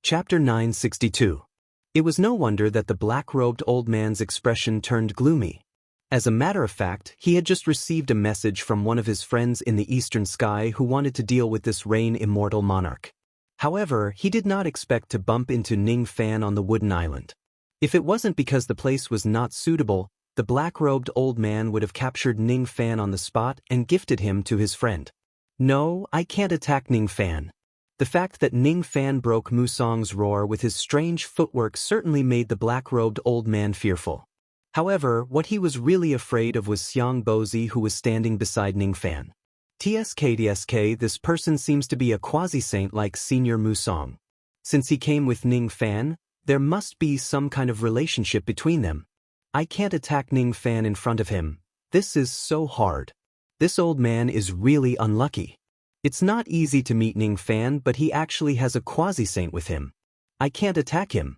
Chapter 962. It was no wonder that the black-robed old man's expression turned gloomy. As a matter of fact, he had just received a message from one of his friends in the eastern sky who wanted to deal with this rain-immortal monarch. However, he did not expect to bump into Ning Fan on the wooden island. If it wasn't because the place was not suitable, the black-robed old man would have captured Ning Fan on the spot and gifted him to his friend. No, I can't attack Ning Fan. The fact that Ning Fan broke Musong's roar with his strange footwork certainly made the black-robed old man fearful. However, what he was really afraid of was Xiang Bozi, who was standing beside Ning Fan. TSK, this person seems to be a quasi-saint like Senior Musong. Since he came with Ning Fan, there must be some kind of relationship between them. I can't attack Ning Fan in front of him. This is so hard. This old man is really unlucky. It's not easy to meet Ning Fan, but he actually has a quasi-saint with him. I can't attack him.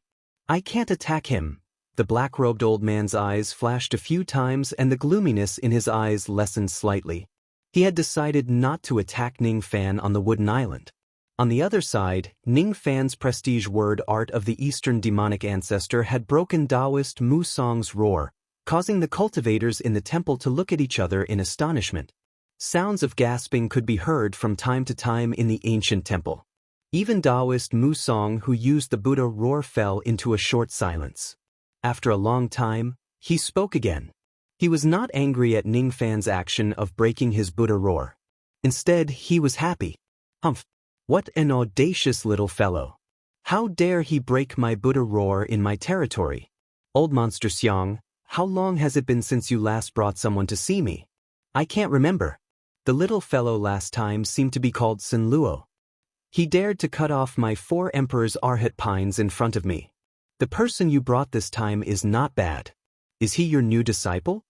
I can't attack him. The black-robed old man's eyes flashed a few times and the gloominess in his eyes lessened slightly. He had decided not to attack Ning Fan on the wooden island. On the other side, Ning Fan's prestige word art of the eastern demonic ancestor had broken Taoist Musong's roar, causing the cultivators in the temple to look at each other in astonishment. Sounds of gasping could be heard from time to time in the ancient temple. Even Taoist Musong, who used the Buddha roar, fell into a short silence. After a long time, he spoke again. He was not angry at Ning Fan's action of breaking his Buddha roar. Instead, he was happy. Humph! What an audacious little fellow! How dare he break my Buddha roar in my territory? Old monster Xiang, how long has it been since you last brought someone to see me? I can't remember. The little fellow last time seemed to be called Sun Luo. He dared to cut off my 4 emperor's arhat pines in front of me. The person you brought this time is not bad. Is he your new disciple?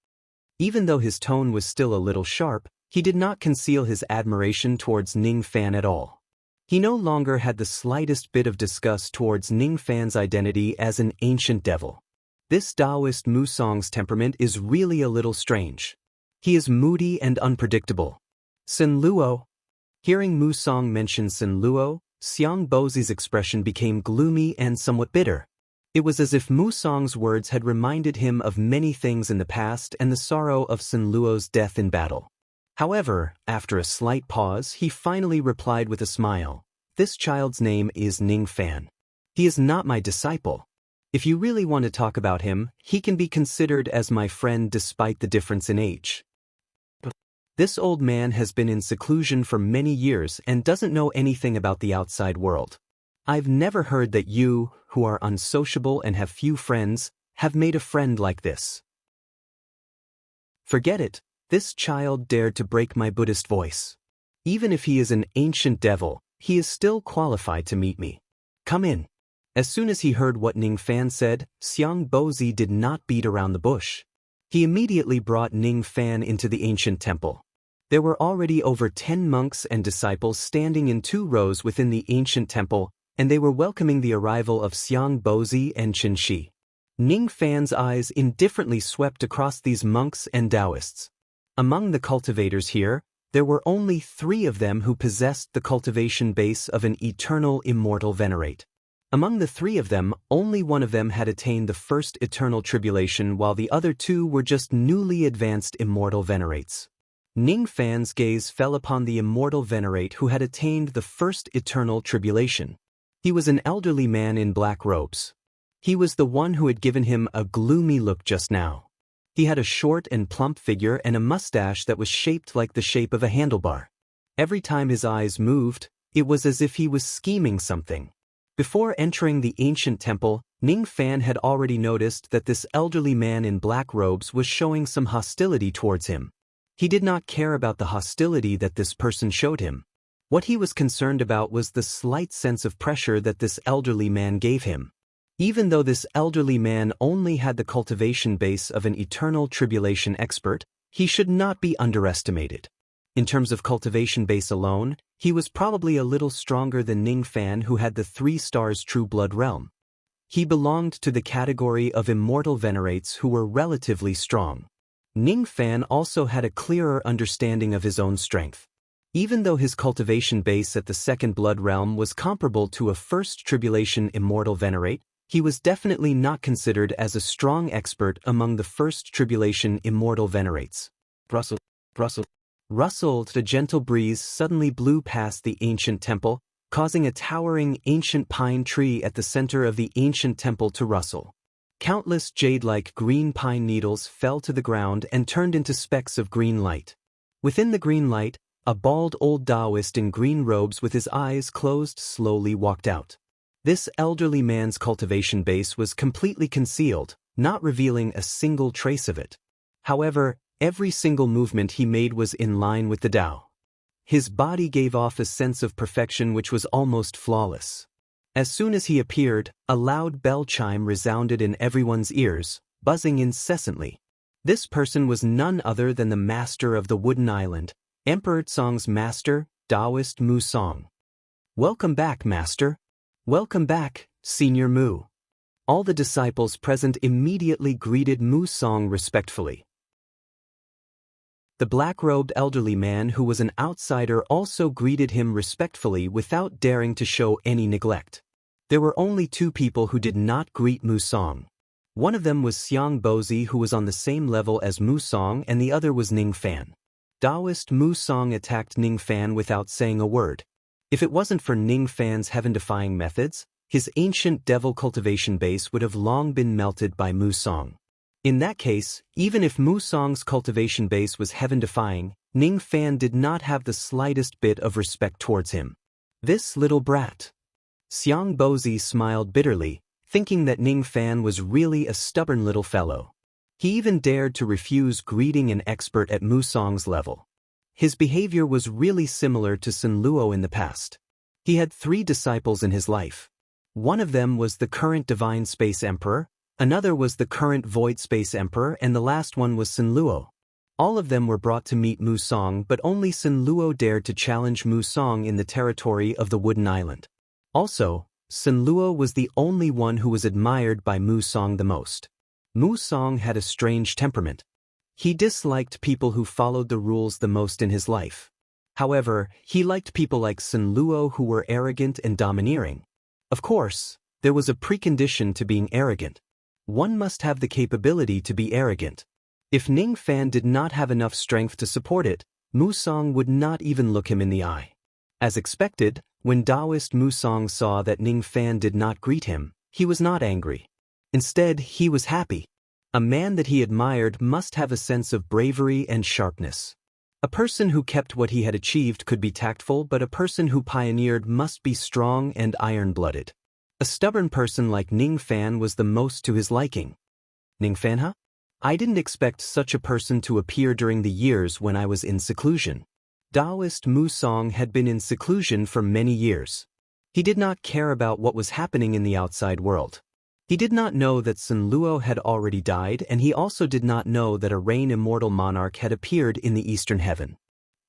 Even though his tone was still a little sharp, he did not conceal his admiration towards Ning Fan at all. He no longer had the slightest bit of disgust towards Ning Fan's identity as an ancient devil. This Taoist Musong's temperament is really a little strange. He is moody and unpredictable. Sun Luo. Hearing Musong mention Sun Luo, Xiang Bozi's expression became gloomy and somewhat bitter. It was as if Musong's words had reminded him of many things in the past and the sorrow of Sun Luo's death in battle. However, after a slight pause, he finally replied with a smile. This child's name is Ning Fan. He is not my disciple. If you really want to talk about him, he can be considered as my friend despite the difference in age. This old man has been in seclusion for many years and doesn't know anything about the outside world. I've never heard that you, who are unsociable and have few friends, have made a friend like this. Forget it. This child dared to break my Buddhist voice. Even if he is an ancient devil, he is still qualified to meet me. Come in. As soon as he heard what Ning Fan said, Xiang Bozi did not beat around the bush. He immediately brought Ning Fan into the ancient temple. There were already over 10 monks and disciples standing in 2 rows within the ancient temple, and they were welcoming the arrival of Xiang Bozi and Qin Shi. Ning Fan's eyes indifferently swept across these monks and Taoists. Among the cultivators here, there were only 3 of them who possessed the cultivation base of an eternal immortal venerate. Among the 3 of them, only one of them had attained the first eternal tribulation, while the other 2 were just newly advanced immortal venerates. Ning Fan's gaze fell upon the immortal venerate who had attained the first eternal tribulation. He was an elderly man in black robes. He was the one who had given him a gloomy look just now. He had a short and plump figure and a mustache that was shaped like the shape of a handlebar. Every time his eyes moved, it was as if he was scheming something. Before entering the ancient temple, Ning Fan had already noticed that this elderly man in black robes was showing some hostility towards him. He did not care about the hostility that this person showed him. What he was concerned about was the slight sense of pressure that this elderly man gave him. Even though this elderly man only had the cultivation base of an eternal tribulation expert, he should not be underestimated. In terms of cultivation base alone, he was probably a little stronger than Ning Fan, who had the 3 stars True Blood realm. He belonged to the category of immortal venerates who were relatively strong. Ning Fan also had a clearer understanding of his own strength. Even though his cultivation base at the Second Blood Realm was comparable to a First Tribulation Immortal Venerate, he was definitely not considered as a strong expert among the First Tribulation Immortal Venerates. Rustle. The gentle breeze suddenly blew past the ancient temple, causing a towering ancient pine tree at the center of the ancient temple to rustle. Countless jade-like green pine needles fell to the ground and turned into specks of green light. Within the green light, a bald old Taoist in green robes with his eyes closed slowly walked out. This elderly man's cultivation base was completely concealed, not revealing a single trace of it. However, every single movement he made was in line with the Tao. His body gave off a sense of perfection which was almost flawless. As soon as he appeared, a loud bell chime resounded in everyone's ears, buzzing incessantly. This person was none other than the master of the Wooden Island, Emperor Tsong's master, Taoist Mu Song. "Welcome back, master." "Welcome back, Senior Mu." All the disciples present immediately greeted Mu Song respectfully. The black-robed elderly man who was an outsider also greeted him respectfully without daring to show any neglect. There were only two people who did not greet Mu Song. One of them was Xiang Bozi, who was on the same level as Mu Song, and the other was Ning Fan. Taoist Mu Song attacked Ning Fan without saying a word. If it wasn't for Ning Fan's heaven-defying methods, his ancient devil cultivation base would have long been melted by Mu Song. In that case, even if Mu Song's cultivation base was heaven-defying, Ning Fan did not have the slightest bit of respect towards him. This little brat. Xiang Bozi smiled bitterly, thinking that Ning Fan was really a stubborn little fellow. He even dared to refuse greeting an expert at Mu Song's level. His behavior was really similar to Sun Luo in the past. He had 3 disciples in his life. One of them was the current Divine Space Emperor, another was the current Void Space Emperor, and the last one was Sun Luo. All of them were brought to meet Mu Song, but only Sun Luo dared to challenge Mu Song in the territory of the Wooden Island. Also, Sun Luo was the only one who was admired by Mu Song the most. Mu Song had a strange temperament. He disliked people who followed the rules the most in his life. However, he liked people like Sun Luo who were arrogant and domineering. Of course, there was a precondition to being arrogant. One must have the capability to be arrogant. If Ning Fan did not have enough strength to support it, Mu Song would not even look him in the eye. As expected, when Taoist Mu Song saw that Ning Fan did not greet him, he was not angry. Instead, he was happy. A man that he admired must have a sense of bravery and sharpness. A person who kept what he had achieved could be tactful, but a person who pioneered must be strong and iron-blooded. A stubborn person like Ning Fan was the most to his liking. Ning Fan, huh? I didn't expect such a person to appear during the years when I was in seclusion. Taoist Mu Song had been in seclusion for many years. He did not care about what was happening in the outside world. He did not know that Sun Luo had already died, and he also did not know that a Rain Immortal Monarch had appeared in the Eastern Heaven.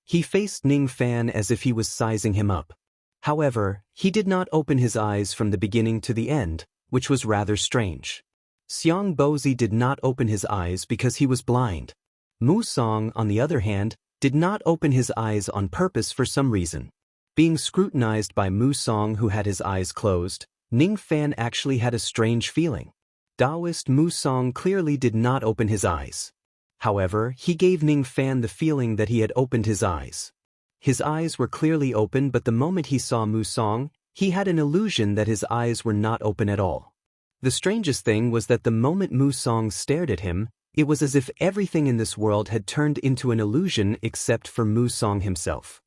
He faced Ning Fan as if he was sizing him up. However, he did not open his eyes from the beginning to the end, which was rather strange. Xiang Bozi did not open his eyes because he was blind. Mu Song, on the other hand, did not open his eyes on purpose for some reason. Being scrutinized by Mu Song, who had his eyes closed, Ning Fan actually had a strange feeling. Taoist Mu Song clearly did not open his eyes. However, he gave Ning Fan the feeling that he had opened his eyes. His eyes were clearly open, but the moment he saw Mu Song, he had an illusion that his eyes were not open at all. The strangest thing was that the moment Mu Song stared at him, it was as if everything in this world had turned into an illusion except for Mu Song himself.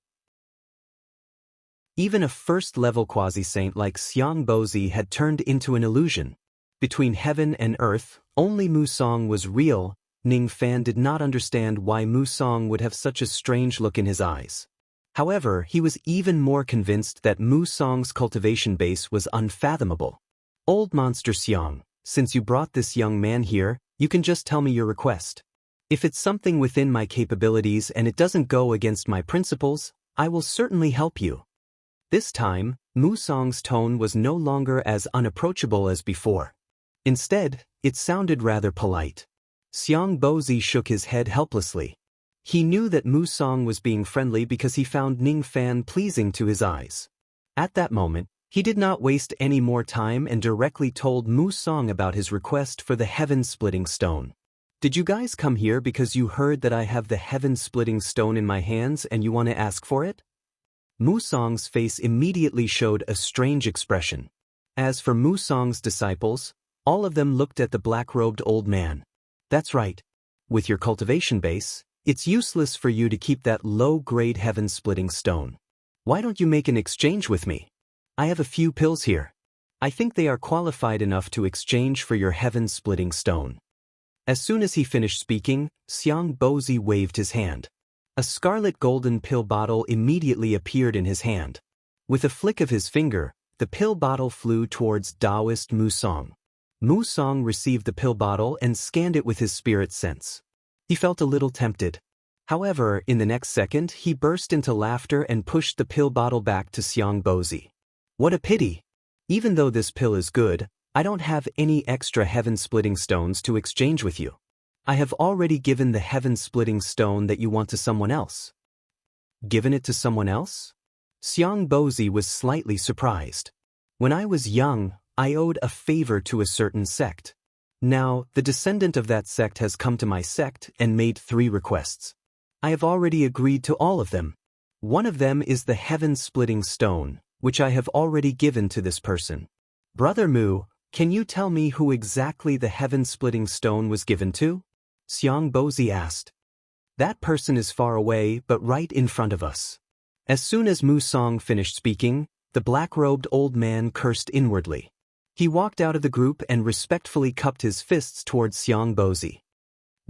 Even a first-level quasi-saint like Xiang Bozi had turned into an illusion. Between heaven and earth, only Mu Song was real. Ning Fan did not understand why Mu Song would have such a strange look in his eyes. However, he was even more convinced that Mu Song's cultivation base was unfathomable. Old Monster Xiang, since you brought this young man here, you can just tell me your request. If it's something within my capabilities and it doesn't go against my principles, I will certainly help you. This time, Mu Song's tone was no longer as unapproachable as before. Instead, it sounded rather polite. Xiang Bozi shook his head helplessly. He knew that Mu Song was being friendly because he found Ning Fan pleasing to his eyes. At that moment, he did not waste any more time and directly told Mu Song about his request for the heaven-splitting stone. Did you guys come here because you heard that I have the heaven-splitting stone in my hands and you want to ask for it? Mu Song's face immediately showed a strange expression. As for Mu Song's disciples, all of them looked at the black-robed old man. That's right. With your cultivation base, it's useless for you to keep that low-grade heaven-splitting stone. Why don't you make an exchange with me? I have a few pills here. I think they are qualified enough to exchange for your heaven-splitting stone. As soon as he finished speaking, Xiang Bozi waved his hand. A scarlet golden pill bottle immediately appeared in his hand. With a flick of his finger, the pill bottle flew towards Taoist Mu Song. Mu Song received the pill bottle and scanned it with his spirit sense. He felt a little tempted. However, in the next second, he burst into laughter and pushed the pill bottle back to Xiang Bozi. What a pity! Even though this pill is good, I don't have any extra heaven-splitting stones to exchange with you. I have already given the heaven-splitting stone that you want to someone else. Given it to someone else? Xiang Bozi was slightly surprised. When I was young, I owed a favor to a certain sect. Now, the descendant of that sect has come to my sect and made 3 requests. I have already agreed to all of them. One of them is the heaven-splitting stone, which I have already given to this person. Brother Mu, can you tell me who exactly the heaven-splitting stone was given to? Xiang Bozi asked. That person is far away but right in front of us. As soon as Mu Song finished speaking, the black-robed old man cursed inwardly. He walked out of the group and respectfully cupped his fists towards Xiang Bozi.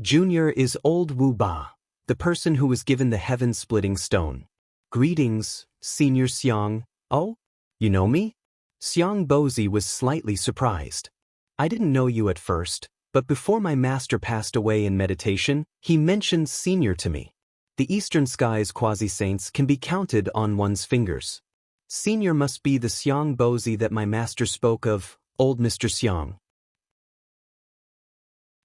Junior is old Wu Ba, the person who was given the heaven-splitting stone. Greetings, Senior Xiang. Oh, you know me? Xiang Bozi was slightly surprised. I didn't know you at first, but before my master passed away in meditation, he mentioned Senior to me. The Eastern Sky's quasi-saints can be counted on one's fingers. Senior must be the Xiang Bozi that my master spoke of, old Mr. Xiang.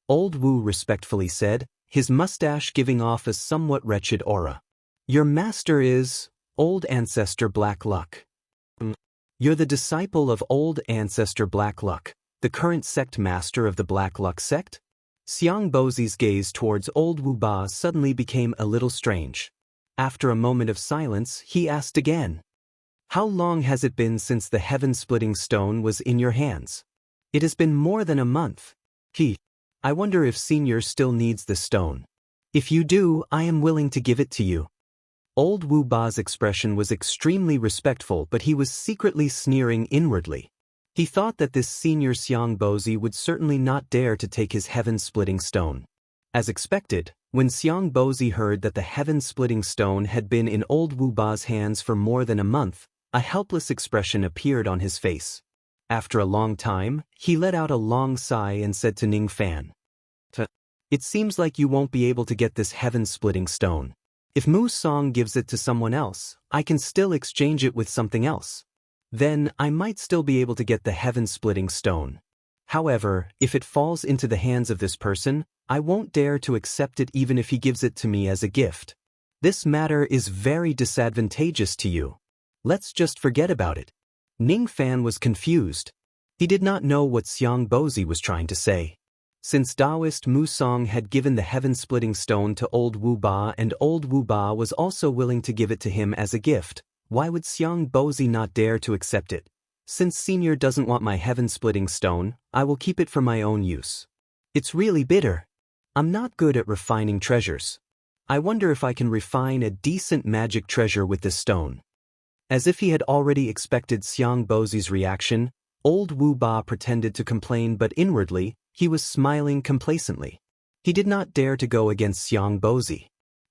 Old Wu respectfully said, his mustache giving off a somewhat wretched aura. Your master is Old Ancestor Black Luck. You're the disciple of Old Ancestor Black Luck, the current sect master of the Black Luck sect? Xiang Bozi's gaze towards old Wu Ba suddenly became a little strange. After a moment of silence, he asked again. How long has it been since the heaven-splitting stone was in your hands? It has been more than a month. I wonder if Senior still needs the stone. If you do, I am willing to give it to you. Old Wu Ba's expression was extremely respectful, but he was secretly sneering inwardly. He thought that this Senior Xiang Bozi would certainly not dare to take his heaven-splitting stone. As expected, when Xiang Bozi heard that the heaven-splitting stone had been in old Wu Ba's hands for more than a month, a helpless expression appeared on his face. After a long time, he let out a long sigh and said to Ning Fan, It seems like you won't be able to get this heaven-splitting stone. If Mu Song gives it to someone else, I can still exchange it with something else. Then, I might still be able to get the heaven-splitting stone. However, if it falls into the hands of this person, I won't dare to accept it even if he gives it to me as a gift. This matter is very disadvantageous to you. Let's just forget about it. Ning Fan was confused. He did not know what Xiang Bozi was trying to say. Since Taoist Mu Song had given the heaven-splitting stone to old Wu Ba and old Wu Ba was also willing to give it to him as a gift, why would Xiang Bozi not dare to accept it? Since Senior doesn't want my heaven-splitting stone, I will keep it for my own use. It's really bitter. I'm not good at refining treasures. I wonder if I can refine a decent magic treasure with this stone. As if he had already expected Xiang Bozi's reaction, old Wu Ba pretended to complain, but inwardly, he was smiling complacently. He did not dare to go against Xiang Bozi.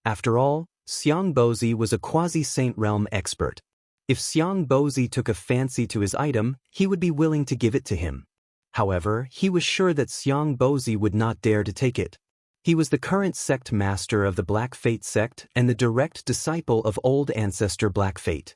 After all, Xiang Bozi was a quasi-saint realm expert. If Xiang Bozi took a fancy to his item, he would be willing to give it to him. However, he was sure that Xiang Bozi would not dare to take it. He was the current sect master of the Black Fate sect and the direct disciple of Old Ancestor Black Fate.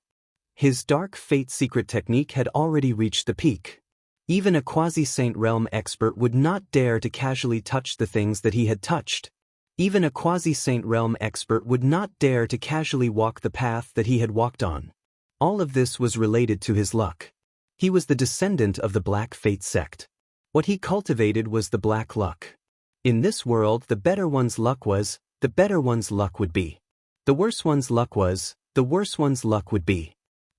His Dark Fate secret technique had already reached the peak. Even a quasi-saint realm expert would not dare to casually touch the things that he had touched. Even a quasi-saint realm expert would not dare to casually walk the path that he had walked on. All of this was related to his luck. He was the descendant of the Black Fate sect. What he cultivated was the black luck. In this world, the better one's luck was, the better one's luck would be. The worse one's luck was, the worse one's luck would be.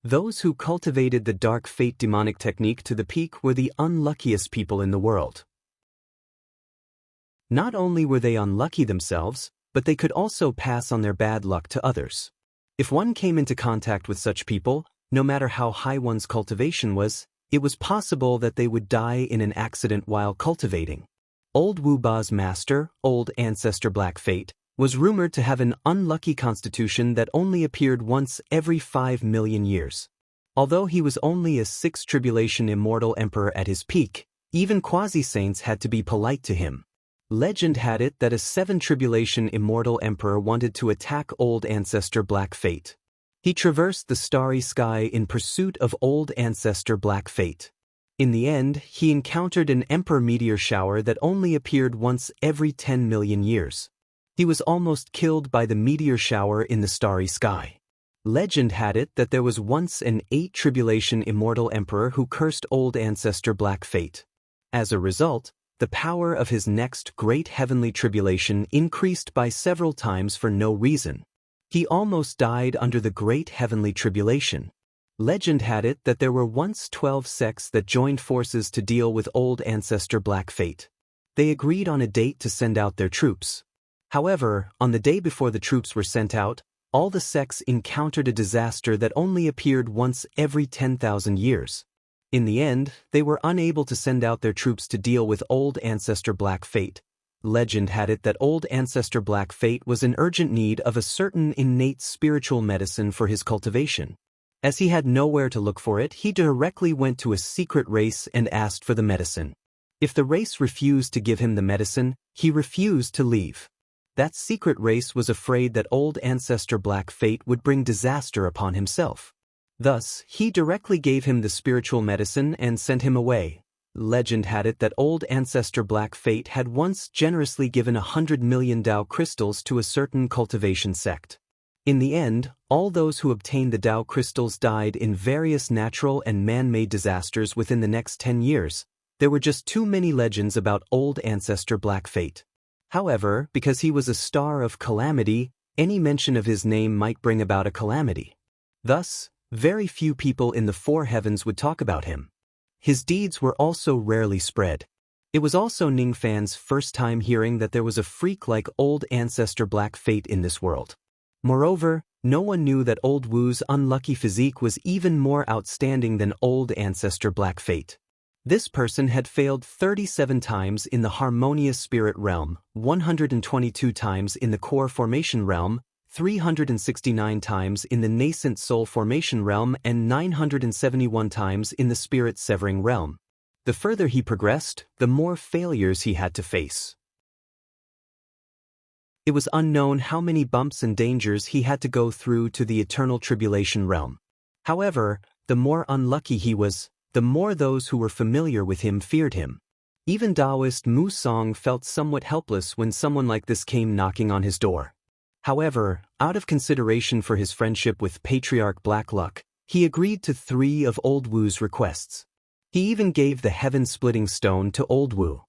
Those who cultivated the dark fate demonic technique to the peak were the unluckiest people in the world. Not only were they unlucky themselves, but they could also pass on their bad luck to others. If one came into contact with such people, no matter how high one's cultivation was, it was possible that they would die in an accident while cultivating. Old Wu Ba's master, Old Ancestor Black Fate, was rumored to have an unlucky constitution that only appeared once every 5 million years. Although he was only a 6th tribulation immortal emperor at his peak, even quasi-saints had to be polite to him. Legend had it that a 7th tribulation immortal emperor wanted to attack Old Ancestor Black Fate. He traversed the starry sky in pursuit of Old Ancestor Black Fate. In the end, he encountered an emperor meteor shower that only appeared once every 10 million years. He was almost killed by the meteor shower in the starry sky. Legend had it that there was once an 8th tribulation immortal emperor who cursed Old Ancestor Black Fate. As a result, the power of his next great heavenly tribulation increased by several times for no reason. He almost died under the great heavenly tribulation. Legend had it that there were once 12 sects that joined forces to deal with Old Ancestor Black Fate. They agreed on a date to send out their troops. However, on the day before the troops were sent out, all the sects encountered a disaster that only appeared once every 10,000 years. In the end, they were unable to send out their troops to deal with Old Ancestor Black Fate. Legend had it that Old Ancestor Black Fate was in urgent need of a certain innate spiritual medicine for his cultivation. As he had nowhere to look for it, he directly went to a secret race and asked for the medicine. If the race refused to give him the medicine, he refused to leave. That secret race was afraid that Old Ancestor Black Fate would bring disaster upon himself. Thus, he directly gave him the spiritual medicine and sent him away. Legend had it that Old Ancestor Black Fate had once generously given 100 million Tao crystals to a certain cultivation sect. In the end, all those who obtained the Tao crystals died in various natural and man-made disasters within the next 10 years. There were just too many legends about Old Ancestor Black Fate. However, because he was a star of calamity, any mention of his name might bring about a calamity. Thus, very few people in the 4 heavens would talk about him. His deeds were also rarely spread. It was also Ning Fan's first time hearing that there was a freak like Old Ancestor Black Fate in this world. Moreover, no one knew that Old Wu's unlucky physique was even more outstanding than Old Ancestor Black Fate. This person had failed 37 times in the Harmonious Spirit realm, 122 times in the Core Formation realm, 369 times in the Nascent Soul Formation realm, and 971 times in the Spirit Severing realm. The further he progressed, the more failures he had to face. It was unknown how many bumps and dangers he had to go through to the Eternal Tribulation realm. However, the more unlucky he was, the more those who were familiar with him feared him. Even Taoist Mu Song felt somewhat helpless when someone like this came knocking on his door. However, out of consideration for his friendship with Patriarch Black Luck, he agreed to 3 of Old Wu's requests. He even gave the heaven-splitting stone to Old Wu.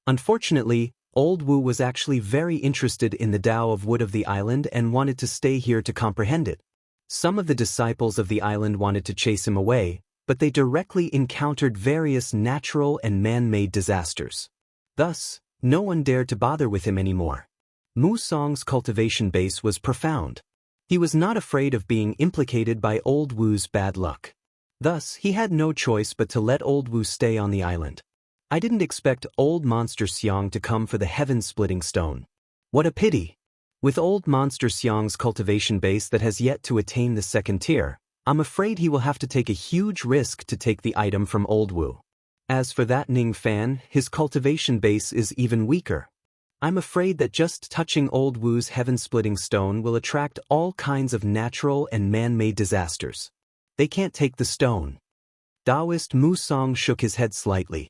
Unfortunately, Old Wu was actually very interested in the Tao of Wood of the island and wanted to stay here to comprehend it. Some of the disciples of the island wanted to chase him away, but they directly encountered various natural and man-made disasters. Thus, no one dared to bother with him anymore. Mu Song's cultivation base was profound. He was not afraid of being implicated by Old Wu's bad luck. Thus, he had no choice but to let Old Wu stay on the island. I didn't expect Old Monster Xiang to come for the heaven-splitting stone. What a pity! With Old Monster Xiang's cultivation base that has yet to attain the 2nd tier, I'm afraid he will have to take a huge risk to take the item from Old Wu. As for that Ning Fan, his cultivation base is even weaker. I'm afraid that just touching Old Wu's heaven-splitting stone will attract all kinds of natural and man-made disasters. They can't take the stone. Taoist Mu Song shook his head slightly.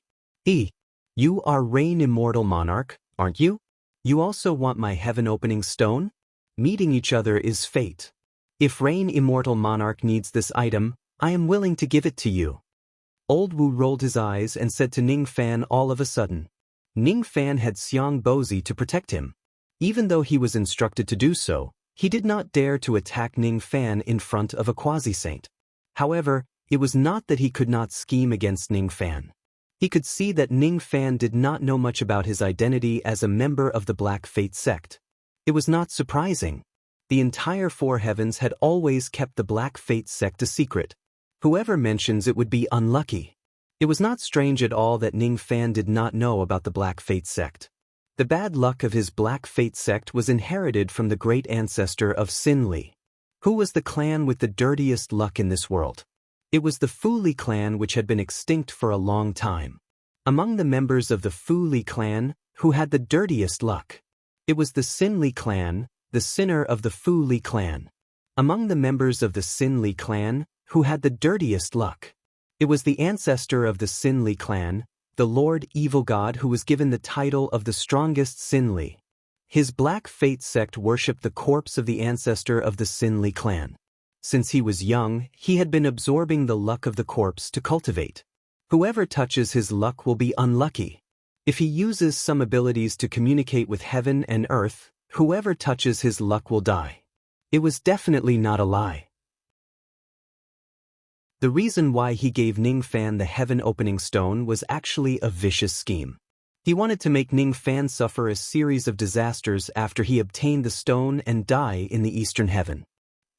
You are Reign Immortal Monarch, aren't you? You also want my heaven-opening stone? Meeting each other is fate. If Rain Immortal Monarch needs this item, I am willing to give it to you. Old Wu rolled his eyes and said to Ning Fan all of a sudden. Ning Fan had Xiang Bozi to protect him. Even though he was instructed to do so, he did not dare to attack Ning Fan in front of a quasi-saint. However, it was not that he could not scheme against Ning Fan. He could see that Ning Fan did not know much about his identity as a member of the Black Fate sect. It was not surprising. The entire Four Heavens had always kept the Black Fate sect a secret. Whoever mentions it would be unlucky. It was not strange at all that Ning Fan did not know about the Black Fate sect. The bad luck of his Black Fate sect was inherited from the great ancestor of Sin Li. Who was the clan with the dirtiest luck in this world? It was the Fu Li clan, which had been extinct for a long time. Among the members of the Fu Li clan, who had the dirtiest luck? It was the Sin Li clan, the sinner of the Fu Li clan. Among the members of the Sin Li clan, who had the dirtiest luck? It was the ancestor of the Sin Li clan, the Lord Evil God, who was given the title of the strongest Sin Li. His Black Fate sect worshipped the corpse of the ancestor of the Sin Li clan. Since he was young, he had been absorbing the luck of the corpse to cultivate. Whoever touches his luck will be unlucky. If he uses some abilities to communicate with heaven and earth, whoever touches his luck will die. It was definitely not a lie. The reason why he gave Ning Fan the heaven-opening stone was actually a vicious scheme. He wanted to make Ning Fan suffer a series of disasters after he obtained the stone and die in the Eastern Heaven.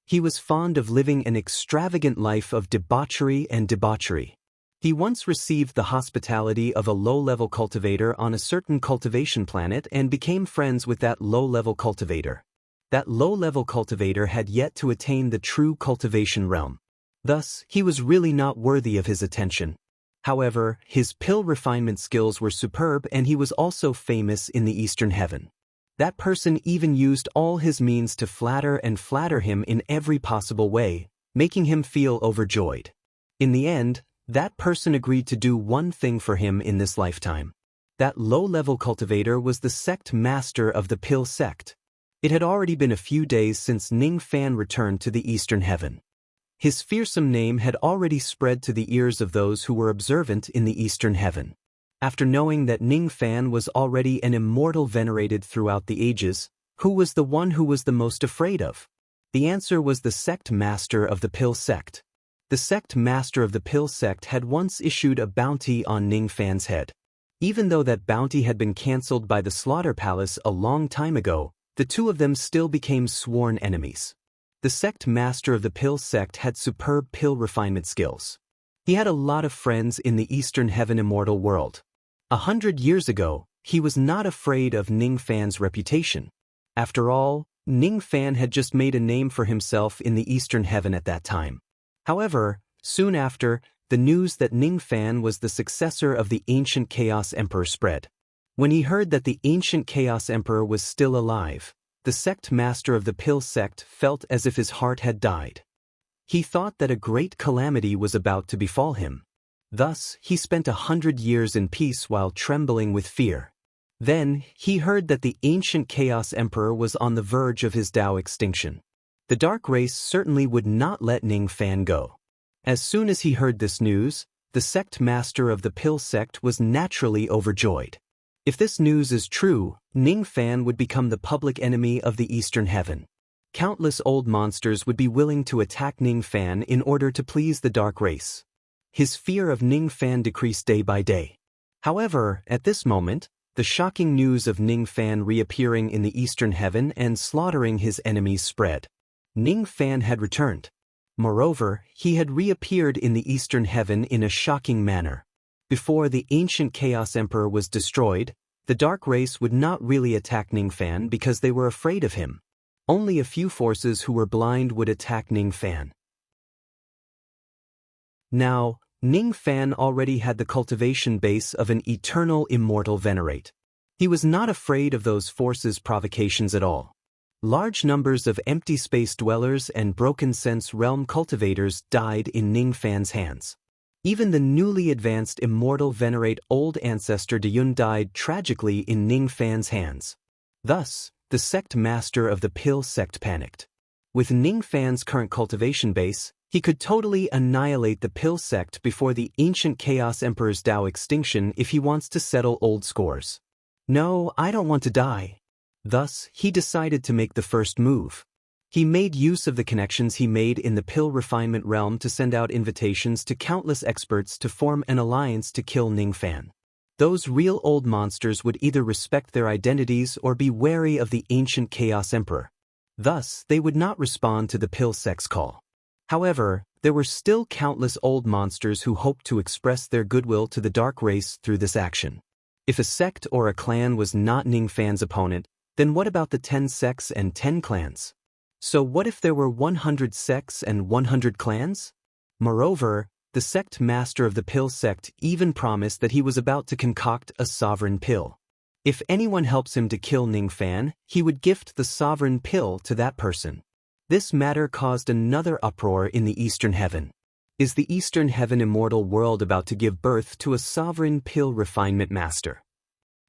He was fond of living an extravagant life of debauchery and debauchery. He once received the hospitality of a low-level cultivator on a certain cultivation planet and became friends with that low-level cultivator. That low-level cultivator had yet to attain the true cultivation realm. Thus, he was really not worthy of his attention. However, his pill refinement skills were superb and he was also famous in the Eastern Heaven. That person even used all his means to flatter him in every possible way, making him feel overjoyed. In the end, that person agreed to do one thing for him in this lifetime. That low-level cultivator was the sect master of the pill sect. It had already been a few days since Ning Fan returned to the Eastern Heaven. His fearsome name had already spread to the ears of those who were observant in the Eastern Heaven. After knowing that Ning Fan was already an immortal venerated throughout the ages, who was the one who was the most afraid of? The answer was the sect master of the pill sect. The sect master of the pill sect had once issued a bounty on Ning Fan's head. Even though that bounty had been cancelled by the Slaughter Palace a long time ago, the two of them still became sworn enemies. The sect master of the pill sect had superb pill refinement skills. He had a lot of friends in the Eastern Heaven immortal world. 100 years ago, he was not afraid of Ning Fan's reputation. After all, Ning Fan had just made a name for himself in the Eastern Heaven at that time. However, soon after, the news that Ning Fan was the successor of the ancient Chaos Emperor spread. When he heard that the ancient Chaos Emperor was still alive, the sect master of the pill sect felt as if his heart had died. He thought that a great calamity was about to befall him. Thus, he spent 100 years in peace while trembling with fear. Then, he heard that the ancient Chaos Emperor was on the verge of his Tao extinction. The Dark Race certainly would not let Ning Fan go. As soon as he heard this news, the sect master of the pill sect was naturally overjoyed. If this news is true, Ning Fan would become the public enemy of the Eastern Heaven. Countless old monsters would be willing to attack Ning Fan in order to please the Dark Race. His fear of Ning Fan decreased day by day. However, at this moment, the shocking news of Ning Fan reappearing in the Eastern Heaven and slaughtering his enemies spread. Ning Fan had returned. Moreover, he had reappeared in the Eastern Heaven in a shocking manner. Before the ancient Chaos Emperor was destroyed, the Dark Race would not really attack Ning Fan because they were afraid of him. Only a few forces who were blind would attack Ning Fan. Now, Ning Fan already had the cultivation base of an eternal immortal venerate. He was not afraid of those forces' provocations at all. Large numbers of empty space dwellers and broken sense realm cultivators died in Ning Fan's hands. Even the newly advanced immortal venerate old ancestor Dayun died tragically in Ning Fan's hands. Thus, the sect master of the pill sect panicked. With Ning Fan's current cultivation base, he could totally annihilate the pill sect before the ancient Chaos Emperor's Tao extinction if he wants to settle old scores. No, I don't want to die. Thus, he decided to make the first move. He made use of the connections he made in the pill refinement realm to send out invitations to countless experts to form an alliance to kill Ning Fan. Those real old monsters would either respect their identities or be wary of the ancient Chaos Emperor. Thus, they would not respond to the pill sect's call. However, there were still countless old monsters who hoped to express their goodwill to the dark race through this action. If a sect or a clan was not Ning Fan's opponent, then what about the 10 sects and 10 clans? So what if there were 100 sects and 100 clans? Moreover, the sect master of the pill sect even promised that he was about to concoct a sovereign pill. If anyone helps him to kill Ning Fan, he would gift the sovereign pill to that person. This matter caused another uproar in the Eastern Heaven. Is the Eastern Heaven immortal world about to give birth to a sovereign pill refinement master?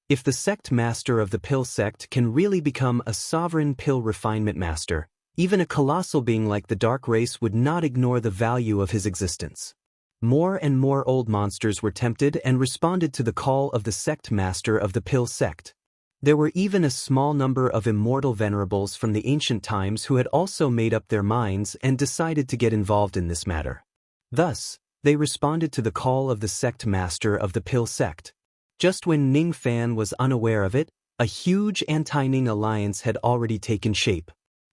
If the sect master of the pill sect can really become a sovereign pill refinement master, even a colossal being like the dark race would not ignore the value of his existence. More and more old monsters were tempted and responded to the call of the sect master of the pill sect. There were even a small number of immortal venerables from the ancient times who had also made up their minds and decided to get involved in this matter. Thus, they responded to the call of the sect master of the pill sect. Just when Ning Fan was unaware of it, a huge anti-Ning alliance had already taken shape.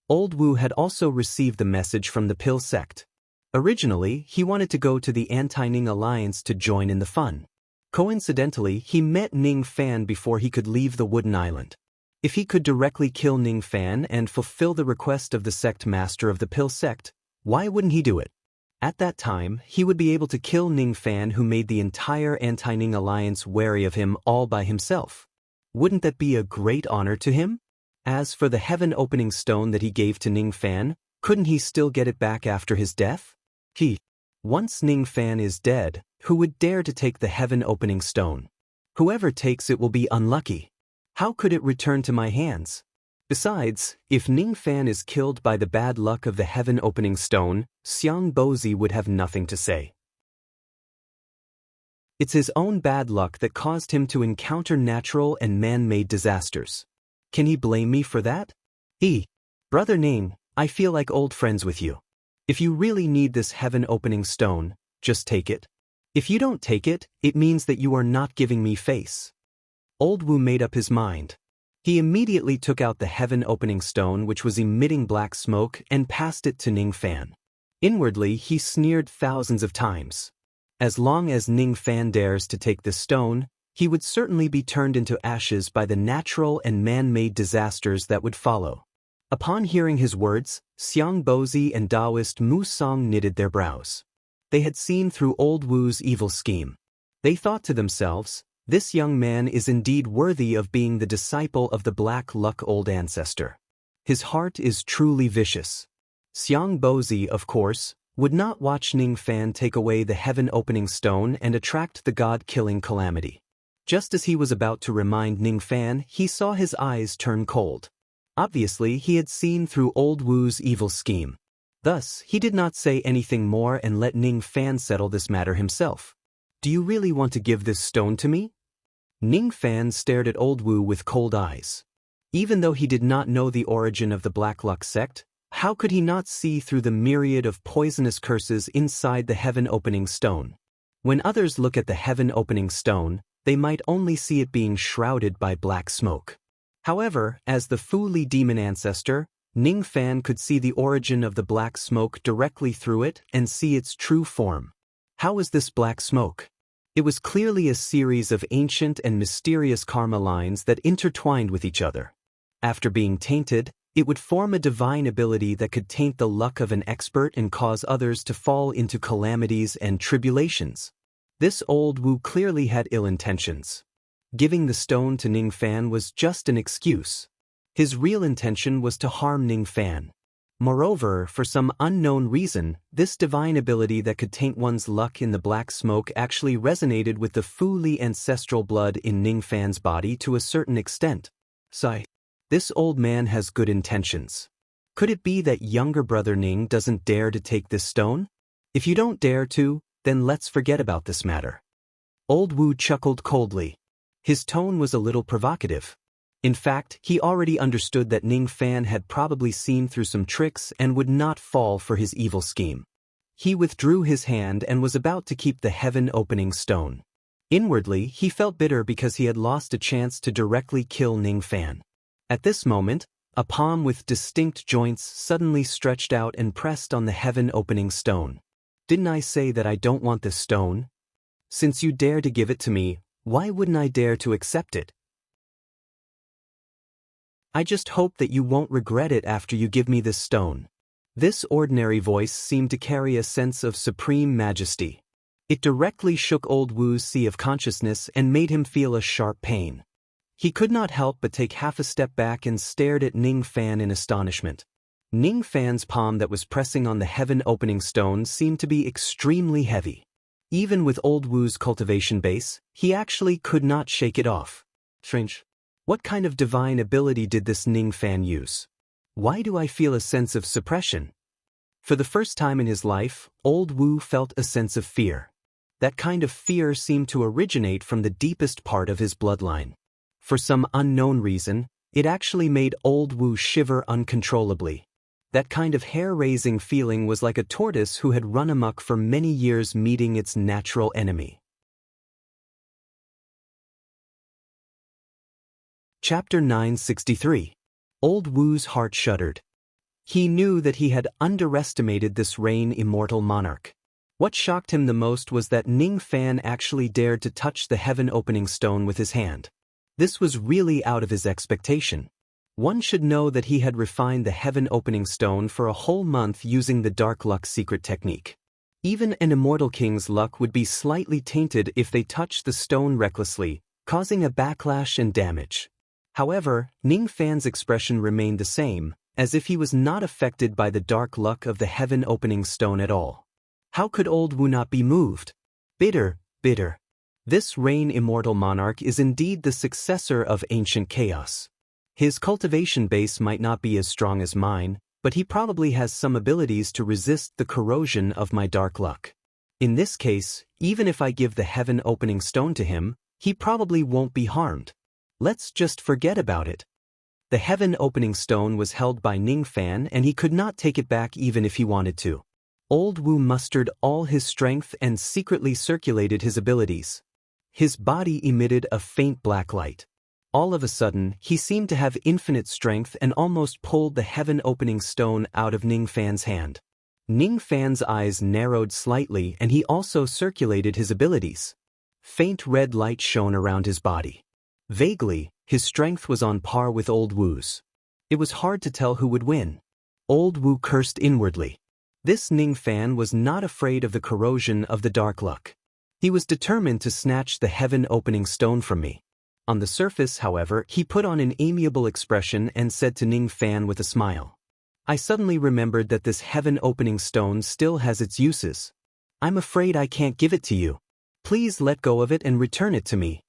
Old Wu had also received the message from the pill sect. Originally, he wanted to go to the anti-Ning alliance to join in the fun. Coincidentally, he met Ning Fan before he could leave the Wooden Island. If he could directly kill Ning Fan and fulfill the request of the sect master of the pill sect, why wouldn't he do it? At that time, he would be able to kill Ning Fan, who made the entire anti-Ning alliance wary of him all by himself. Wouldn't that be a great honor to him? As for the heaven-opening stone that he gave to Ning Fan, couldn't he still get it back after his death? Once Ning Fan is dead, who would dare to take the heaven-opening stone? Whoever takes it will be unlucky. How could it return to my hands? Besides, if Ning Fan is killed by the bad luck of the heaven-opening stone, Xiang Bozi would have nothing to say. It's his own bad luck that caused him to encounter natural and man-made disasters. Can he blame me for that? Brother Ning, I feel like old friends with you. If you really need this heaven-opening stone, just take it. If you don't take it, it means that you are not giving me face. Old Wu made up his mind. He immediately took out the heaven-opening stone, which was emitting black smoke, and passed it to Ning Fan. Inwardly, he sneered thousands of times. As long as Ning Fan dares to take this stone, he would certainly be turned into ashes by the natural and man-made disasters that would follow. Upon hearing his words, Xiang Bozi and Taoist Mu Song knitted their brows. They had seen through Old Wu's evil scheme. They thought to themselves, this young man is indeed worthy of being the disciple of the Black Luck Old Ancestor. His heart is truly vicious. Xiang Bozi, of course, would not watch Ning Fan take away the heaven-opening stone and attract the god-killing calamity. Just as he was about to remind Ning Fan, he saw his eyes turn cold. Obviously, he had seen through Old Wu's evil scheme. Thus, he did not say anything more and let Ning Fan settle this matter himself. Do you really want to give this stone to me? Ning Fan stared at Old Wu with cold eyes. Even though he did not know the origin of the Black Luck sect, how could he not see through the myriad of poisonous curses inside the heaven-opening stone? When others look at the heaven-opening stone, they might only see it being shrouded by black smoke. However, as the Fu Li demon ancestor, Ning Fan could see the origin of the black smoke directly through it and see its true form. How was this black smoke? It was clearly a series of ancient and mysterious karma lines that intertwined with each other. After being tainted, it would form a divine ability that could taint the luck of an expert and cause others to fall into calamities and tribulations. This Old Wu clearly had ill intentions. Giving the stone to Ning Fan was just an excuse. His real intention was to harm Ning Fan. Moreover, for some unknown reason, this divine ability that could taint one's luck in the black smoke actually resonated with the Fu Li ancestral blood in Ning Fan's body to a certain extent. This old man has good intentions. Could it be that younger brother Ning doesn't dare to take this stone? If you don't dare to, then let's forget about this matter. Old Wu chuckled coldly. His tone was a little provocative. In fact, he already understood that Ning Fan had probably seen through some tricks and would not fall for his evil scheme. He withdrew his hand and was about to keep the heaven-opening stone. Inwardly, he felt bitter because he had lost a chance to directly kill Ning Fan. At this moment, a palm with distinct joints suddenly stretched out and pressed on the heaven-opening stone. Didn't I say that I don't want this stone? Since you dare to give it to me, why wouldn't I dare to accept it? I just hope that you won't regret it after you give me this stone. This ordinary voice seemed to carry a sense of supreme majesty. It directly shook old Wu's sea of consciousness and made him feel a sharp pain. He could not help but take half a step back and stared at Ning Fan in astonishment. Ning Fan's palm that was pressing on the heaven-opening stone seemed to be extremely heavy. Even with old Wu's cultivation base, he actually could not shake it off. Strange. What kind of divine ability did this Ning Fan use? Why do I feel a sense of suppression? For the first time in his life, old Wu felt a sense of fear. That kind of fear seemed to originate from the deepest part of his bloodline. For some unknown reason, it actually made old Wu shiver uncontrollably. That kind of hair-raising feeling was like a tortoise who had run amok for many years meeting its natural enemy. Chapter 963. Old Wu's heart shuddered. He knew that he had underestimated this immortal monarch. What shocked him the most was that Ning Fan actually dared to touch the heaven-opening stone with his hand. This was really out of his expectation. One should know that he had refined the heaven-opening stone for a whole month using the dark luck secret technique. Even an immortal king's luck would be slightly tainted if they touched the stone recklessly, causing a backlash and damage. However, Ning Fan's expression remained the same, as if he was not affected by the dark luck of the heaven-opening stone at all. How could old Wu not be moved? Bitter. This immortal monarch is indeed the successor of ancient chaos. His cultivation base might not be as strong as mine, but he probably has some abilities to resist the corrosion of my dark luck. In this case, even if I give the heaven-opening stone to him, he probably won't be harmed. Let's just forget about it. The heaven-opening stone was held by Ning Fan and he could not take it back even if he wanted to. Old Wu mustered all his strength and secretly circulated his abilities. His body emitted a faint black light. All of a sudden, he seemed to have infinite strength and almost pulled the heaven-opening stone out of Ning Fan's hand. Ning Fan's eyes narrowed slightly and he also circulated his abilities. Faint red light shone around his body. Vaguely, his strength was on par with old Wu's. It was hard to tell who would win. Old Wu cursed inwardly. This Ning Fan was not afraid of the corrosion of the dark luck. He was determined to snatch the heaven-opening stone from me. On the surface, however, he put on an amiable expression and said to Ning Fan with a smile, "I suddenly remembered that this heaven-opening stone still has its uses. I'm afraid I can't give it to you. Please let go of it and return it to me."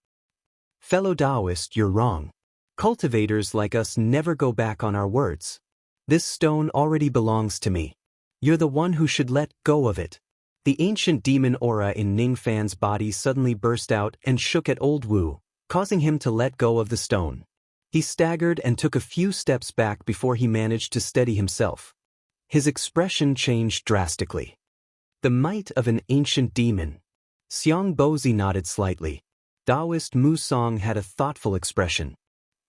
Fellow Taoist, you're wrong. Cultivators like us never go back on our words. This stone already belongs to me. You're the one who should let go of it. The ancient demon aura in Ning Fan's body suddenly burst out and shook at old Wu, causing him to let go of the stone. He staggered and took a few steps back before he managed to steady himself. His expression changed drastically. The might of an ancient demon. Xiang Bozi nodded slightly. Taoist Mu Song had a thoughtful expression.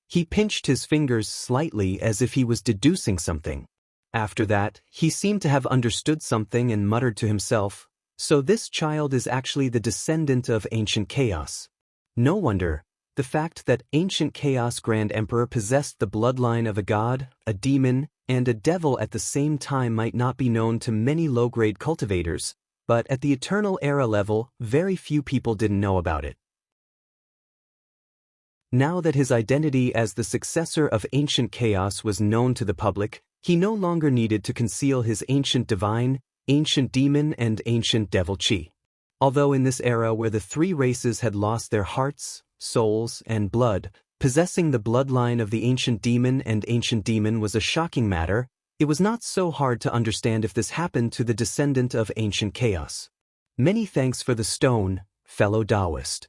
He pinched his fingers slightly as if he was deducing something. After that, he seemed to have understood something and muttered to himself, "So this child is actually the descendant of ancient chaos." No wonder. The fact that ancient chaos Grand Emperor possessed the bloodline of a god, a demon, and a devil at the same time might not be known to many low-grade cultivators, but at the Eternal Era level, very few people didn't know about it. Now that his identity as the successor of ancient chaos was known to the public, he no longer needed to conceal his ancient divine, ancient demon, and ancient devil chi. Although in this era where the three races had lost their hearts, souls, and blood, Possessing the bloodline of the ancient demon was a shocking matter. It was not so hard to understand if this happened to the descendant of ancient chaos. Many thanks for the stone, fellow Taoist.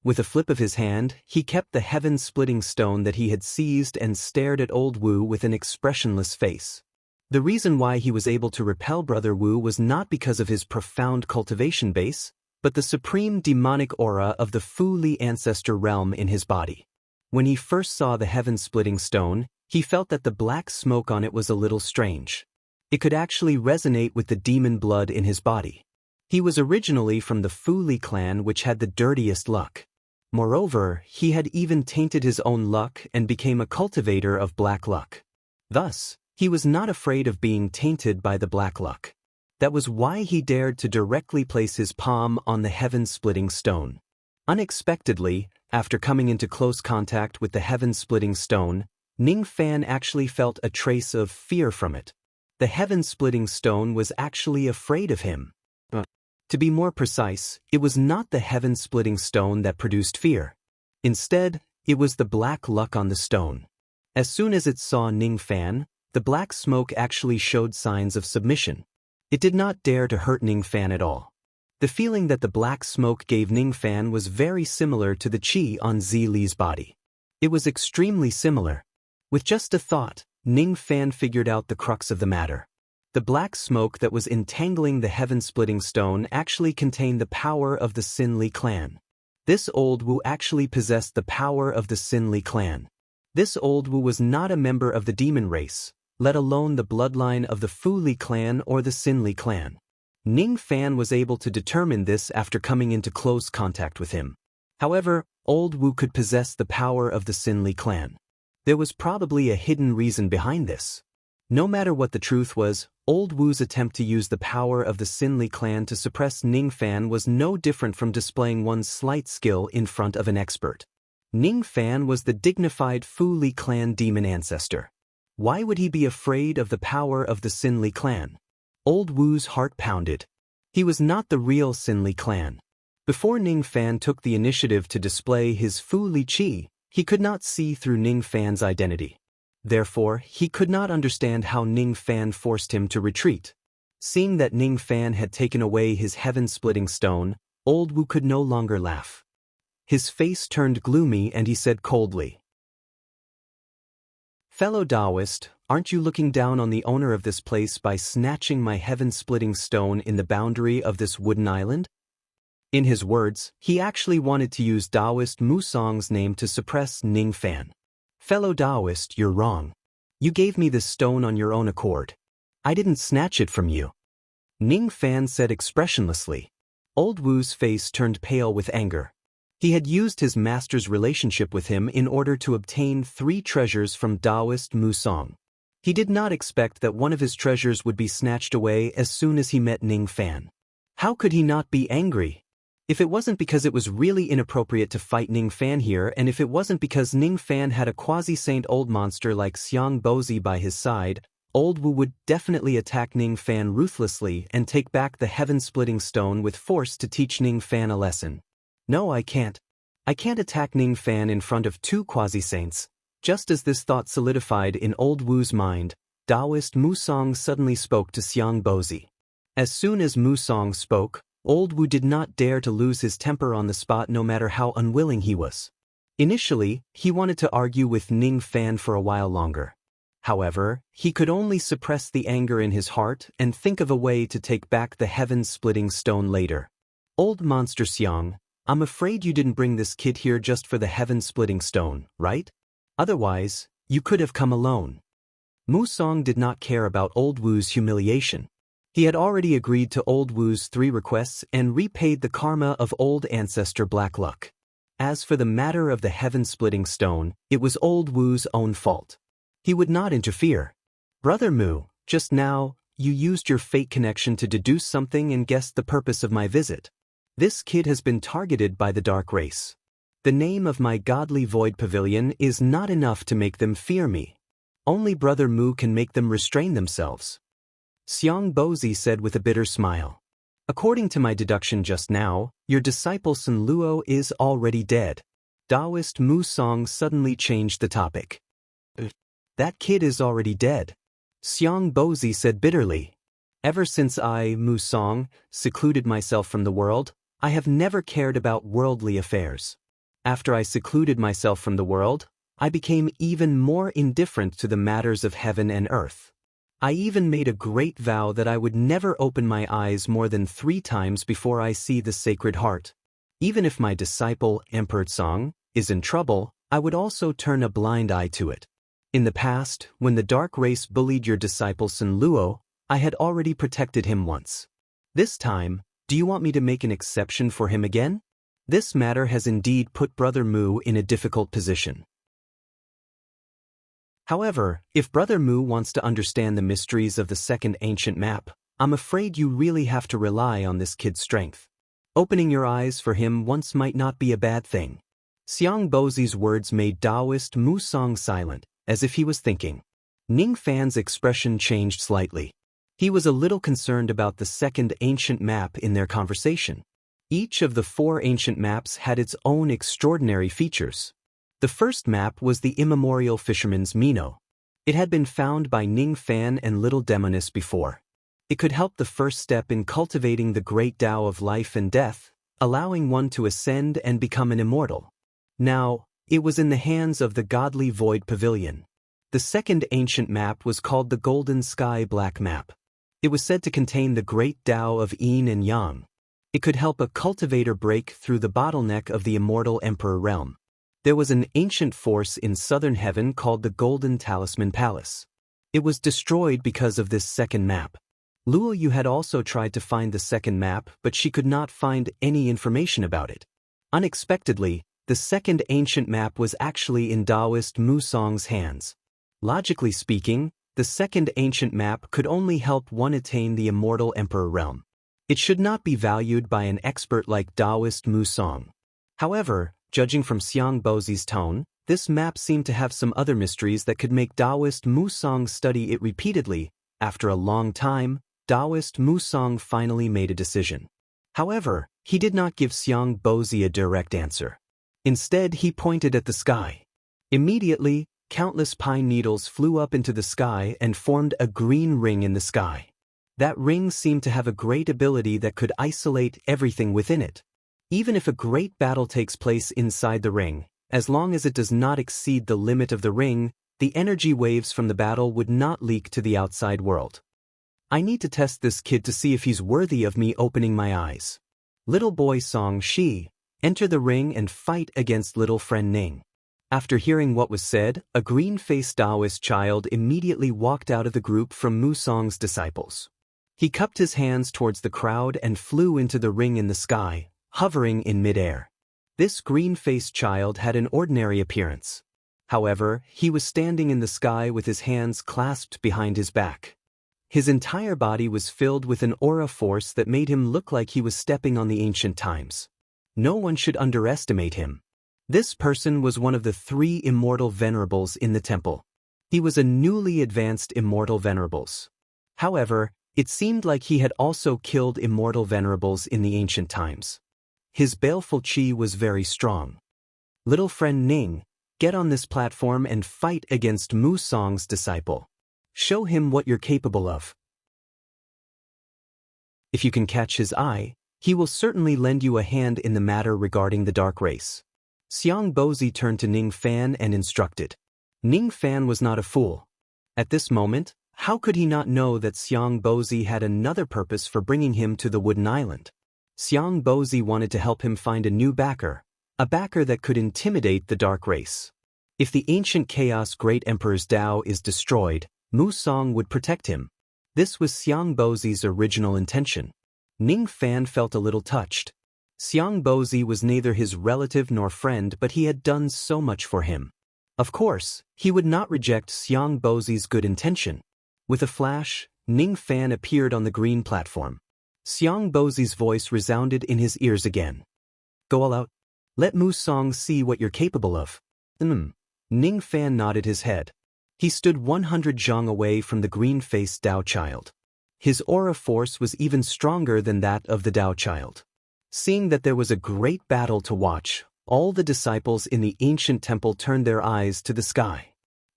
With a flip of his hand, he kept the heaven-splitting stone that he had seized and stared at old Wu with an expressionless face. The reason why he was able to repel Brother Wu was not because of his profound cultivation base, but the supreme demonic aura of the Fu Li ancestor realm in his body. When he first saw the heaven-splitting stone, he felt that the black smoke on it was a little strange. It could actually resonate with the demon blood in his body. He was originally from the Fu Li clan, which had the dirtiest luck. Moreover, he had even tainted his own luck and became a cultivator of black luck. Thus, he was not afraid of being tainted by the black luck. That was why he dared to directly place his palm on the heaven-splitting stone. Unexpectedly, after coming into close contact with the heaven-splitting stone, Ning Fan actually felt a trace of fear from it. The heaven-splitting stone was actually afraid of him. To be more precise, it was not the heaven-splitting stone that produced fear. Instead, it was the black luck on the stone. As soon as it saw Ning Fan, the black smoke actually showed signs of submission. It did not dare to hurt Ning Fan at all. The feeling that the black smoke gave Ning Fan was very similar to the qi on Zi Li's body. It was extremely similar. With just a thought, Ning Fan figured out the crux of the matter. The black smoke that was entangling the heaven-splitting stone actually contained the power of the Sin Li clan. This old Wu actually possessed the power of the Sin Li clan. This old Wu was not a member of the demon race, let alone the bloodline of the Fu Li clan or the Sin Li clan. Ning Fan was able to determine this after coming into close contact with him. However, old Wu could possess the power of the Sin Li clan. There was probably a hidden reason behind this. No matter what the truth was, old Wu's attempt to use the power of the Sin Li clan to suppress Ning Fan was no different from displaying one's slight skill in front of an expert. Ning Fan was the dignified Fu Li clan demon ancestor. Why would he be afraid of the power of the Sin Li clan? Old Wu's heart pounded. He was not the real Sin Li clan. Before Ning Fan took the initiative to display his Fu Li Qi, he could not see through Ning Fan's identity. Therefore, he could not understand how Ning Fan forced him to retreat. Seeing that Ning Fan had taken away his heaven-splitting stone, old Wu could no longer laugh. His face turned gloomy and he said coldly, "Fellow Taoist, aren't you looking down on the owner of this place by snatching my heaven-splitting stone in the boundary of this wooden island?" In his words, he actually wanted to use Taoist Musong's name to suppress Ning Fan. "Fellow Taoist, you're wrong. You gave me this stone on your own accord. I didn't snatch it from you." Ning Fan said expressionlessly. Old Wu's face turned pale with anger. He had used his master's relationship with him in order to obtain 3 treasures from Taoist Musong. He did not expect that one of his treasures would be snatched away as soon as he met Ning Fan. How could he not be angry? If it wasn't because it was really inappropriate to fight Ning Fan here, and if it wasn't because Ning Fan had a quasi-saint old monster like Xiang Bozi by his side, old Wu would definitely attack Ning Fan ruthlessly and take back the heaven-splitting stone with force to teach Ning Fan a lesson. No, I can't. I can't attack Ning Fan in front of 2 quasi-saints. Just as this thought solidified in old Wu's mind, Taoist Musong suddenly spoke to Xiang Bozi. As soon as Musong spoke, old Wu did not dare to lose his temper on the spot no matter how unwilling he was. Initially, he wanted to argue with Ning Fan for a while longer. However, he could only suppress the anger in his heart and think of a way to take back the heaven-splitting stone later. "Old monster Xiang, I'm afraid you didn't bring this kid here just for the heaven-splitting stone, right? Otherwise, you could have come alone." Musong did not care about old Wu's humiliation. He had already agreed to old Wu's 3 requests and repaid the karma of old ancestor Black Luck. As for the matter of the heaven-splitting stone, it was old Wu's own fault. He would not interfere. "Brother Mu, just now, you used your fate connection to deduce something and guessed the purpose of my visit. This kid has been targeted by the dark race. The name of my godly void pavilion is not enough to make them fear me. Only Brother Mu can make them restrain themselves." Xiang Bozi said with a bitter smile. "According to my deduction just now, your disciple Sun Luo is already dead. Taoist Mu Song suddenly changed the topic. That kid is already dead, Xiang Bozi said bitterly. Ever since I, Mu Song, secluded myself from the world, I have never cared about worldly affairs. After I secluded myself from the world, I became even more indifferent to the matters of heaven and earth. I even made a great vow that I would never open my eyes more than 3 times before I see the Sacred Heart. Even if my disciple, Emperor Song, is in trouble, I would also turn a blind eye to it. In the past, when the dark race bullied your disciple Sun Luo, I had already protected him once. This time, do you want me to make an exception for him again? This matter has indeed put Brother Mu in a difficult position. However, if Brother Mu wants to understand the mysteries of the second ancient map, I'm afraid you really have to rely on this kid's strength. Opening your eyes for him once might not be a bad thing. Xiang Bozi's words made Taoist Mu Song silent, as if he was thinking. Ning Fan's expression changed slightly. He was a little concerned about the second ancient map in their conversation. Each of the 4 ancient maps had its own extraordinary features. The first map was the immemorial fisherman's Mino. It had been found by Ning Fan and Little Demoness before. It could help the first step in cultivating the great Tao of life and death, allowing one to ascend and become an immortal. Now, it was in the hands of the godly Void Pavilion. The second ancient map was called the Golden Sky Black Map. It was said to contain the great Tao of Yin and Yang. It could help a cultivator break through the bottleneck of the immortal Emperor realm. There was an ancient force in southern heaven called the Golden Talisman Palace. It was destroyed because of this second map. Luo Yu had also tried to find the second map, but she could not find any information about it. Unexpectedly, the second ancient map was actually in Taoist Mu Song's hands. Logically speaking, the second ancient map could only help one attain the immortal Emperor realm. It should not be valued by an expert like Taoist Mu Song. However, judging from Xiang Bozi's tone, this map seemed to have some other mysteries that could make Taoist Mu Song study it repeatedly. After a long time, Taoist Mu Song finally made a decision. However, he did not give Xiang Bozi a direct answer. Instead, he pointed at the sky. Immediately, countless pine needles flew up into the sky and formed a green ring in the sky. That ring seemed to have a great ability that could isolate everything within it. Even if a great battle takes place inside the ring, as long as it does not exceed the limit of the ring, the energy waves from the battle would not leak to the outside world. I need to test this kid to see if he's worthy of me opening my eyes. Little boy Song Shi, enter the ring and fight against little friend Ning. After hearing what was said, a green-faced Taoist child immediately walked out of the group from Mu Song's disciples. He cupped his hands towards the crowd and flew into the ring in the sky, hovering in midair. This green-faced child had an ordinary appearance. However, he was standing in the sky with his hands clasped behind his back. His entire body was filled with an aura force that made him look like he was stepping on the ancient times. No one should underestimate him. This person was one of the 3 immortal venerables in the temple. He was a newly advanced immortal venerables. However, it seemed like he had also killed immortal venerables in the ancient times. His baleful chi was very strong. Little friend Ning, get on this platform and fight against Mu Song's disciple. Show him what you're capable of. If you can catch his eye, he will certainly lend you a hand in the matter regarding the dark race. Xiang Bozi turned to Ning Fan and instructed. Ning Fan was not a fool. At this moment, how could he not know that Xiang Bozi had another purpose for bringing him to the Wooden Island? Xiang Bozi wanted to help him find a new backer, a backer that could intimidate the dark race. If the ancient chaos Great Emperor's Tao is destroyed, Mu Song would protect him. This was Xiang Bozi's original intention. Ning Fan felt a little touched. Xiang Bozi was neither his relative nor friend, but he had done so much for him. Of course, he would not reject Xiang Bozi's good intention. With a flash, Ning Fan appeared on the green platform. Xiang Bozi's voice resounded in his ears again. Go all out. Let Mu Song see what you're capable of. Ning Fan nodded his head. He stood 100 zhang away from the green-faced Tao child. His aura force was even stronger than that of the Tao child. Seeing that there was a great battle to watch, all the disciples in the ancient temple turned their eyes to the sky.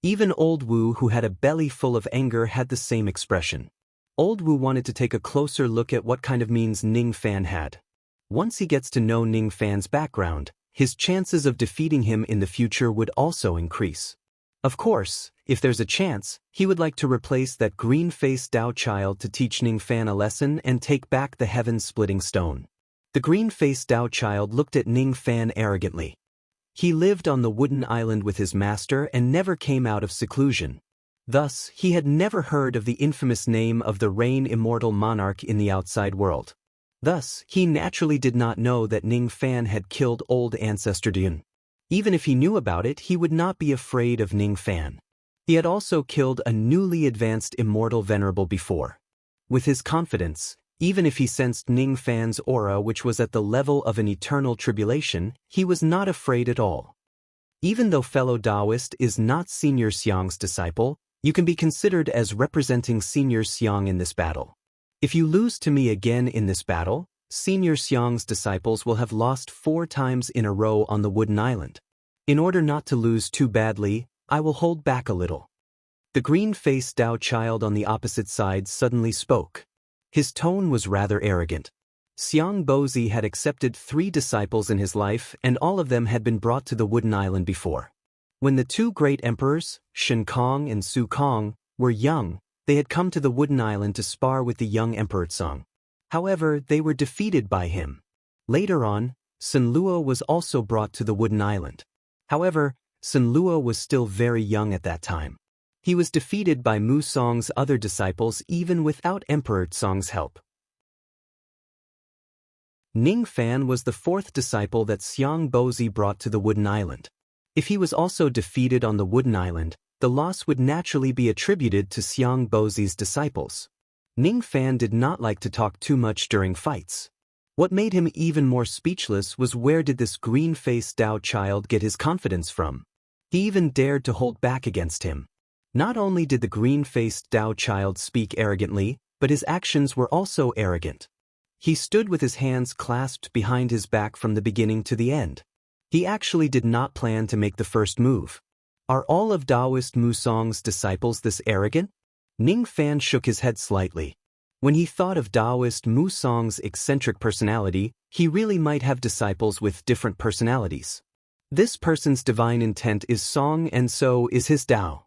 Even Old Wu, who had a belly full of anger, had the same expression. Old Wu wanted to take a closer look at what kind of means Ning Fan had. Once he gets to know Ning Fan's background, his chances of defeating him in the future would also increase. Of course, if there's a chance, he would like to replace that green-faced Dao child to teach Ning Fan a lesson and take back the heaven-splitting stone. The green-faced Dao child looked at Ning Fan arrogantly. He lived on the wooden island with his master and never came out of seclusion. Thus, he had never heard of the infamous name of the Rain Immortal Monarch in the outside world. Thus, he naturally did not know that Ning Fan had killed old ancestor Dun. Even if he knew about it, he would not be afraid of Ning Fan. He had also killed a newly advanced immortal venerable before. With his confidence, even if he sensed Ning Fan's aura, which was at the level of an eternal tribulation, he was not afraid at all. Even though fellow Taoist is not Senior Xiang's disciple, you can be considered as representing Senior Xiang in this battle. If you lose to me again in this battle, Senior Xiang's disciples will have lost 4 times in a row on the wooden island. In order not to lose too badly, I will hold back a little. The green-faced Dao child on the opposite side suddenly spoke. His tone was rather arrogant. Xiang Bozi had accepted 3 disciples in his life, and all of them had been brought to the wooden island before. When the 2 great emperors, Shen Kong and Su Kong, were young, they had come to the wooden island to spar with the young Emperor Tsang. However, they were defeated by him. Later on, Sun Luo was also brought to the wooden island. However, Sun Luo was still very young at that time. He was defeated by Mu Song's other disciples even without Emperor Tsang's help. Ning Fan was the 4th disciple that Xiang Bozi brought to the wooden island. If he was also defeated on the wooden island, the loss would naturally be attributed to Xiang Bozi's disciples. Ning Fan did not like to talk too much during fights. What made him even more speechless was where did this green-faced Dao child get his confidence from? He even dared to hold back against him. Not only did the green-faced Dao child speak arrogantly, but his actions were also arrogant. He stood with his hands clasped behind his back from the beginning to the end. He actually did not plan to make the first move. Are all of Taoist Musong's disciples this arrogant? Ning Fan shook his head slightly. When he thought of Taoist Musong's eccentric personality, he really might have disciples with different personalities. This person's divine intent is song and so is his Tao.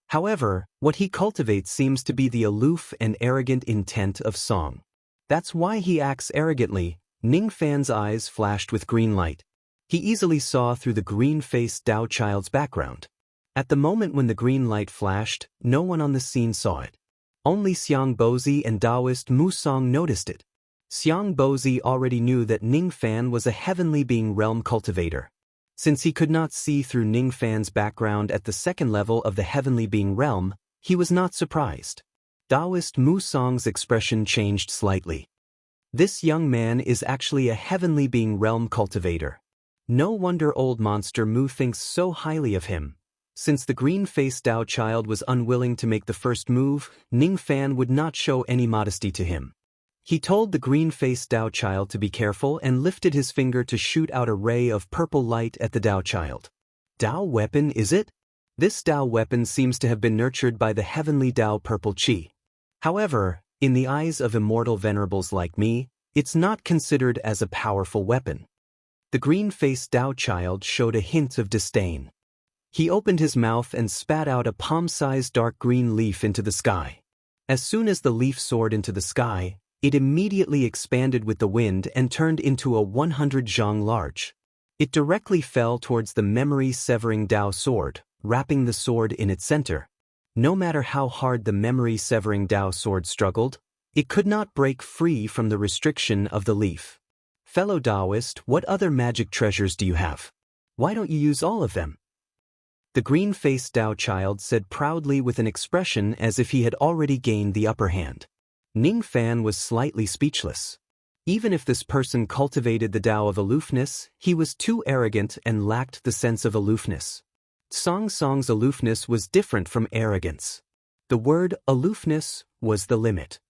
However, what he cultivates seems to be the aloof and arrogant intent of song. That's why he acts arrogantly. Ning Fan's eyes flashed with green light. He easily saw through the green-faced Dao child's background. At the moment when the green light flashed, no one on the scene saw it. Only Xiang Bozi and Taoist Musong noticed it. Xiang Bozi already knew that Ning Fan was a heavenly being realm cultivator. Since he could not see through Ning Fan's background at the 2nd level of the heavenly being realm, he was not surprised. Taoist Musong's expression changed slightly. This young man is actually a heavenly being realm cultivator. No wonder old monster Mu thinks so highly of him. Since the green-faced Dao child was unwilling to make the first move, Ning Fan would not show any modesty to him. He told the green-faced Dao child to be careful and lifted his finger to shoot out a ray of purple light at the Dao child. Dao weapon, is it? This Dao weapon seems to have been nurtured by the heavenly Dao purple chi. However, in the eyes of immortal venerables like me, it's not considered as a powerful weapon. The green-faced Dao child showed a hint of disdain. He opened his mouth and spat out a palm-sized dark green leaf into the sky. As soon as the leaf soared into the sky, it immediately expanded with the wind and turned into a 100 zhang large. It directly fell towards the memory-severing Dao sword, wrapping the sword in its center. No matter how hard the memory-severing Dao sword struggled, it could not break free from the restriction of the leaf. Fellow Taoist, what other magic treasures do you have? Why don't you use all of them? The green-faced Dao child said proudly with an expression as if he had already gained the upper hand. Ning Fan was slightly speechless. Even if this person cultivated the Dao of aloofness, he was too arrogant and lacked the sense of aloofness. Song Song's aloofness was different from arrogance. The word aloofness was the limit.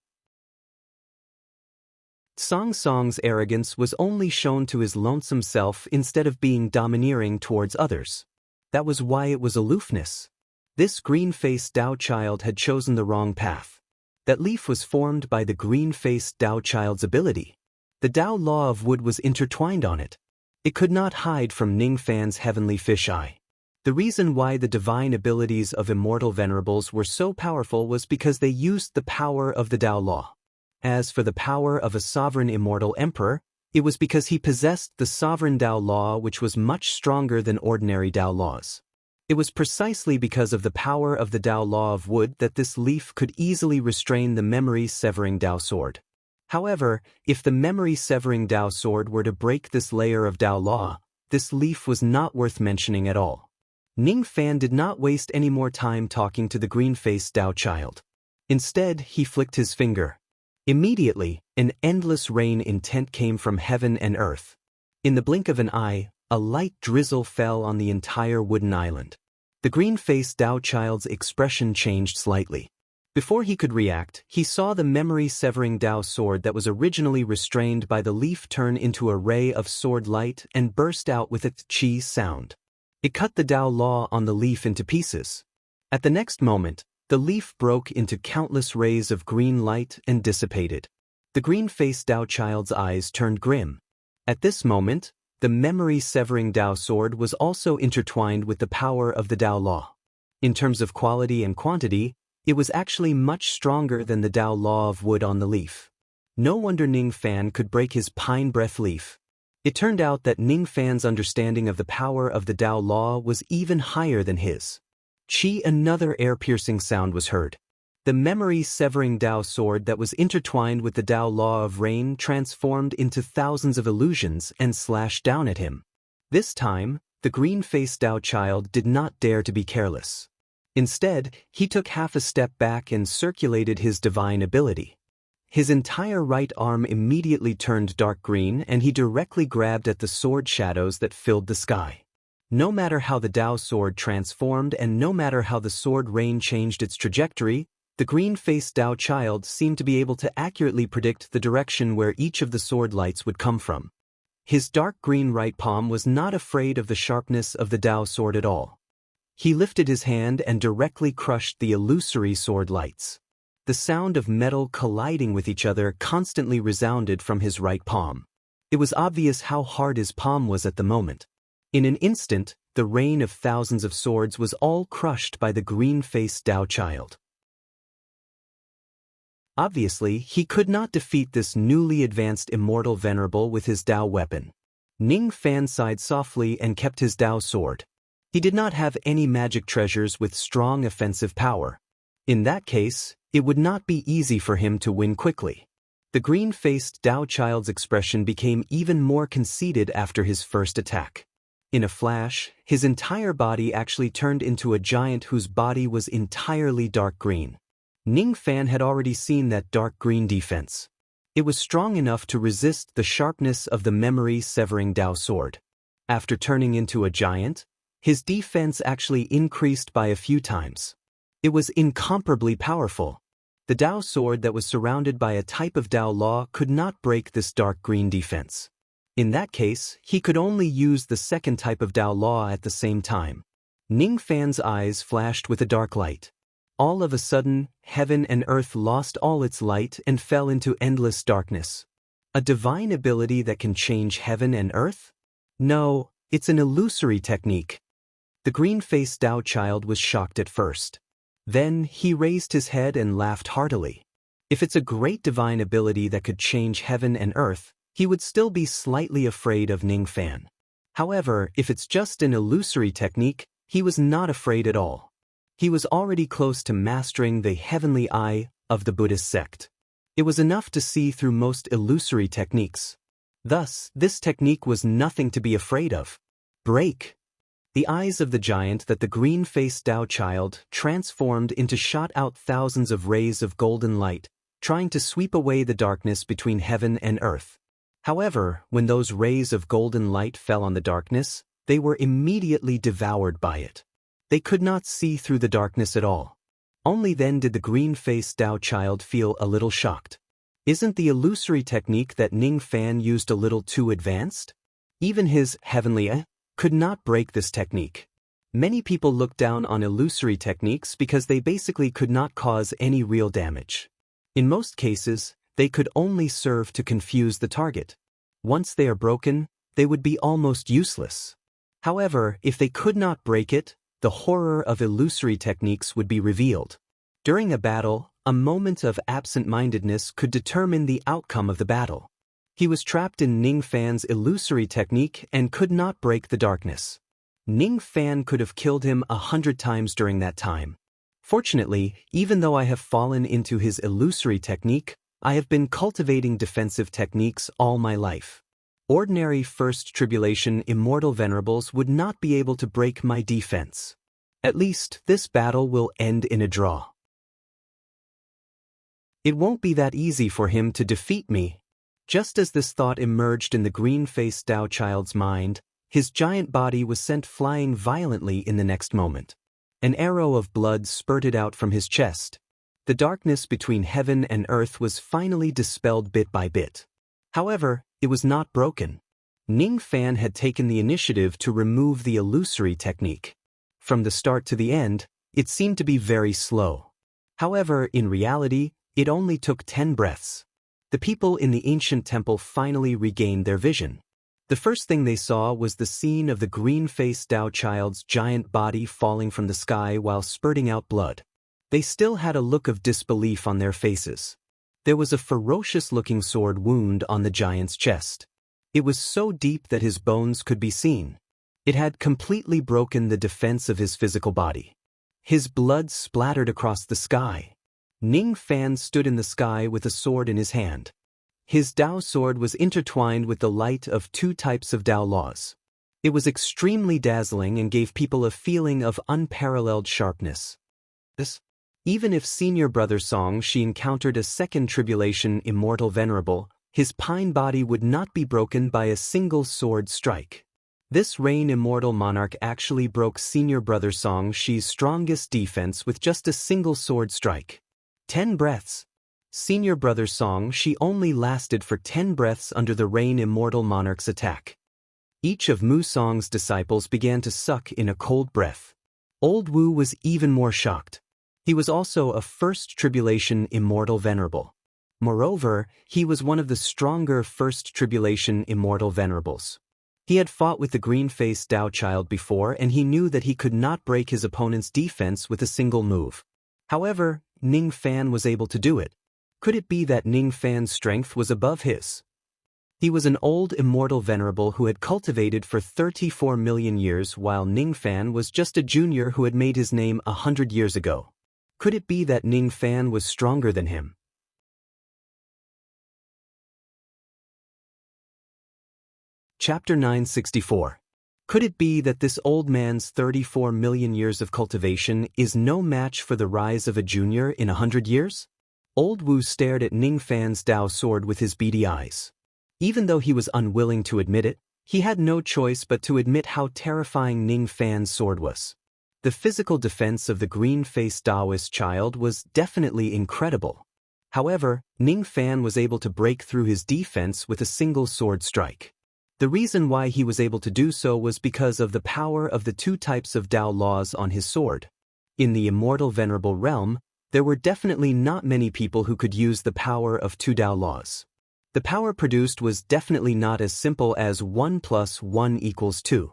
Song Song's arrogance was only shown to his lonesome self instead of being domineering towards others. That was why it was aloofness. This green-faced Tao child had chosen the wrong path. That leaf was formed by the green-faced Tao child's ability. The Tao law of wood was intertwined on it. It could not hide from Ning Fan's heavenly fisheye. The reason why the divine abilities of immortal venerables were so powerful was because they used the power of the Tao law. As for the power of a sovereign immortal emperor, it was because he possessed the sovereign Tao law, which was much stronger than ordinary Tao laws. It was precisely because of the power of the Tao law of wood that this leaf could easily restrain the memory-severing Tao sword. However, if the memory-severing Tao sword were to break this layer of Tao law, this leaf was not worth mentioning at all. Ning Fan did not waste any more time talking to the green-faced Tao child. Instead, he flicked his finger. Immediately, an endless rain intent came from heaven and earth. In the blink of an eye, a light drizzle fell on the entire wooden island. The green-faced Tao child's expression changed slightly. Before he could react, he saw the memory-severing Tao sword that was originally restrained by the leaf turn into a ray of sword light and burst out with a chi sound. It cut the Tao law on the leaf into pieces. At the next moment, the leaf broke into countless rays of green light and dissipated. The green-faced Tao child's eyes turned grim. At this moment, the memory-severing Tao sword was also intertwined with the power of the Tao law. In terms of quality and quantity, it was actually much stronger than the Tao law of wood on the leaf. No wonder Ning Fan could break his pine breath leaf. It turned out that Ning Fan's understanding of the power of the Tao law was even higher than his. Another air-piercing sound was heard. The memory-severing Tao sword that was intertwined with the Tao law of rain transformed into thousands of illusions and slashed down at him. This time, the green-faced Tao child did not dare to be careless. Instead, he took half a step back and circulated his divine ability. His entire right arm immediately turned dark green and he directly grabbed at the sword shadows that filled the sky. No matter how the Tao sword transformed and no matter how the sword rain changed its trajectory, the green-faced Tao child seemed to be able to accurately predict the direction where each of the sword lights would come from. His dark green right palm was not afraid of the sharpness of the Tao sword at all. He lifted his hand and directly crushed the illusory sword lights. The sound of metal colliding with each other constantly resounded from his right palm. It was obvious how hard his palm was at the moment. In an instant, the rain of thousands of swords was all crushed by the green-faced Tao child. Obviously, he could not defeat this newly advanced immortal venerable with his Tao weapon. Ning Fan sighed softly and kept his Tao sword. He did not have any magic treasures with strong offensive power. In that case, it would not be easy for him to win quickly. The green-faced Tao child's expression became even more conceited after his first attack. In a flash, his entire body actually turned into a giant whose body was entirely dark green. Ning Fan had already seen that dark green defense. It was strong enough to resist the sharpness of the memory-severing Tao sword. After turning into a giant, his defense actually increased by a few times. It was incomparably powerful. The Tao sword that was surrounded by a type of Tao law could not break this dark green defense. In that case, he could only use the second type of Tao law at the same time. Ning Fan's eyes flashed with a dark light. All of a sudden, heaven and earth lost all its light and fell into endless darkness. A divine ability that can change heaven and earth? No, it's an illusory technique. The green-faced Tao child was shocked at first. Then he raised his head and laughed heartily. If it's a great divine ability that could change heaven and earth, he would still be slightly afraid of Ning Fan. However, if it's just an illusory technique, he was not afraid at all. He was already close to mastering the heavenly eye of the Buddhist sect. It was enough to see through most illusory techniques. Thus, this technique was nothing to be afraid of. Break! The eyes of the giant that the green-faced Tao child transformed into shot out thousands of rays of golden light, trying to sweep away the darkness between heaven and earth. However, when those rays of golden light fell on the darkness, they were immediately devoured by it. They could not see through the darkness at all. Only then did the green-faced Tao child feel a little shocked. Isn't the illusory technique that Ning Fan used a little too advanced? Even his heavenly could not break this technique. Many people look down on illusory techniques because they basically could not cause any real damage. In most cases, they could only serve to confuse the target. Once they are broken, they would be almost useless. However, if they could not break it, the horror of illusory techniques would be revealed. During a battle, a moment of absent-mindedness could determine the outcome of the battle. He was trapped in Ning Fan's illusory technique and could not break the darkness. Ning Fan could have killed him 100 times during that time. Fortunately, even though I have fallen into his illusory technique, I have been cultivating defensive techniques all my life. Ordinary First Tribulation Immortal Venerables would not be able to break my defense. At least, this battle will end in a draw. It won't be that easy for him to defeat me. Just as this thought emerged in the green-faced Dao child's mind, his giant body was sent flying violently in the next moment. An arrow of blood spurted out from his chest. The darkness between heaven and earth was finally dispelled bit by bit. However, it was not broken. Ning Fan had taken the initiative to remove the illusory technique. From the start to the end, it seemed to be very slow. However, in reality, it only took 10 breaths. The people in the ancient temple finally regained their vision. The first thing they saw was the scene of the green-faced Dao child's giant body falling from the sky while spurting out blood. They still had a look of disbelief on their faces. There was a ferocious-looking sword wound on the giant's chest. It was so deep that his bones could be seen. It had completely broken the defense of his physical body. His blood splattered across the sky. Ning Fan stood in the sky with a sword in his hand. His Dao sword was intertwined with the light of 2 types of Dao laws. It was extremely dazzling and gave people a feeling of unparalleled sharpness. Even if Senior Brother Song Shi encountered a second tribulation immortal venerable, his pine body would not be broken by a single sword strike. This Rain Immortal Monarch actually broke Senior Brother Song Shi's strongest defense with just a single sword strike. 10 breaths. Senior Brother Song Shi only lasted for 10 breaths under the Rain Immortal Monarch's attack. Each of Mu Song's disciples began to suck in a cold breath. Old Wu was even more shocked. He was also a First Tribulation Immortal Venerable. Moreover, he was one of the stronger First Tribulation Immortal Venerables. He had fought with the green-faced Dao child before, and he knew that he could not break his opponent's defense with a single move. However, Ning Fan was able to do it. Could it be that Ning Fan's strength was above his? He was an old immortal venerable who had cultivated for 34 million years, while Ning Fan was just a junior who had made his name 100 years ago. Could it be that Ning Fan was stronger than him? Chapter 964. Could it be that this old man's 34 million years of cultivation is no match for the rise of a junior in 100 years? Old Wu stared at Ning Fan's Dao sword with his beady eyes. Even though he was unwilling to admit it, he had no choice but to admit how terrifying Ning Fan's sword was. The physical defense of the green-faced Taoist child was definitely incredible. However, Ning Fan was able to break through his defense with a single sword strike. The reason why he was able to do so was because of the power of the 2 types of Dao laws on his sword. In the Immortal Venerable realm, there were definitely not many people who could use the power of 2 Dao laws. The power produced was definitely not as simple as 1 + 1 = 2.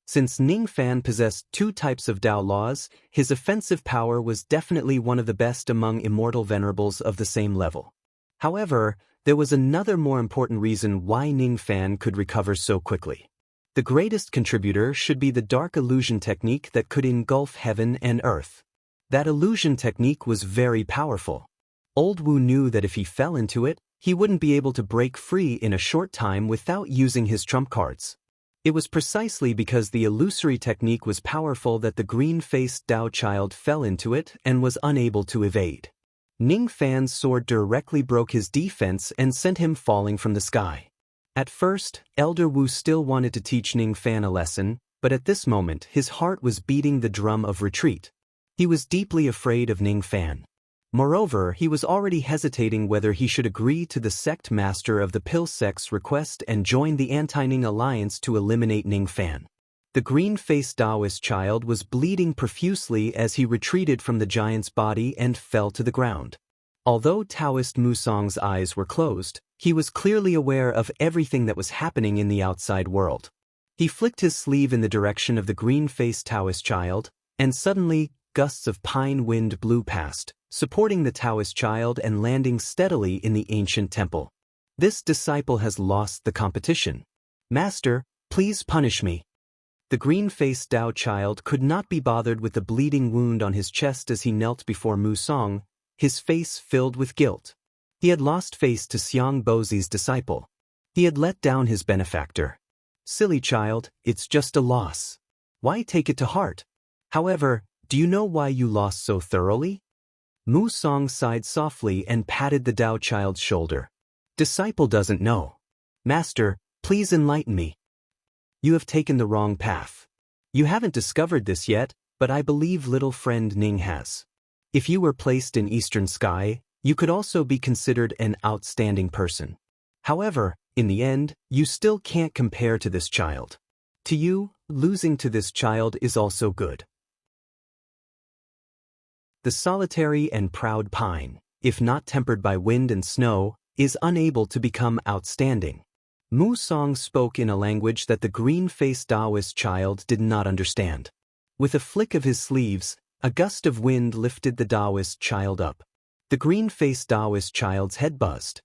Since Ning Fan possessed 2 types of Dao laws, his offensive power was definitely one of the best among Immortal Venerables of the same level. However, there was another more important reason why Ning Fan could recover so quickly. The greatest contributor should be the dark illusion technique that could engulf heaven and earth. That illusion technique was very powerful. Old Wu knew that if he fell into it, he wouldn't be able to break free in a short time without using his trump cards. It was precisely because the illusory technique was powerful that the green-faced Dao child fell into it and was unable to evade. Ning Fan's sword directly broke his defense and sent him falling from the sky. At first, Elder Wu still wanted to teach Ning Fan a lesson, but at this moment his heart was beating the drum of retreat. He was deeply afraid of Ning Fan. Moreover, he was already hesitating whether he should agree to the sect master of the pill sect's request and join the anti-Ning alliance to eliminate Ning Fan. The green-faced Taoist child was bleeding profusely as he retreated from the giant's body and fell to the ground. Although Taoist Musong's eyes were closed, he was clearly aware of everything that was happening in the outside world. He flicked his sleeve in the direction of the green-faced Taoist child, and suddenly, gusts of pine wind blew past, supporting the Taoist child and landing steadily in the ancient temple. This disciple has lost the competition. Master, please punish me. The green-faced Tao child could not be bothered with the bleeding wound on his chest as he knelt before Musong, his face filled with guilt. He had lost face to Xiang Bozi's disciple. He had let down his benefactor. Silly child, it's just a loss. Why take it to heart? However, do you know why you lost so thoroughly? Musong sighed softly and patted the Tao child's shoulder. Disciple doesn't know. Master, please enlighten me. You have taken the wrong path. You haven't discovered this yet, but I believe little friend Ning has. If you were placed in Eastern Sky, you could also be considered an outstanding person. However, in the end, you still can't compare to this child. To you, losing to this child is also good. The solitary and proud pine, if not tempered by wind and snow, is unable to become outstanding. Musong spoke in a language that the green-faced Taoist child did not understand. With a flick of his sleeves, a gust of wind lifted the Taoist child up. The green-faced Taoist child's head buzzed.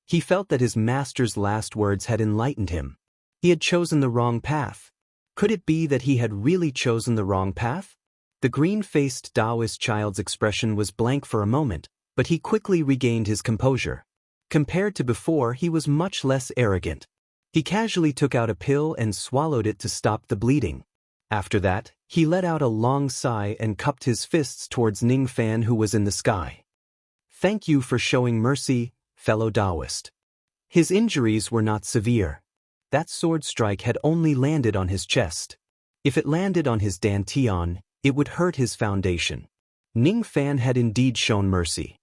He felt that his master's last words had enlightened him. He had chosen the wrong path. Could it be that he had really chosen the wrong path? The green-faced Taoist child's expression was blank for a moment, but he quickly regained his composure. Compared to before, he was much less arrogant. He casually took out a pill and swallowed it to stop the bleeding. After that, he let out a long sigh and cupped his fists towards Ning Fan, who was in the sky. Thank you for showing mercy, fellow Taoist. His injuries were not severe. That sword strike had only landed on his chest. If it landed on his dantian, it would hurt his foundation. Ning Fan had indeed shown mercy.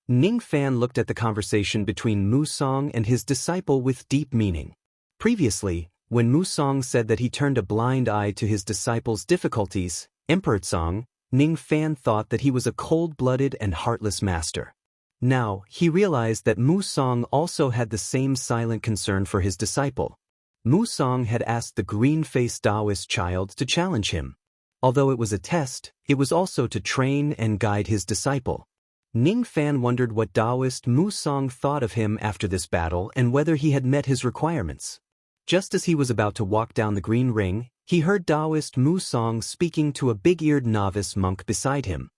Ning Fan looked at the conversation between Musong and his disciple with deep meaning. Previously, when Musong said that he turned a blind eye to his disciple's difficulties, Emperor Tsong, Ning Fan thought that he was a cold-blooded and heartless master. Now, he realized that Musong also had the same silent concern for his disciple. Musong had asked the green-faced Taoist child to challenge him. Although it was a test, it was also to train and guide his disciple. Ning Fan wondered what Taoist Musong thought of him after this battle and whether he had met his requirements. Just as he was about to walk down the green ring, he heard Taoist Musong speaking to a big-eared novice monk beside him.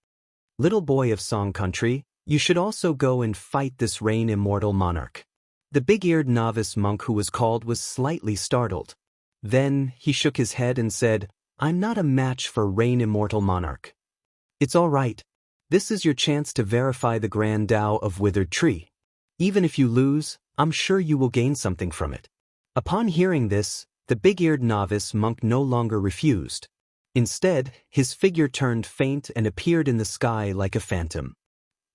Little boy of Song country, you should also go and fight this rain immortal monarch. The big-eared novice monk who was called was slightly startled. Then, he shook his head and said, I'm not a match for rain immortal monarch. It's all right. This is your chance to verify the grand Tao of withered tree. Even if you lose, I'm sure you will gain something from it. Upon hearing this, the big-eared novice monk no longer refused. Instead, his figure turned faint and appeared in the sky like a phantom.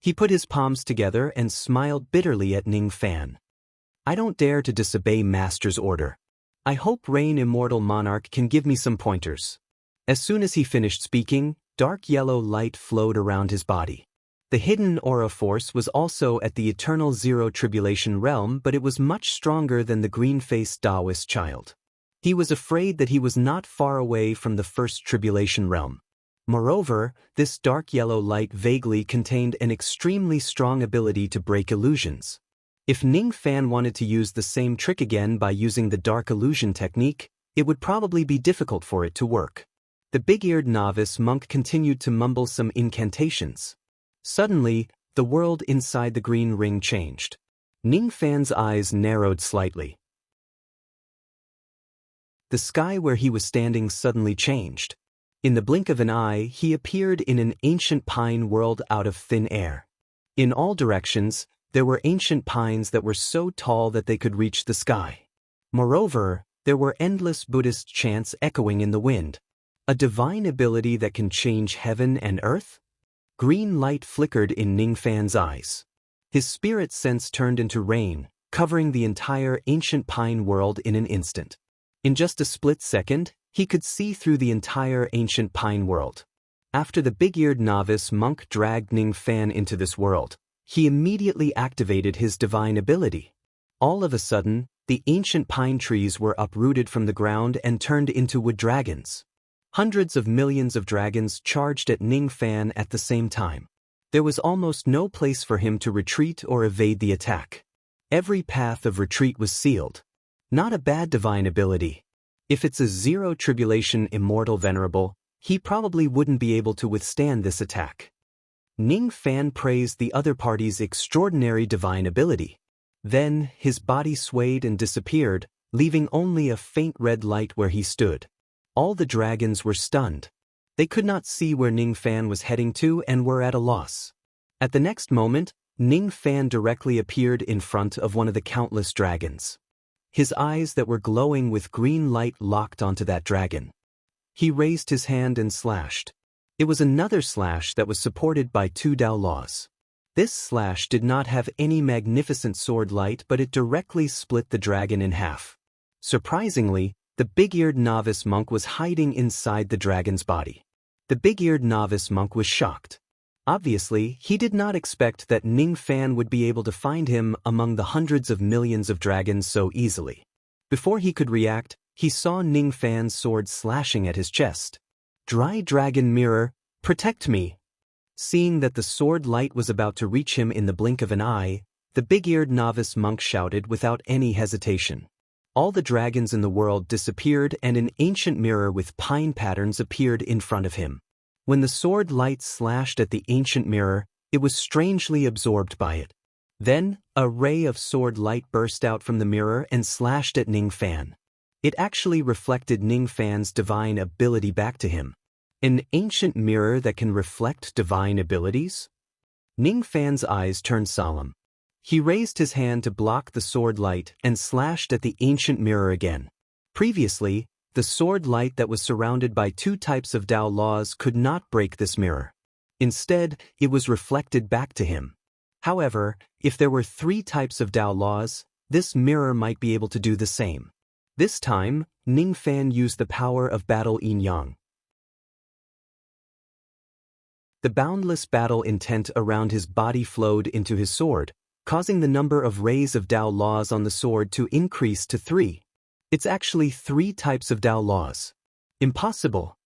He put his palms together and smiled bitterly at Ning Fan. I don't dare to disobey Master's order. I hope Rain Immortal Monarch can give me some pointers. As soon as he finished speaking, dark yellow light flowed around his body. The hidden aura force was also at the eternal zero tribulation realm, but it was much stronger than the green-faced Taoist child. He was afraid that he was not far away from the first tribulation realm. Moreover, this dark yellow light vaguely contained an extremely strong ability to break illusions. If Ning Fan wanted to use the same trick again by using the dark illusion technique, it would probably be difficult for it to work. The big-eared novice monk continued to mumble some incantations. Suddenly, the world inside the green ring changed. Ning Fan's eyes narrowed slightly. The sky where he was standing suddenly changed. In the blink of an eye, he appeared in an ancient pine world out of thin air. In all directions, there were ancient pines that were so tall that they could reach the sky. Moreover, there were endless Buddhist chants echoing in the wind. A divine ability that can change heaven and earth? Green light flickered in Ning Fan's eyes. His spirit sense turned into rain, covering the entire ancient pine world in an instant. In just a split second, he could see through the entire ancient pine world. After the big-eared novice monk dragged Ning Fan into this world, he immediately activated his divine ability. All of a sudden, the ancient pine trees were uprooted from the ground and turned into wood dragons. Hundreds of millions of dragons charged at Ning Fan at the same time. There was almost no place for him to retreat or evade the attack. Every path of retreat was sealed. Not a bad divine ability. If it's a zero tribulation immortal venerable, he probably wouldn't be able to withstand this attack. Ning Fan praised the other party's extraordinary divine ability. Then, his body swayed and disappeared, leaving only a faint red light where he stood. All the dragons were stunned. They could not see where Ning Fan was heading to and were at a loss. At the next moment, Ning Fan directly appeared in front of one of the countless dragons. His eyes that were glowing with green light locked onto that dragon. He raised his hand and slashed. It was another slash that was supported by 2 Dao laws. This slash did not have any magnificent sword light, but it directly split the dragon in half. Surprisingly, the big-eared novice monk was hiding inside the dragon's body. The big-eared novice monk was shocked. Obviously, he did not expect that Ning Fan would be able to find him among the hundreds of millions of dragons so easily. Before he could react, he saw Ning Fan's sword slashing at his chest. "Dry dragon mirror, protect me!" Seeing that the sword light was about to reach him in the blink of an eye, the big-eared novice monk shouted without any hesitation. All the dragons in the world disappeared and an ancient mirror with pine patterns appeared in front of him. When the sword light slashed at the ancient mirror, it was strangely absorbed by it. Then, a ray of sword light burst out from the mirror and slashed at Ning Fan. It actually reflected Ning Fan's divine ability back to him. An ancient mirror that can reflect divine abilities? Ning Fan's eyes turned solemn. He raised his hand to block the sword light and slashed at the ancient mirror again. Previously, the sword light that was surrounded by 2 types of Dao laws could not break this mirror. Instead, it was reflected back to him. However, if there were 3 types of Dao laws, this mirror might be able to do the same. This time, Ning Fan used the power of battle yin-yang. The boundless battle intent around his body flowed into his sword, causing the number of rays of Dao laws on the sword to increase to 3. It's actually 3 types of Dao laws. Impossible.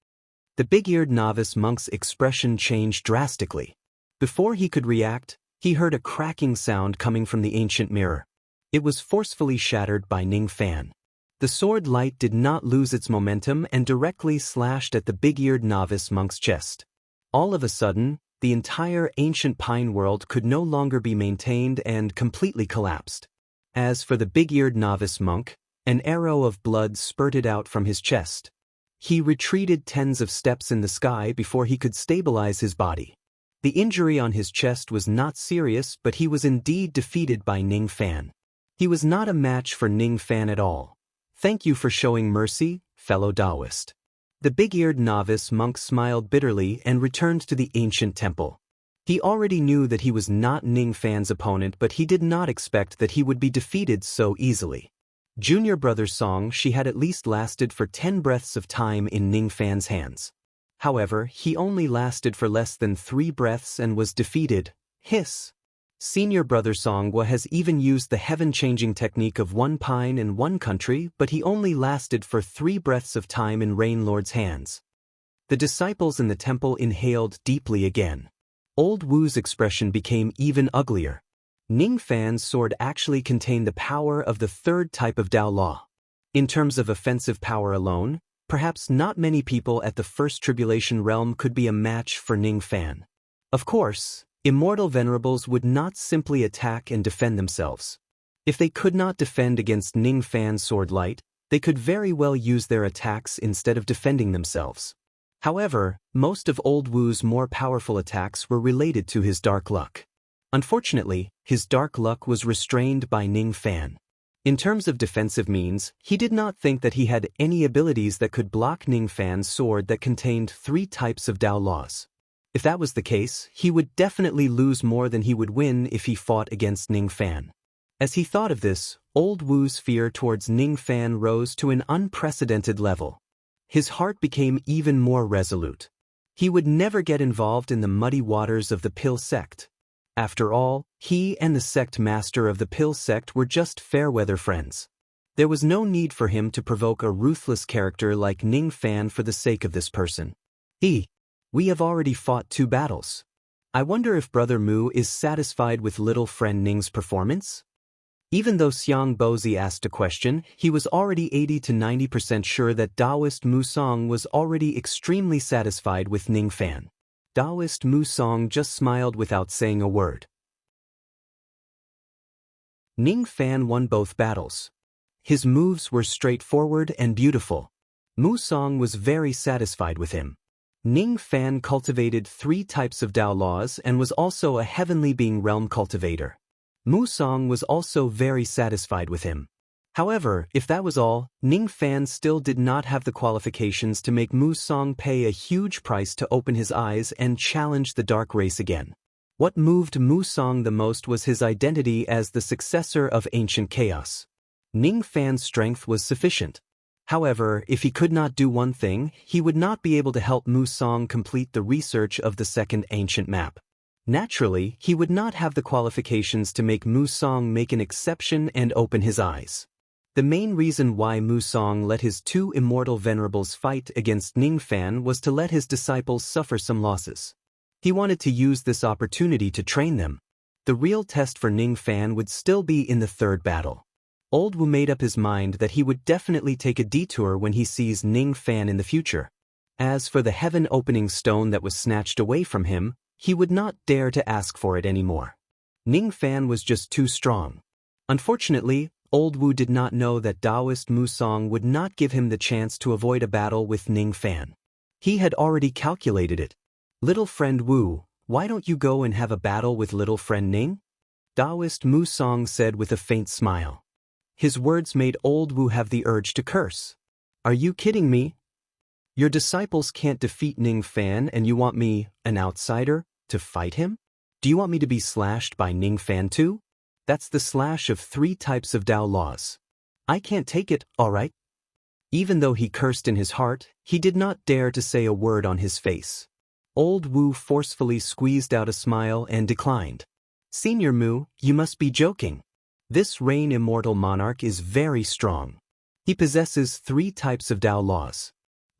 The big-eared novice monk's expression changed drastically. Before he could react, he heard a cracking sound coming from the ancient mirror. It was forcefully shattered by Ning Fan. The sword light did not lose its momentum and directly slashed at the big-eared novice monk's chest. All of a sudden, the entire ancient pine world could no longer be maintained and completely collapsed. As for the big-eared novice monk, an arrow of blood spurted out from his chest. He retreated tens of steps in the sky before he could stabilize his body. The injury on his chest was not serious, but he was indeed defeated by Ning Fan. He was not a match for Ning Fan at all. "Thank you for showing mercy, fellow Taoist." The big-eared novice monk smiled bitterly and returned to the ancient temple. He already knew that he was not Ning Fan's opponent, but he did not expect that he would be defeated so easily. Junior brother Song Shi had at least lasted for 10 breaths of time in Ning Fan's hands. However, he only lasted for less than 3 breaths and was defeated. Hiss. Senior brother Songwa has even used the heaven-changing technique of 1 pine in 1 country, but he only lasted for 3 breaths of time in Rain Lord's hands. The disciples in the temple inhaled deeply again. Old Wu's expression became even uglier. Ning Fan's sword actually contained the power of the 3rd type of Dao Law. In terms of offensive power alone, perhaps not many people at the First Tribulation realm could be a match for Ning Fan. Of course, immortal venerables would not simply attack and defend themselves. If they could not defend against Ning Fan's sword light, they could very well use their attacks instead of defending themselves. However, most of Old Wu's more powerful attacks were related to his dark luck. Unfortunately, his dark luck was restrained by Ning Fan. In terms of defensive means, he did not think that he had any abilities that could block Ning Fan's sword that contained 3 types of Dao laws. If that was the case, he would definitely lose more than he would win if he fought against Ning Fan. As he thought of this, Old Wu's fear towards Ning Fan rose to an unprecedented level. His heart became even more resolute. He would never get involved in the muddy waters of the Pill sect. After all, he and the sect master of the Pill sect were just fair-weather friends. There was no need for him to provoke a ruthless character like Ning Fan for the sake of this person. We have already fought 2 battles. I wonder if Brother Mu is satisfied with little friend Ning's performance? Even though Xiang Bozi asked a question, he was already 80 to 90% sure that Taoist Mu Song was already extremely satisfied with Ning Fan. Taoist Mu Song just smiled without saying a word. Ning Fan won both battles. His moves were straightforward and beautiful. Mu Song was very satisfied with him. Ning Fan cultivated 3 types of Tao laws and was also a heavenly being realm cultivator. Mu Song was also very satisfied with him. However, if that was all, Ning Fan still did not have the qualifications to make Mu Song pay a huge price to open his eyes and challenge the dark race again. What moved Mu Song the most was his identity as the successor of ancient chaos. Ning Fan's strength was sufficient. However, if he could not do one thing, he would not be able to help Mu Song complete the research of the second ancient map. Naturally, he would not have the qualifications to make Mu Song make an exception and open his eyes. The main reason why Mu Song let his 2 immortal venerables fight against Ning Fan was to let his disciples suffer some losses. He wanted to use this opportunity to train them. The real test for Ning Fan would still be in the 3rd battle. Old Wu made up his mind that he would definitely take a detour when he sees Ning Fan in the future. As for the heaven-opening stone that was snatched away from him, he would not dare to ask for it anymore. Ning Fan was just too strong. Unfortunately, Old Wu did not know that Taoist Mu Song would not give him the chance to avoid a battle with Ning Fan. He had already calculated it. Little friend Wu, why don't you go and have a battle with little friend Ning? Taoist Mu Song said with a faint smile. His words made Old Wu have the urge to curse. Are you kidding me? Your disciples can't defeat Ning Fan and you want me, an outsider, to fight him? Do you want me to be slashed by Ning Fan too? That's the slash of 3 types of Tao laws. I can't take it, alright? Even though he cursed in his heart, he did not dare to say a word on his face. Old Wu forcefully squeezed out a smile and declined. Senior Mu, you must be joking. This Rain Immortal Monarch is very strong. He possesses 3 types of Tao laws.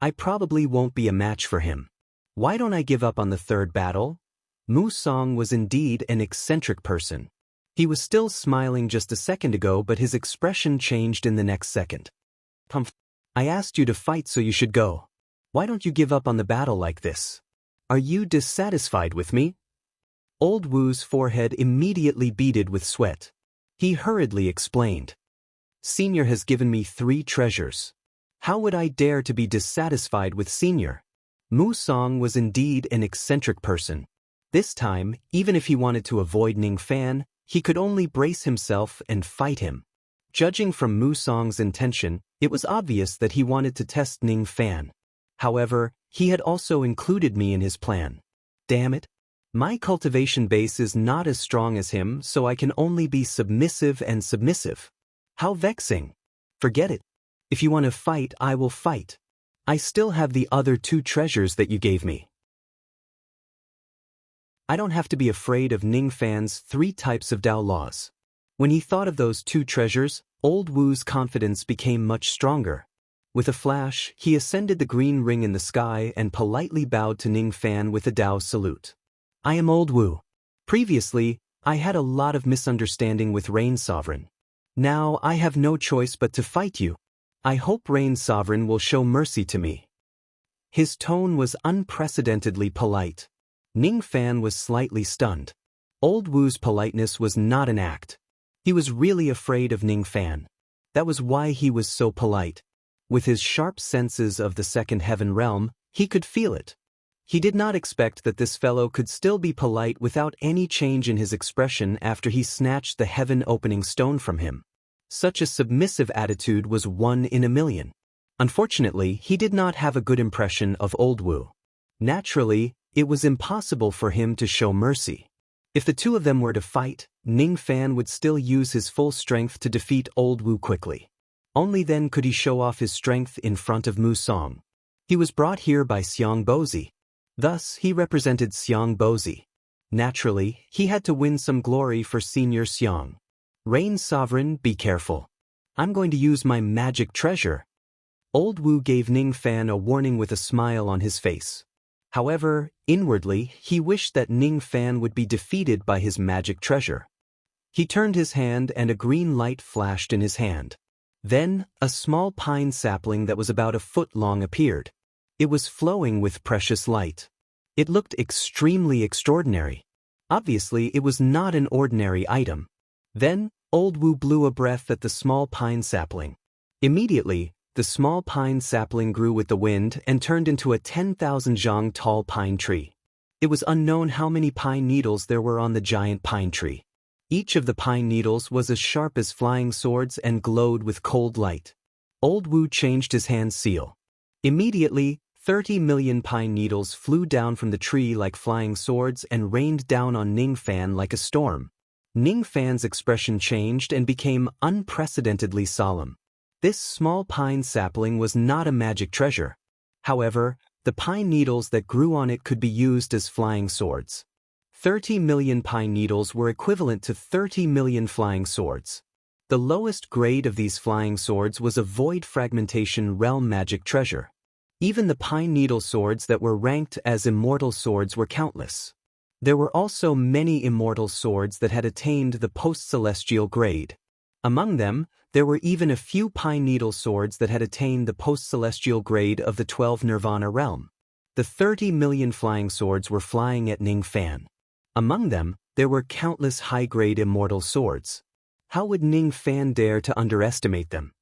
I probably won't be a match for him. Why don't I give up on the 3rd battle? Mu Song was indeed an eccentric person. He was still smiling just a second ago, but his expression changed in the next second. I asked you to fight, so you should go. Why don't you give up on the battle like this? Are you dissatisfied with me? Old Wu's forehead immediately beaded with sweat. He hurriedly explained. Senior has given me 3 treasures. How would I dare to be dissatisfied with Senior? Mu Song was indeed an eccentric person. This time, even if he wanted to avoid Ning Fan, he could only brace himself and fight him. Judging from Mu Song's intention, it was obvious that he wanted to test Ning Fan. However, he had also included me in his plan. Damn it. My cultivation base is not as strong as him, so I can only be submissive and submissive. How vexing. Forget it. If you want to fight, I will fight. I still have the other 2 treasures that you gave me. I don't have to be afraid of Ning Fan's 3 types of Tao laws. When he thought of those 2 treasures, Old Wu's confidence became much stronger. With a flash, he ascended the green ring in the sky and politely bowed to Ning Fan with a Tao salute. I am Old Wu. Previously, I had a lot of misunderstanding with Rain Sovereign. Now I have no choice but to fight you. I hope Rain Sovereign will show mercy to me. His tone was unprecedentedly polite. Ning Fan was slightly stunned. Old Wu's politeness was not an act. He was really afraid of Ning Fan. That was why he was so polite. With his sharp senses of the second heaven realm, he could feel it. He did not expect that this fellow could still be polite without any change in his expression after he snatched the heaven-opening stone from him. Such a submissive attitude was 1 in a million. Unfortunately, he did not have a good impression of Old Wu. Naturally, it was impossible for him to show mercy. If the two of them were to fight, Ning Fan would still use his full strength to defeat Old Wu quickly. Only then could he show off his strength in front of Mu Song. He was brought here by Xiang Bozi. Thus, he represented Xiang Bozi. Naturally, he had to win some glory for Senior Xiang. Reign Sovereign, be careful. I'm going to use my magic treasure. Old Wu gave Ning Fan a warning with a smile on his face. However, inwardly, he wished that Ning Fan would be defeated by his magic treasure. He turned his hand and a green light flashed in his hand. Then, a small pine sapling that was about a foot long appeared. It was flowing with precious light. It looked extremely extraordinary. Obviously, it was not an ordinary item. Then, Old Wu blew a breath at the small pine sapling. Immediately, the small pine sapling grew with the wind and turned into a 10,000 zhang tall pine tree. It was unknown how many pine needles there were on the giant pine tree. Each of the pine needles was as sharp as flying swords and glowed with cold light. Old Wu changed his hand seal. Immediately, 30 million pine needles flew down from the tree like flying swords and rained down on Ning Fan like a storm. Ning Fan's expression changed and became unprecedentedly solemn. This small pine sapling was not a magic treasure. However, the pine needles that grew on it could be used as flying swords. 30 million pine needles were equivalent to 30 million flying swords. The lowest grade of these flying swords was a void fragmentation realm magic treasure. Even the pine needle swords that were ranked as immortal swords were countless. There were also many immortal swords that had attained the post-celestial grade. Among them, there were even a few pine needle swords that had attained the post-celestial grade of the 12 Nirvana realm. The 30 million flying swords were flying at Ning Fan. Among them, there were countless high-grade immortal swords. How would Ning Fan dare to underestimate them?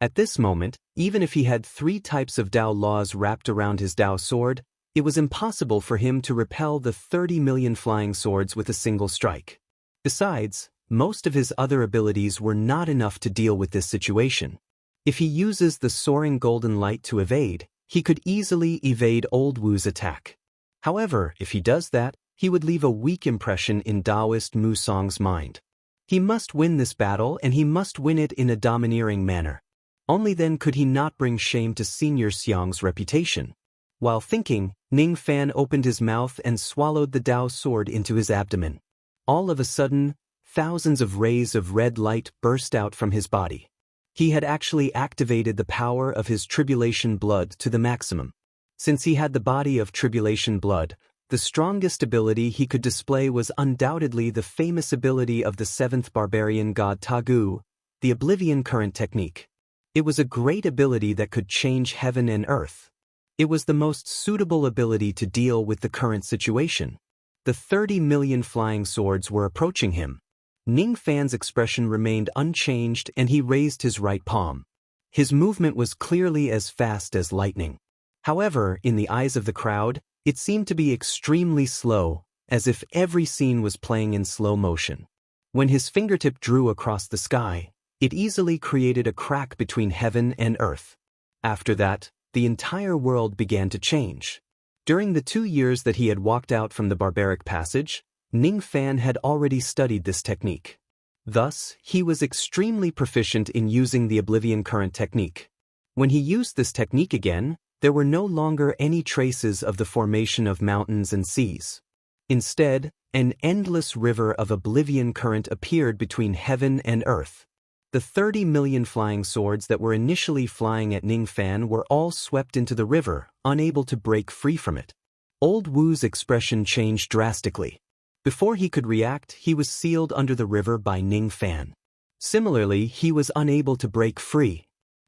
At this moment, even if he had 3 types of Dao laws wrapped around his Dao sword, it was impossible for him to repel the 30 million flying swords with a single strike. Besides, most of his other abilities were not enough to deal with this situation. If he uses the soaring golden light to evade, he could easily evade Old Wu's attack. However, if he does that, he would leave a weak impression in Taoist Mu Song's mind. He must win this battle and he must win it in a domineering manner. Only then could he not bring shame to Senior Xiang's reputation. While thinking, Ning Fan opened his mouth and swallowed the Dao sword into his abdomen. All of a sudden, thousands of rays of red light burst out from his body. He had actually activated the power of his tribulation blood to the maximum. Since he had the body of tribulation blood, the strongest ability he could display was undoubtedly the famous ability of the 7th barbarian god Tagu, the Oblivion Current technique. It was a great ability that could change heaven and earth. It was the most suitable ability to deal with the current situation. The 30 million flying swords were approaching him. Ning Fan's expression remained unchanged and he raised his right palm. His movement was clearly as fast as lightning. However, in the eyes of the crowd, it seemed to be extremely slow, as if every scene was playing in slow motion. When his fingertip drew across the sky, it easily created a crack between heaven and earth. After that, the entire world began to change. During the 2 years that he had walked out from the barbaric passage, Ning Fan had already studied this technique. Thus, he was extremely proficient in using the Oblivion Current technique. When he used this technique again, there were no longer any traces of the formation of mountains and seas. Instead, an endless river of Oblivion Current appeared between heaven and earth. The 30 million flying swords that were initially flying at Ning Fan were all swept into the river, unable to break free from it. Old Wu's expression changed drastically. Before he could react, he was sealed under the river by Ning Fan. Similarly, he was unable to break free.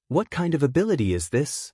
What kind of ability is this?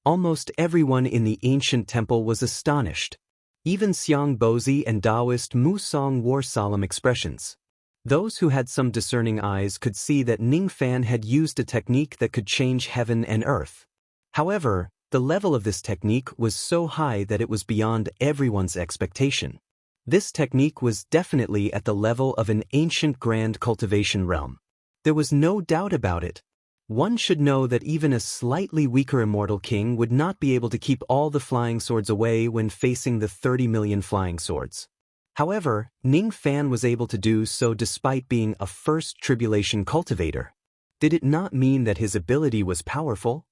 Almost everyone in the ancient temple was astonished. Even Xiang Bozi and Taoist Mu Song wore solemn expressions. Those who had some discerning eyes could see that Ning Fan had used a technique that could change heaven and earth. However, the level of this technique was so high that it was beyond everyone's expectation. This technique was definitely at the level of an ancient grand cultivation realm. There was no doubt about it. One should know that even a slightly weaker immortal king would not be able to keep all the flying swords away when facing the 30 million flying swords. However, Ning Fan was able to do so despite being a first tribulation cultivator. Did it not mean that his ability was powerful?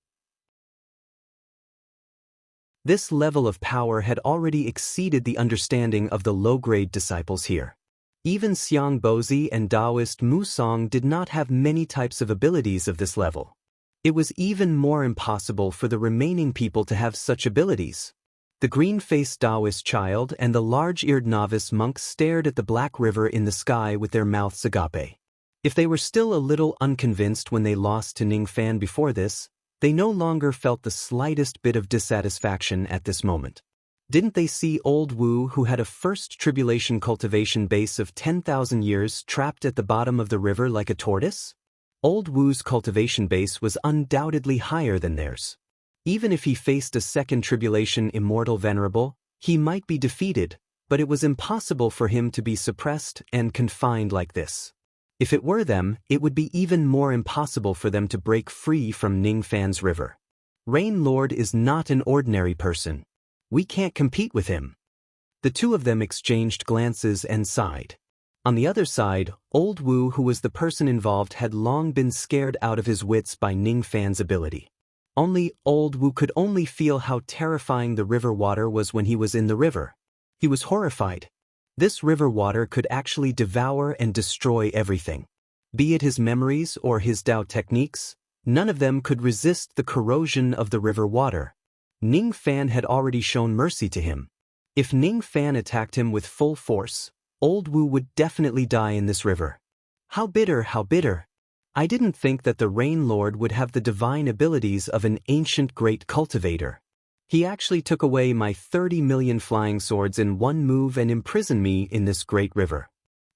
This level of power had already exceeded the understanding of the low-grade disciples here. Even Xiang Bozi and Taoist Mu Song did not have many types of abilities of this level. It was even more impossible for the remaining people to have such abilities. The green-faced Taoist child and the large-eared novice monk stared at the black river in the sky with their mouths agape. If they were still a little unconvinced when they lost to Ning Fan before this, they no longer felt the slightest bit of dissatisfaction at this moment. Didn't they see old Wu, who had a first tribulation cultivation base of 10,000 years, trapped at the bottom of the river like a tortoise? Old Wu's cultivation base was undoubtedly higher than theirs. Even if he faced a second tribulation immortal venerable, he might be defeated, but it was impossible for him to be suppressed and confined like this. If it were them, it would be even more impossible for them to break free from Ning Fan's river. Rain Lord is not an ordinary person. We can't compete with him. The two of them exchanged glances and sighed. On the other side, old Wu, who was the person involved, had long been scared out of his wits by Ning Fan's ability. Only old Wu could only feel how terrifying the river water was when he was in the river. He was horrified. This river water could actually devour and destroy everything. Be it his memories or his Dao techniques, none of them could resist the corrosion of the river water. Ning Fan had already shown mercy to him. If Ning Fan attacked him with full force, old Wu would definitely die in this river. How bitter, how bitter. I didn't think that the Rain Lord would have the divine abilities of an ancient great cultivator. He actually took away my 30 million flying swords in one move and imprisoned me in this great river.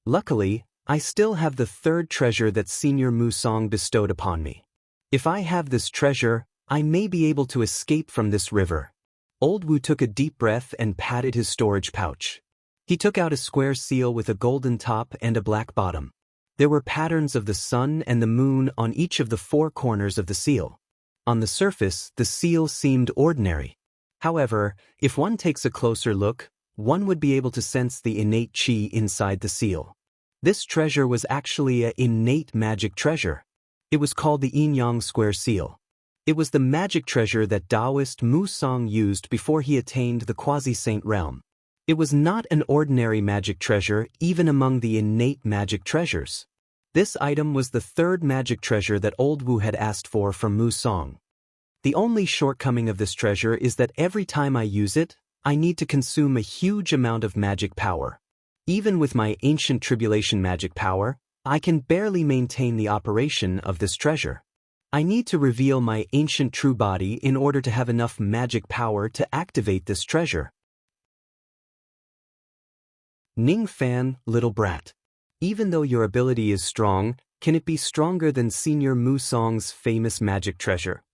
Luckily, I still have the third treasure that Senior Mu Song bestowed upon me. If I have this treasure, I may be able to escape from this river. Old Wu took a deep breath and patted his storage pouch. He took out a square seal with a golden top and a black bottom. There were patterns of the sun and the moon on each of the four corners of the seal. On the surface, the seal seemed ordinary. However, if one takes a closer look, one would be able to sense the innate qi inside the seal. This treasure was actually an innate magic treasure. It was called the Yin-Yang Square Seal. It was the magic treasure that Taoist Mu Song used before he attained the quasi-saint realm. It was not an ordinary magic treasure even among the innate magic treasures. This item was the third magic treasure that old Wu had asked for from Mu Song. The only shortcoming of this treasure is that every time I use it, I need to consume a huge amount of magic power. Even with my ancient tribulation magic power, I can barely maintain the operation of this treasure. I need to reveal my ancient true body in order to have enough magic power to activate this treasure. Ning Fan, little brat. Even though your ability is strong, can it be stronger than Senior Mu Song's famous magic treasure?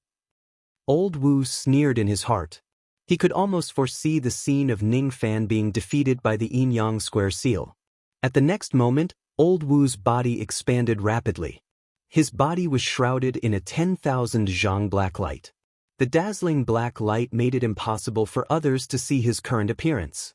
Old Wu sneered in his heart. He could almost foresee the scene of Ning Fan being defeated by the Yin-Yang Square Seal. At the next moment, old Wu's body expanded rapidly. His body was shrouded in a 10,000 zhang black light. The dazzling black light made it impossible for others to see his current appearance.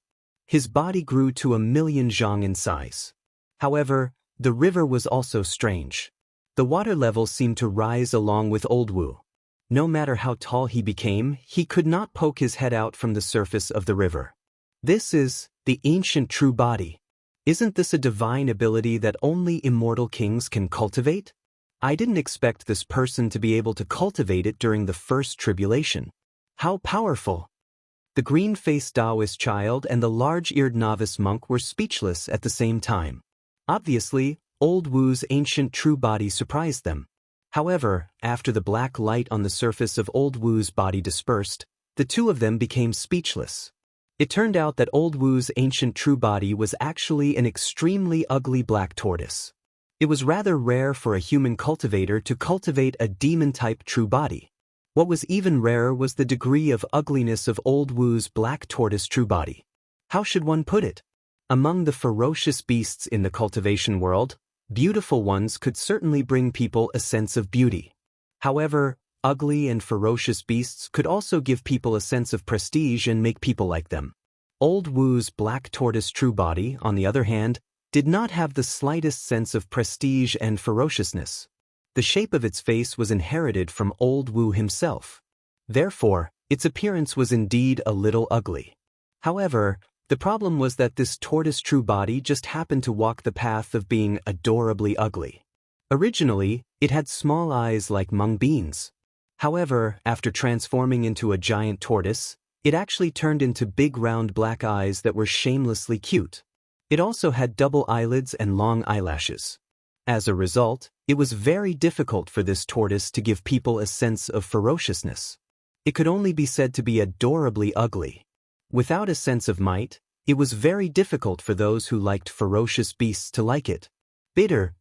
His body grew to 1,000,000 zhang in size. However, the river was also strange. The water level seemed to rise along with old Wu. No matter how tall he became, he could not poke his head out from the surface of the river. This is the ancient true body. Isn't this a divine ability that only immortal kings can cultivate? I didn't expect this person to be able to cultivate it during the first tribulation. How powerful! The green-faced Taoist child and the large-eared novice monk were speechless at the same time. Obviously, old Wu's ancient true body surprised them. However, after the black light on the surface of old Wu's body dispersed, the two of them became speechless. It turned out that old Wu's ancient true body was actually an extremely ugly black tortoise. It was rather rare for a human cultivator to cultivate a demon-type true body. What was even rarer was the degree of ugliness of old Wu's black tortoise true body. How should one put it? Among the ferocious beasts in the cultivation world, beautiful ones could certainly bring people a sense of beauty. However, ugly and ferocious beasts could also give people a sense of prestige and make people like them. Old Wu's black tortoise true body, on the other hand, did not have the slightest sense of prestige and ferociousness. The shape of its face was inherited from Old Wu himself. Therefore, its appearance was indeed a little ugly. However, the problem was that this tortoise true body just happened to walk the path of being adorably ugly. Originally, it had small eyes like mung beans. However, after transforming into a giant tortoise, it actually turned into big round black eyes that were shamelessly cute. It also had double eyelids and long eyelashes. As a result, it was very difficult for this tortoise to give people a sense of ferociousness. It could only be said to be adorably ugly. Without a sense of might, it was very difficult for those who liked ferocious beasts to like it. Bitter.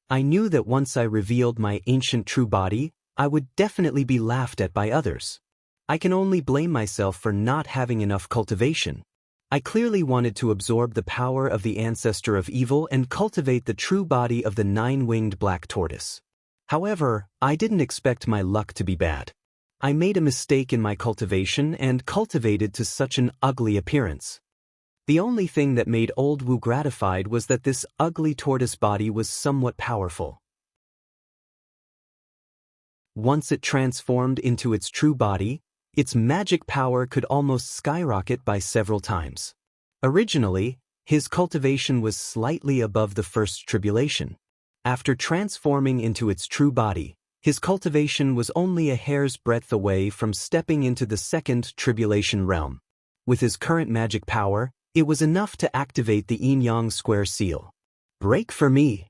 I knew that once I revealed my ancient true body, I would definitely be laughed at by others. I can only blame myself for not having enough cultivation. I clearly wanted to absorb the power of the ancestor of evil and cultivate the true body of the nine-winged black tortoise. However, I didn't expect my luck to be bad. I made a mistake in my cultivation and cultivated to such an ugly appearance. The only thing that made Old Wu gratified was that this ugly tortoise body was somewhat powerful. Once it transformed into its true body, its magic power could almost skyrocket by several times. Originally, his cultivation was slightly above the first tribulation. After transforming into its true body, his cultivation was only a hair's breadth away from stepping into the second tribulation realm. With his current magic power, it was enough to activate the yin-yang square seal. "Break for me!"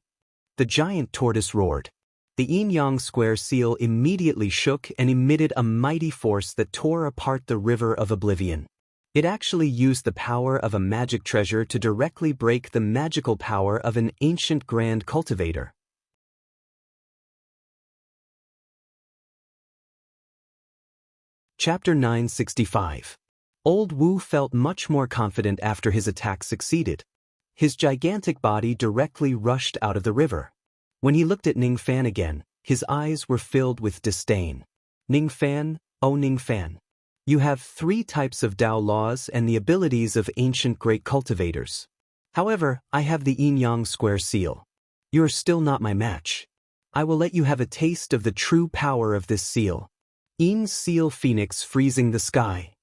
the giant tortoise roared. The yin-yang square seal immediately shook and emitted a mighty force that tore apart the river of oblivion. It actually used the power of a magic treasure to directly break the magical power of an ancient grand cultivator. Chapter 965. Old Wu felt much more confident after his attack succeeded. His gigantic body directly rushed out of the river. When he looked at Ning Fan again, his eyes were filled with disdain. "Ning Fan, oh Ning Fan. You have 3 types of Tao laws and the abilities of ancient great cultivators. However, I have the yin-yang square seal. You are still not my match. I will let you have a taste of the true power of this seal. Yin seal phoenix freezing the sky."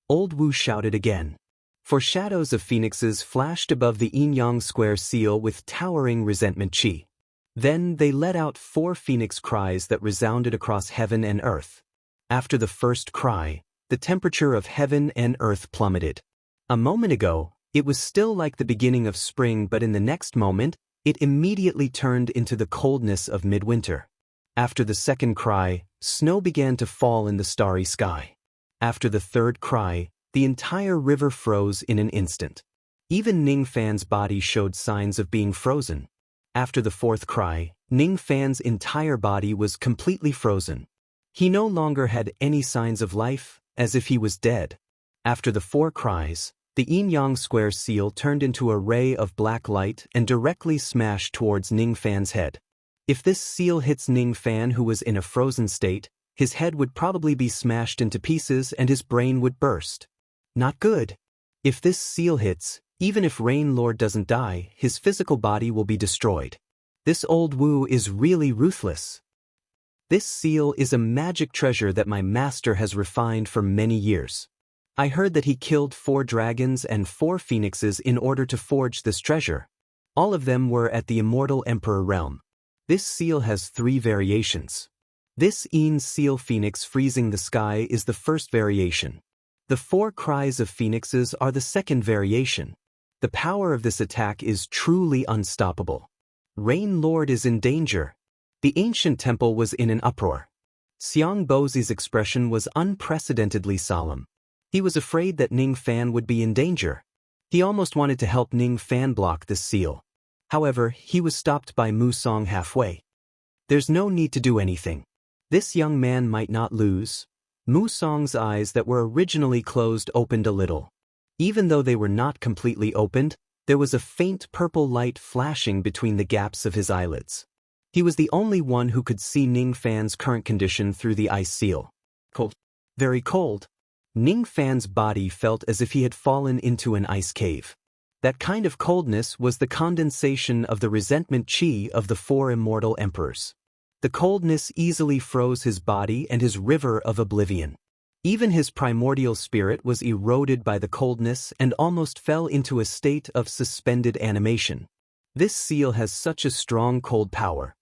Old Wu shouted again. For shadows of phoenixes flashed above the yin-yang square seal with towering resentment chi. Then they let out 4 phoenix cries that resounded across heaven and earth. After the first cry, the temperature of heaven and earth plummeted. A moment ago, it was still like the beginning of spring, but in the next moment, it immediately turned into the coldness of midwinter. After the second cry, snow began to fall in the starry sky. After the third cry, the entire river froze in an instant. Even Ning Fan's body showed signs of being frozen. After the fourth cry, Ning Fan's entire body was completely frozen. He no longer had any signs of life, as if he was dead. After the 4 cries, the yin-yang square seal turned into a ray of black light and directly smashed towards Ning Fan's head. If this seal hits Ning Fan, who was in a frozen state, his head would probably be smashed into pieces and his brain would burst. Not good. If this seal hits, even if Rain Lord doesn't die, his physical body will be destroyed. This Old Wu is really ruthless. This seal is a magic treasure that my master has refined for many years. I heard that he killed 4 dragons and 4 phoenixes in order to forge this treasure. All of them were at the immortal emperor realm. This seal has 3 variations. This Yin seal phoenix freezing the sky is the first variation. The 4 cries of phoenixes are the second variation. The power of this attack is truly unstoppable. Rain Lord is in danger. The ancient temple was in an uproar. Xiang Bozi's expression was unprecedentedly solemn. He was afraid that Ning Fan would be in danger. He almost wanted to help Ning Fan block this seal. However, he was stopped by Mu Song halfway. "There's no need to do anything. This young man might not lose." Mu Song's eyes that were originally closed opened a little. Even though they were not completely opened, there was a faint purple light flashing between the gaps of his eyelids. He was the only one who could see Ning Fan's current condition through the ice seal. Cold. Very cold. Ning Fan's body felt as if he had fallen into an ice cave. That kind of coldness was the condensation of the resentment chi of the 4 immortal emperors. The coldness easily froze his body and his river of oblivion. Even his primordial spirit was eroded by the coldness and almost fell into a state of suspended animation. This seal has such a strong cold power.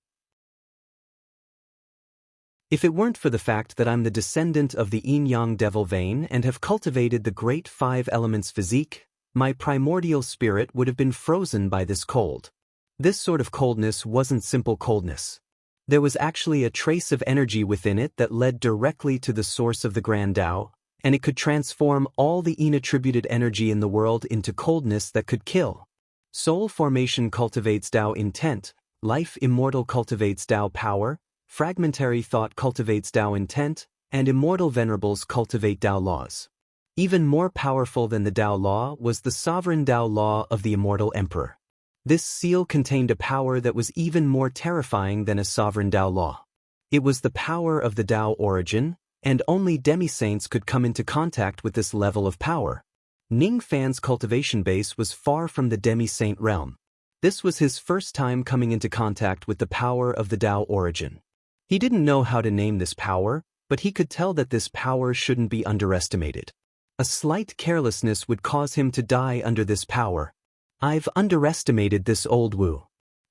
If it weren't for the fact that I'm the descendant of the yin-yang devil vein and have cultivated the great 5 elements physique, my primordial spirit would have been frozen by this cold. This sort of coldness wasn't simple coldness. There was actually a trace of energy within it that led directly to the source of the Grand Tao, and it could transform all the yin-attributed energy in the world into coldness that could kill. Soul formation cultivates Tao intent, life immortal cultivates Tao power, fragmentary thought cultivates Tao intent, and immortal venerables cultivate Tao laws. Even more powerful than the Tao law was the sovereign Tao law of the immortal emperor. This seal contained a power that was even more terrifying than a sovereign Tao law. It was the power of the Tao origin, and only demi-saints could come into contact with this level of power. Ning Fan's cultivation base was far from the demi-saint realm. This was his first time coming into contact with the power of the Tao origin. He didn't know how to name this power, but he could tell that this power shouldn't be underestimated. A slight carelessness would cause him to die under this power. I've underestimated this old Wu.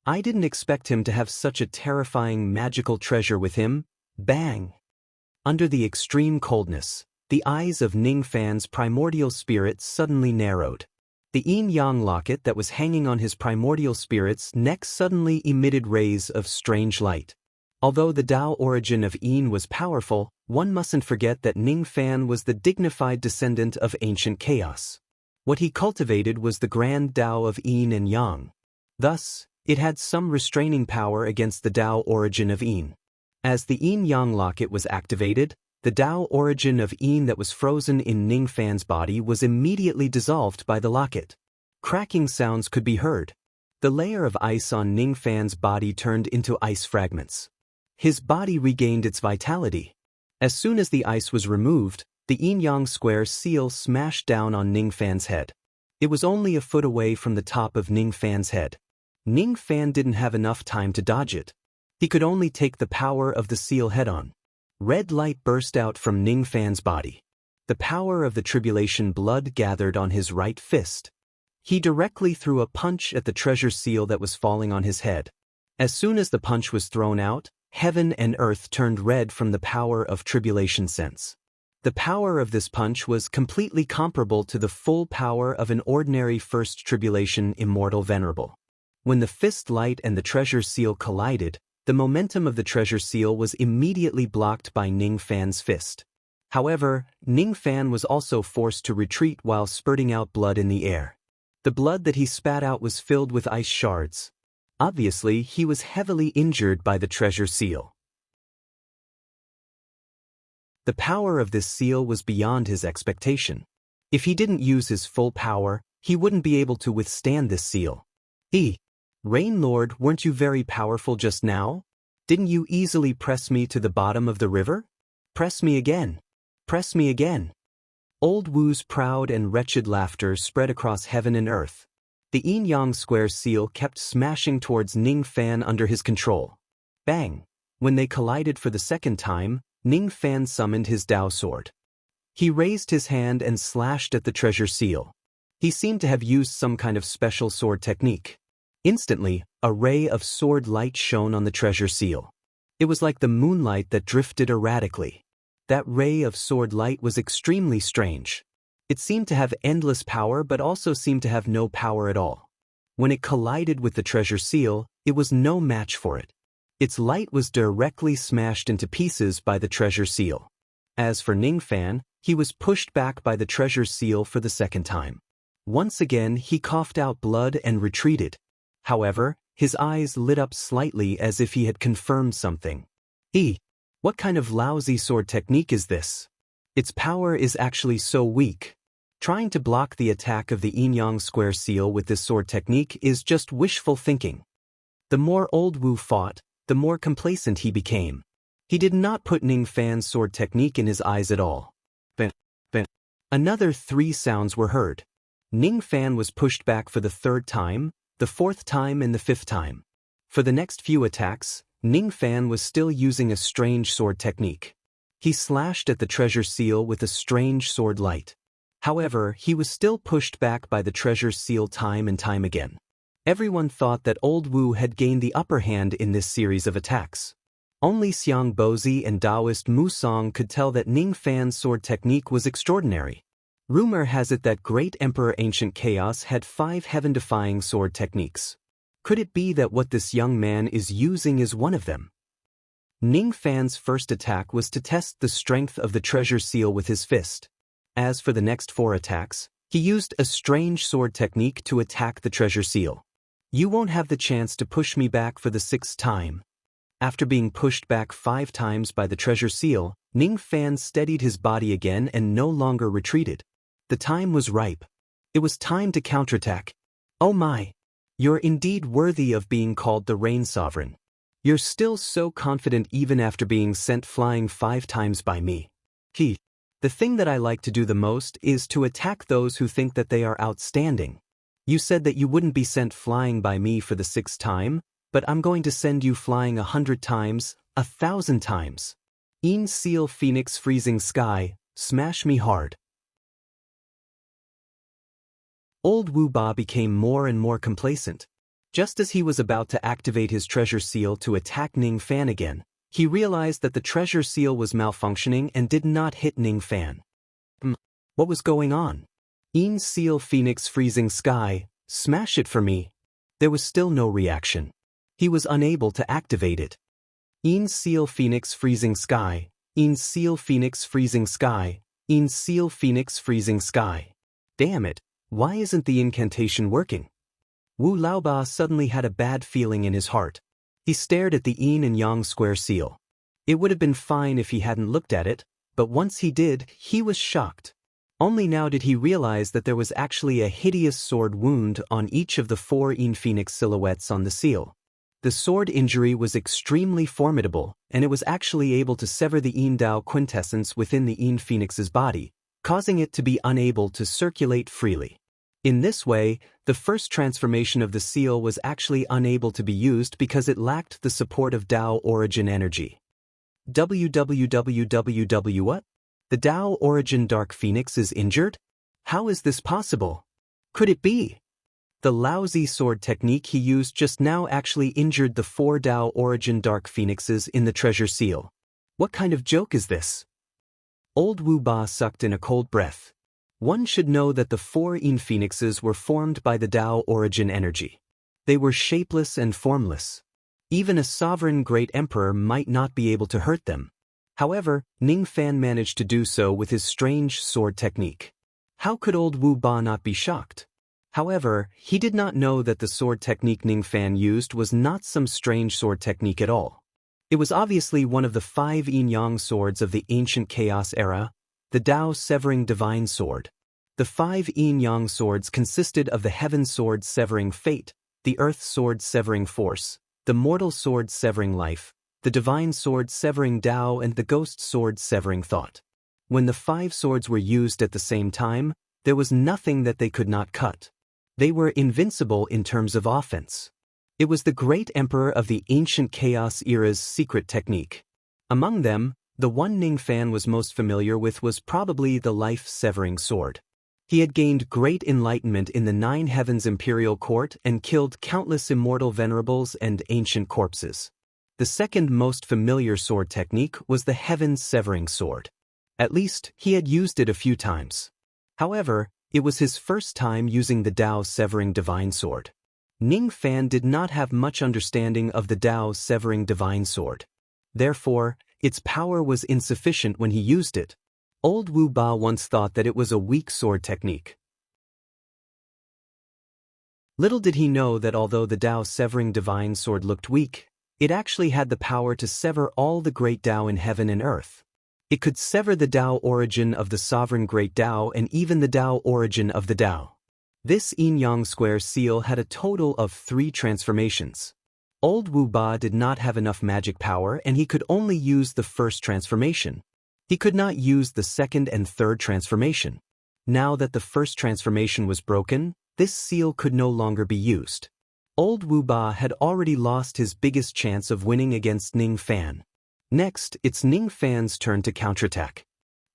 I didn't expect him to have such a terrifying magical treasure with him. Bang! Under the extreme coldness, the eyes of Ning Fan's primordial spirit suddenly narrowed. The yin-yang locket that was hanging on his primordial spirit's neck suddenly emitted rays of strange light. Although the Tao origin of yin was powerful, one mustn't forget that Ning Fan was the dignified descendant of ancient chaos. What he cultivated was the grand Tao of yin and yang. Thus, it had some restraining power against the Tao origin of yin. As the yin-yang locket was activated, the Tao origin of yin that was frozen in Ning Fan's body was immediately dissolved by the locket. Cracking sounds could be heard. The layer of ice on Ning Fan's body turned into ice fragments. His body regained its vitality. As soon as the ice was removed, the yin-yang square seal smashed down on Ning Fan's head. It was only a foot away from the top of Ning Fan's head. Ning Fan didn't have enough time to dodge it. He could only take the power of the seal head-on. Red light burst out from Ning Fan's body. The power of the tribulation blood gathered on his right fist. He directly threw a punch at the treasure seal that was falling on his head. As soon as the punch was thrown out, heaven and earth turned red from the power of tribulation sense. The power of this punch was completely comparable to the full power of an ordinary first tribulation immortal venerable. When the fist light and the treasure seal collided, the momentum of the treasure seal was immediately blocked by Ning Fan's fist. However, Ning Fan was also forced to retreat while spurting out blood in the air. The blood that he spat out was filled with ice shards. Obviously, he was heavily injured by the treasure seal. The power of this seal was beyond his expectation. If he didn't use his full power, he wouldn't be able to withstand this seal. Rain Lord, weren't you very powerful just now? Didn't you easily press me to the bottom of the river? Press me again. Press me again. Old Wu's proud and wretched laughter spread across heaven and earth. The yin-yang square seal kept smashing towards Ning Fan under his control. Bang! When they collided for the second time, Ning Fan summoned his Tao sword. He raised his hand and slashed at the treasure seal. He seemed to have used some kind of special sword technique. Instantly, a ray of sword light shone on the treasure seal. It was like the moonlight that drifted erratically. That ray of sword light was extremely strange. It seemed to have endless power but also seemed to have no power at all. When it collided with the treasure seal, it was no match for it. Its light was directly smashed into pieces by the treasure seal. As for Ning Fan, he was pushed back by the treasure seal for the second time. Once again, he coughed out blood and retreated. However, his eyes lit up slightly as if he had confirmed something. What kind of lousy sword technique is this? Its power is actually so weak. Trying to block the attack of the yin-yang square seal with this sword technique is just wishful thinking. The more Old Wu fought, the more complacent he became. He did not put Ning Fan's sword technique in his eyes at all. But another 3 sounds were heard. Ning Fan was pushed back for the 3rd time, the 4th time and the 5th time. For the next few attacks, Ning Fan was still using a strange sword technique. He slashed at the treasure seal with a strange sword light. However, he was still pushed back by the treasure seal time and time again. Everyone thought that Old Wu had gained the upper hand in this series of attacks. Only Xiang Bozi and Taoist Mu Song could tell that Ning Fan's sword technique was extraordinary. Rumor has it that Great Emperor Ancient Chaos had 5 heaven-defying sword techniques. Could it be that what this young man is using is one of them? Ning Fan's first attack was to test the strength of the treasure seal with his fist. As for the next 4 attacks, he used a strange sword technique to attack the treasure seal. You won't have the chance to push me back for the 6th time. After being pushed back 5 times by the treasure seal, Ning Fan steadied his body again and no longer retreated. The time was ripe. It was time to counterattack. Oh my! You're indeed worthy of being called the Rain Sovereign. You're still so confident even after being sent flying 5 times by me. The thing that I like to do the most is to attack those who think that they are outstanding. You said that you wouldn't be sent flying by me for the 6th time, but I'm going to send you flying 100 times, 1,000 times. Een Seal Phoenix Freezing Sky, smash me hard. Old Wu Ba became more and more complacent. Just as he was about to activate his treasure seal to attack Ning Fan again, he realized that the treasure seal was malfunctioning and did not hit Ning Fan. What was going on? Een Seal Phoenix Freezing Sky, smash it for me. There was still no reaction. He was unable to activate it. Een Seal Phoenix Freezing Sky, Een Seal Phoenix Freezing Sky, Een Seal Phoenix Freezing Sky. Damn it, why isn't the incantation working? Wu Laoba suddenly had a bad feeling in his heart. He stared at the yin and yang square seal. It would have been fine if he hadn't looked at it, but once he did, he was shocked. Only now did he realize that there was actually a hideous sword wound on each of the 4 yin phoenix silhouettes on the seal. The sword injury was extremely formidable, and it was actually able to sever the yin Dao quintessence within the yin phoenix's body, causing it to be unable to circulate freely. In this way, the first transformation of the seal was actually unable to be used because it lacked the support of Dao origin energy. www. What? The Dao origin Dark Phoenix is injured? How is this possible? Could it be? The lousy sword technique he used just now actually injured the 4 Dao origin Dark Phoenixes in the treasure seal. What kind of joke is this? Old Wu Ba sucked in a cold breath. One should know that the 4 yin phoenixes were formed by the Dao origin energy. They were shapeless and formless. Even a sovereign great emperor might not be able to hurt them. However, Ning Fan managed to do so with his strange sword technique. How could Old Wu Ba not be shocked? However, he did not know that the sword technique Ning Fan used was not some strange sword technique at all. It was obviously one of the 5 yin-yang swords of the ancient chaos era, the Dao Severing Divine Sword. The 5 yin-yang swords consisted of the Heaven Sword Severing Fate, the Earth Sword Severing Force, the Mortal Sword Severing Life, the Divine Sword Severing Dao and the Ghost Sword Severing Thought. When the 5 swords were used at the same time, there was nothing that they could not cut. They were invincible in terms of offense. It was the great emperor of the ancient chaos era's secret technique. Among them, the one Ning Fan was most familiar with was probably the life-severing sword. He had gained great enlightenment in the 9 Heavens Imperial Court and killed countless immortal venerables and ancient corpses. The second most familiar sword technique was the Heaven Severing Sword. At least, he had used it a few times. However, it was his first time using the Dao Severing Divine Sword. Ning Fan did not have much understanding of the Dao Severing Divine Sword. Therefore, its power was insufficient when he used it. Old Wu Ba once thought that it was a weak sword technique. Little did he know that although the Dao Severing Divine Sword looked weak, it actually had the power to sever all the great Dao in heaven and earth. It could sever the Dao origin of the sovereign great Dao and even the Dao origin of the Dao. This yin-yang square seal had a total of 3 transformations. Old Wu Ba did not have enough magic power and he could only use the first transformation. He could not use the second and third transformation. Now that the first transformation was broken, this seal could no longer be used. Old Wu Ba had already lost his biggest chance of winning against Ning Fan. Next, it's Ning Fan's turn to counterattack.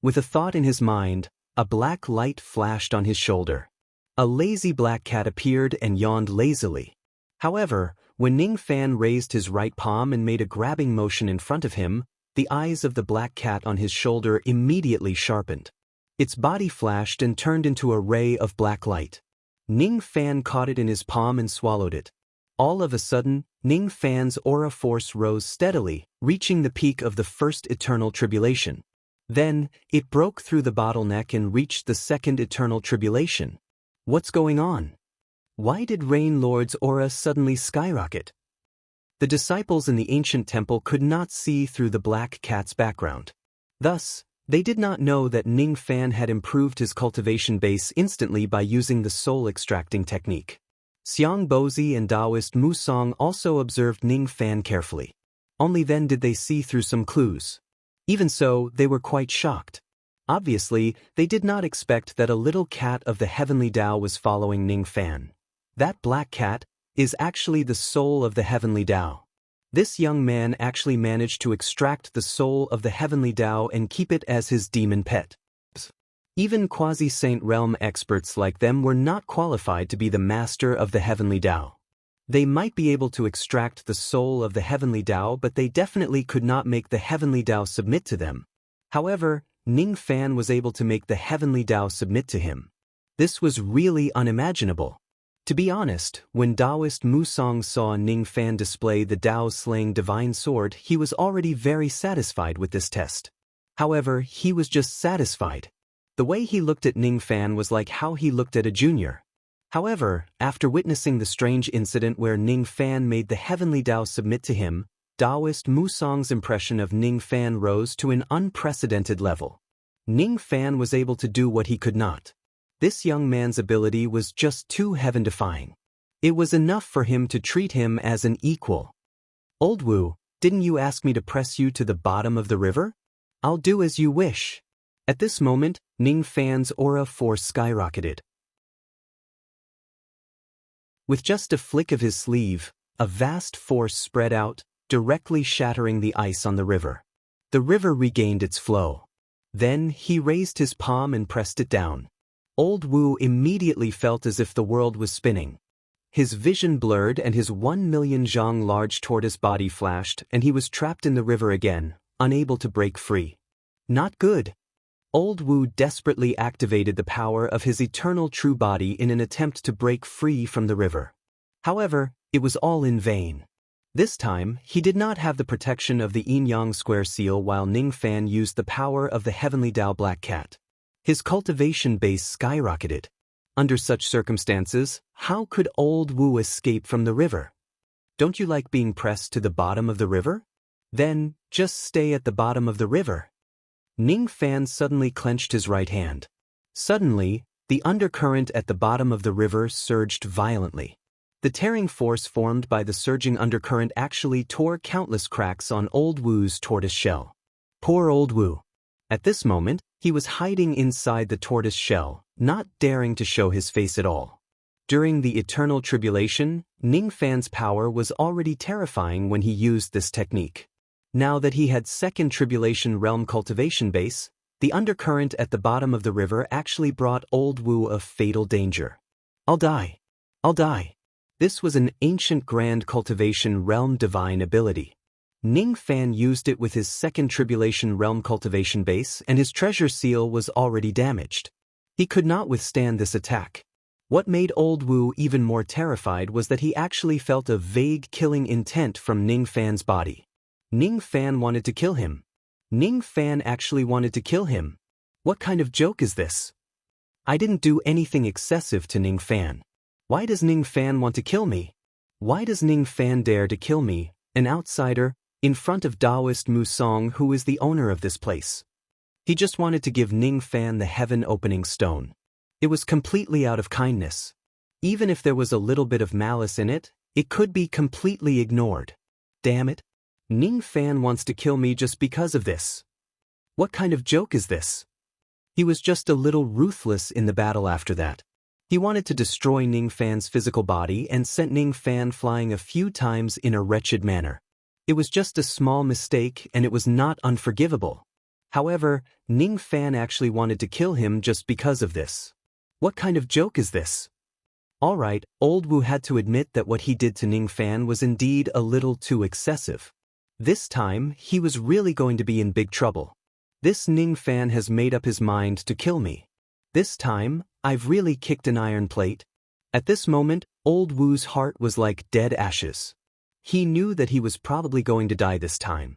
With a thought in his mind, a black light flashed on his shoulder. A lazy black cat appeared and yawned lazily. However, when Ning Fan raised his right palm and made a grabbing motion in front of him, the eyes of the black cat on his shoulder immediately sharpened. Its body flashed and turned into a ray of black light. Ning Fan caught it in his palm and swallowed it. All of a sudden, Ning Fan's aura force rose steadily, reaching the peak of the first eternal tribulation. Then, it broke through the bottleneck and reached the second eternal tribulation. What's going on? Why did Rain Lord's aura suddenly skyrocket? The disciples in the ancient temple could not see through the black cat's background. Thus, they did not know that Ning Fan had improved his cultivation base instantly by using the soul extracting technique. Xiang Bozi and Taoist Musong also observed Ning Fan carefully. Only then did they see through some clues. Even so, they were quite shocked. Obviously, they did not expect that a little cat of the heavenly Tao was following Ning Fan. That black cat is actually the soul of the heavenly Tao. This young man actually managed to extract the soul of the heavenly Tao and keep it as his demon pet. Even quasi-saint realm experts like them were not qualified to be the master of the heavenly Tao. They might be able to extract the soul of the heavenly Tao, but they definitely could not make the heavenly Tao submit to them. However, Ning Fan was able to make the heavenly Tao submit to him. This was really unimaginable. To be honest, when Taoist Musong saw Ning Fan display the Tao-slaying divine sword, he was already very satisfied with this test. However, he was just satisfied. The way he looked at Ning Fan was like how he looked at a junior. However, after witnessing the strange incident where Ning Fan made the heavenly Tao submit to him, Taoist Musong's impression of Ning Fan rose to an unprecedented level. Ning Fan was able to do what he could not. This young man's ability was just too heaven-defying. It was enough for him to treat him as an equal. Old Wu, didn't you ask me to press you to the bottom of the river? I'll do as you wish. At this moment, Ning Fan's aura force skyrocketed. With just a flick of his sleeve, a vast force spread out, directly shattering the ice on the river. The river regained its flow. Then he raised his palm and pressed it down. Old Wu immediately felt as if the world was spinning. His vision blurred and his 1,000,000 zhang large tortoise body flashed and he was trapped in the river again, unable to break free. Not good. Old Wu desperately activated the power of his eternal true body in an attempt to break free from the river. However, it was all in vain. This time, he did not have the protection of the yin-yang square seal while Ning Fan used the power of the heavenly Tao black cat. His cultivation base skyrocketed. Under such circumstances, how could Old Wu escape from the river? Don't you like being pressed to the bottom of the river? Then, just stay at the bottom of the river. Ning Fan suddenly clenched his right hand. Suddenly, the undercurrent at the bottom of the river surged violently. The tearing force formed by the surging undercurrent actually tore countless cracks on Old Wu's tortoise shell. Poor Old Wu. At this moment, he was hiding inside the tortoise shell, not daring to show his face at all. During the eternal tribulation, Ning Fan's power was already terrifying when he used this technique. Now that he had second tribulation realm cultivation base, the undercurrent at the bottom of the river actually brought Old Wu a fatal danger. I'll die. I'll die. This was an ancient grand cultivation realm divine ability. Ning Fan used it with his second tribulation realm cultivation base and his treasure seal was already damaged. He could not withstand this attack. What made Old Wu even more terrified was that he actually felt a vague killing intent from Ning Fan's body. Ning Fan wanted to kill him. Ning Fan actually wanted to kill him. What kind of joke is this? I didn't do anything excessive to Ning Fan. Why does Ning Fan want to kill me? Why does Ning Fan dare to kill me, an outsider, in front of Taoist Musong who is the owner of this place? He just wanted to give Ning Fan the heaven-opening stone. It was completely out of kindness. Even if there was a little bit of malice in it, It could be completely ignored. Damn it. Ning Fan wants to kill me just because of this. What kind of joke is this? He was just a little ruthless in the battle after that. He wanted to destroy Ning Fan's physical body and sent Ning Fan flying a few times in a wretched manner. It was just a small mistake and it was not unforgivable. However, Ning Fan actually wanted to kill him just because of this. What kind of joke is this? Alright, Old Wu had to admit that what he did to Ning Fan was indeed a little too excessive. This time, he was really going to be in big trouble. This Ning Fan has made up his mind to kill me. This time, I've really kicked an iron plate. At this moment, Old Wu's heart was like dead ashes. He knew that he was probably going to die this time.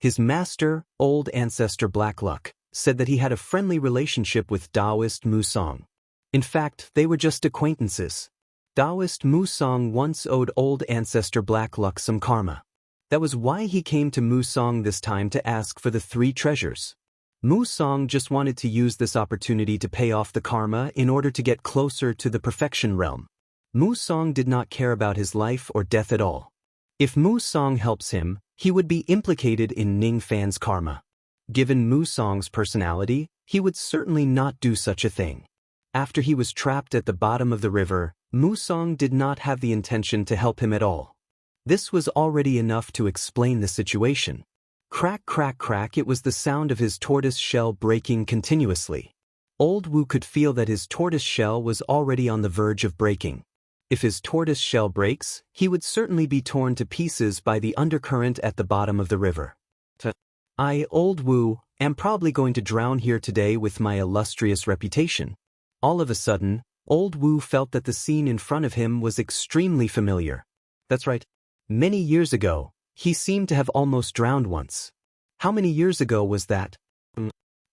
His master, old ancestor Black Luck, said that he had a friendly relationship with Taoist Mu Song. In fact, they were just acquaintances. Taoist Mu Song once owed old ancestor Black Luck some karma. That was why he came to Mu Song this time to ask for the 3 treasures. Mu Song just wanted to use this opportunity to pay off the karma in order to get closer to the perfection realm. Mu Song did not care about his life or death at all. If Mu Song helps him, he would be implicated in Ning Fan's karma. Given Mu Song's personality, he would certainly not do such a thing. After he was trapped at the bottom of the river, Mu Song did not have the intention to help him at all. This was already enough to explain the situation. Crack, crack, crack, it was the sound of his tortoise shell breaking continuously. Old Wu could feel that his tortoise shell was already on the verge of breaking. If his tortoise shell breaks, he would certainly be torn to pieces by the undercurrent at the bottom of the river. I, Old Wu, am probably going to drown here today with my illustrious reputation. All of a sudden, Old Wu felt that the scene in front of him was extremely familiar. That's right. Many years ago, he seemed to have almost drowned once. How many years ago was that?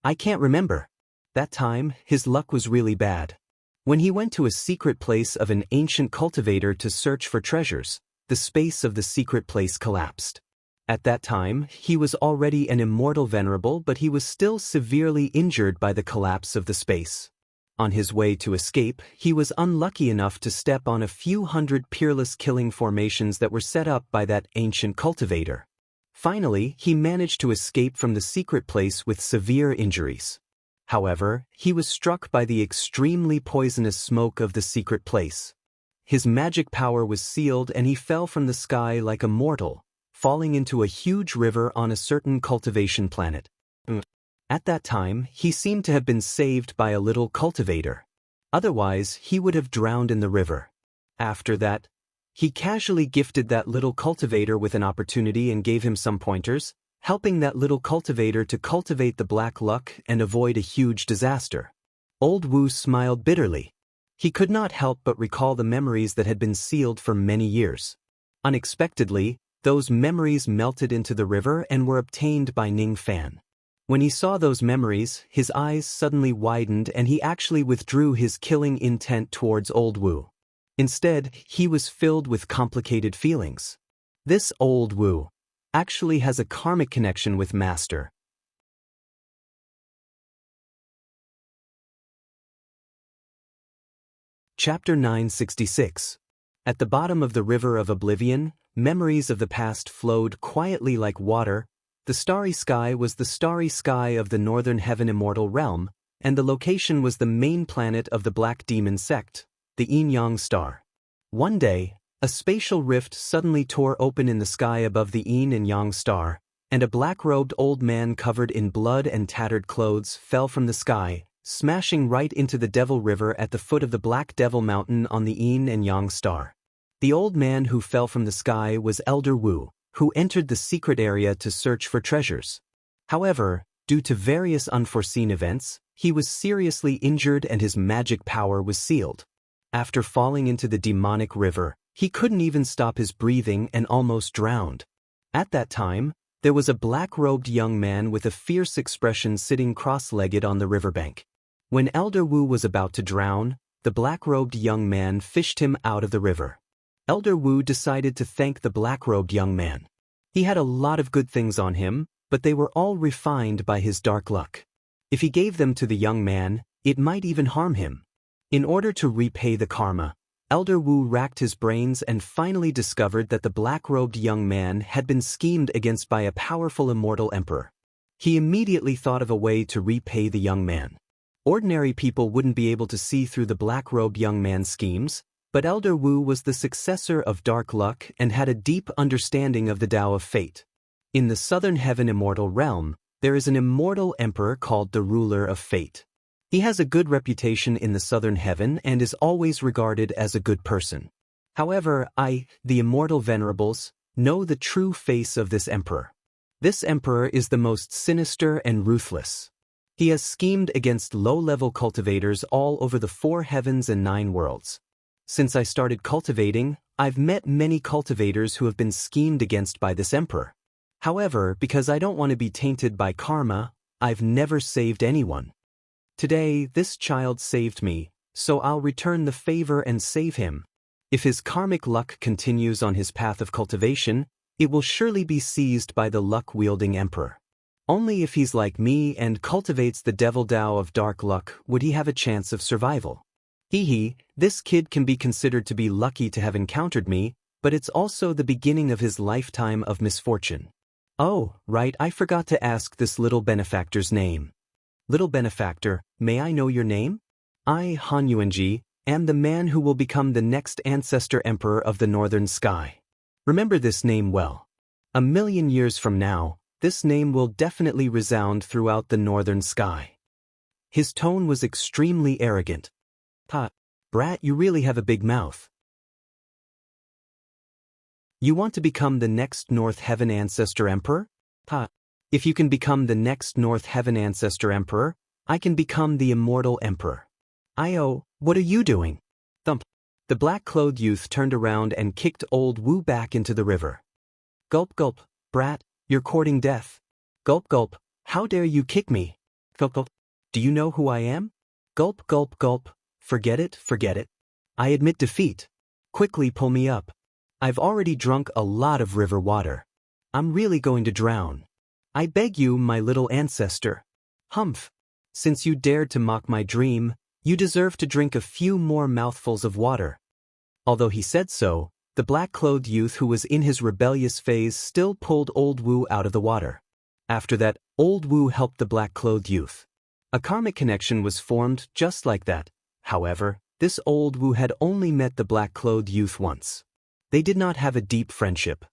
I can't remember. That time, his luck was really bad. When he went to a secret place of an ancient cultivator to search for treasures, the space of the secret place collapsed. At that time, he was already an immortal venerable, but he was still severely injured by the collapse of the space. On his way to escape, he was unlucky enough to step on a few hundred peerless killing formations that were set up by that ancient cultivator. Finally, he managed to escape from the secret place with severe injuries. However, he was struck by the extremely poisonous smoke of the secret place. His magic power was sealed and he fell from the sky like a mortal, falling into a huge river on a certain cultivation planet. At that time, he seemed to have been saved by a little cultivator. Otherwise, he would have drowned in the river. After that, he casually gifted that little cultivator with an opportunity and gave him some pointers, helping that little cultivator to cultivate the black luck and avoid a huge disaster. Old Wu smiled bitterly. He could not help but recall the memories that had been sealed for many years. Unexpectedly, those memories melted into the river and were obtained by Ning Fan. When he saw those memories, his eyes suddenly widened and he actually withdrew his killing intent towards Old Wu. Instead, he was filled with complicated feelings. This Old Wu actually has a karmic connection with Master. Chapter 966. At the bottom of the River of Oblivion, memories of the past flowed quietly like water. The starry sky was the starry sky of the northern heaven immortal realm, and the location was the main planet of the Black Demon sect, the Yin-Yang star. One day, a spatial rift suddenly tore open in the sky above the Yin and Yang star, and a black-robed old man covered in blood and tattered clothes fell from the sky, smashing right into the Devil River at the foot of the Black Devil Mountain on the Yin and Yang star. The old man who fell from the sky was Elder Wu, who entered the secret area to search for treasures. However, due to various unforeseen events, he was seriously injured and his magic power was sealed. After falling into the demonic river, he couldn't even stop his breathing and almost drowned. At that time, there was a black-robed young man with a fierce expression sitting cross-legged on the riverbank. When Elder Wu was about to drown, the black-robed young man fished him out of the river. Elder Wu decided to thank the black-robed young man. He had a lot of good things on him, but they were all refined by his dark luck. If he gave them to the young man, it might even harm him. In order to repay the karma, Elder Wu racked his brains and finally discovered that the black-robed young man had been schemed against by a powerful immortal emperor. He immediately thought of a way to repay the young man. Ordinary people wouldn't be able to see through the black-robed young man's schemes, but Elder Wu was the successor of Dark Luck and had a deep understanding of the Tao of Fate. In the Southern Heaven Immortal Realm, there is an immortal emperor called the Ruler of Fate. He has a good reputation in the Southern Heaven and is always regarded as a good person. However, the Immortal Venerables, know the true face of this emperor. This emperor is the most sinister and ruthless. He has schemed against low-level cultivators all over the 4 heavens and 9 worlds. Since I started cultivating, I've met many cultivators who have been schemed against by this emperor. However, because I don't want to be tainted by karma, I've never saved anyone. Today, this child saved me, so I'll return the favor and save him. If his karmic luck continues on his path of cultivation, it will surely be seized by the luck-wielding emperor. Only if he's like me and cultivates the devil Tao of dark luck would he have a chance of survival. This kid can be considered to be lucky to have encountered me, but it's also the beginning of his lifetime of misfortune. Oh, right, I forgot to ask this little benefactor's name. Little benefactor, may I know your name? I, Han Yuanji, am the man who will become the next ancestor emperor of the northern sky. Remember this name well. 1,000,000 years from now, this name will definitely resound throughout the northern sky. His tone was extremely arrogant. Brat, you really have a big mouth. You want to become the next North Heaven Ancestor Emperor? If you can become the next North Heaven Ancestor Emperor, I can become the Immortal Emperor. What are you doing? Thump. The black-clothed youth turned around and kicked old Wu back into the river. Gulp gulp, brat, you're courting death. Gulp gulp, how dare you kick me? Gulp gulp, do you know who I am? Gulp gulp gulp, forget it, forget it. I admit defeat. Quickly pull me up. I've already drunk a lot of river water. I'm really going to drown. I beg you, my little ancestor. Humph. Since you dared to mock my dream, you deserve to drink a few more mouthfuls of water. Although he said so, the black-clothed youth who was in his rebellious phase still pulled old Wu out of the water. After that, old Wu helped the black-clothed youth. A karmic connection was formed just like that. However, this old Wu had only met the black-clothed youth once. They did not have a deep friendship.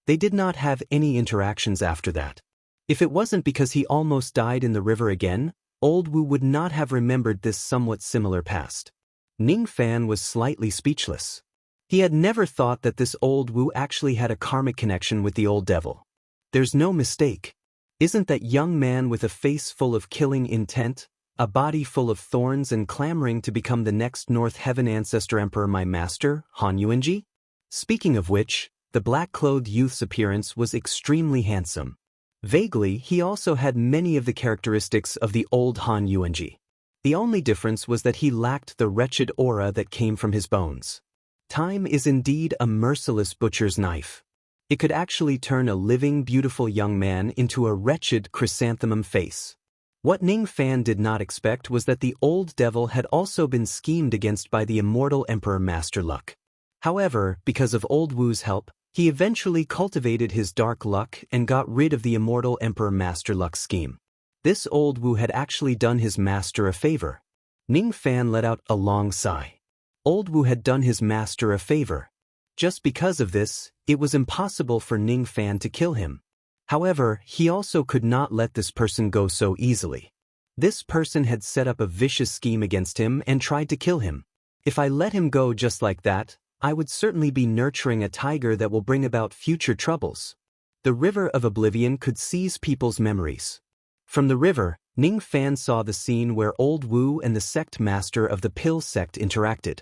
They did not have any interactions after that. If it wasn't because he almost died in the river again, old Wu would not have remembered this somewhat similar past. Ning Fan was slightly speechless. He had never thought that this old Wu actually had a karmic connection with the old devil. There's no mistake. Isn't that young man with a face full of killing intent, a body full of thorns and clamoring to become the next North Heaven Ancestor Emperor my master, Han Yuanji? Speaking of which, the black-clothed youth's appearance was extremely handsome. Vaguely, he also had many of the characteristics of the old Han Yuanji. The only difference was that he lacked the wretched aura that came from his bones. Time is indeed a merciless butcher's knife. It could actually turn a living, beautiful young man into a wretched chrysanthemum face. What Ning Fan did not expect was that the old devil had also been schemed against by the immortal Emperor Master Luck. However, because of old Wu's help, he eventually cultivated his dark luck and got rid of the immortal Emperor Master Luck's scheme. This old Wu had actually done his master a favor. Ning Fan let out a long sigh. Old Wu had done his master a favor. Just because of this, it was impossible for Ning Fan to kill him. However, he also could not let this person go so easily. This person had set up a vicious scheme against him and tried to kill him. If I let him go just like that, I would certainly be nurturing a tiger that will bring about future troubles. The River of Oblivion could seize people's memories. From the river, Ning Fan saw the scene where old Wu and the sect master of the Pill sect interacted.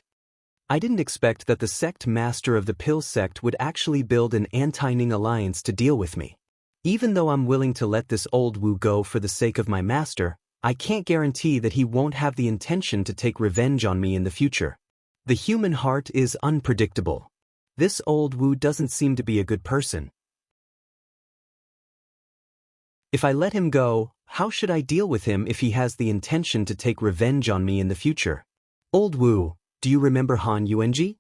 I didn't expect that the sect master of the Pill sect would actually build an anti-Ning alliance to deal with me. Even though I'm willing to let this old Wu go for the sake of my master, I can't guarantee that he won't have the intention to take revenge on me in the future. The human heart is unpredictable. This old Wu doesn't seem to be a good person. If I let him go, how should I deal with him if he has the intention to take revenge on me in the future? Old Wu, do you remember Han Yuanji?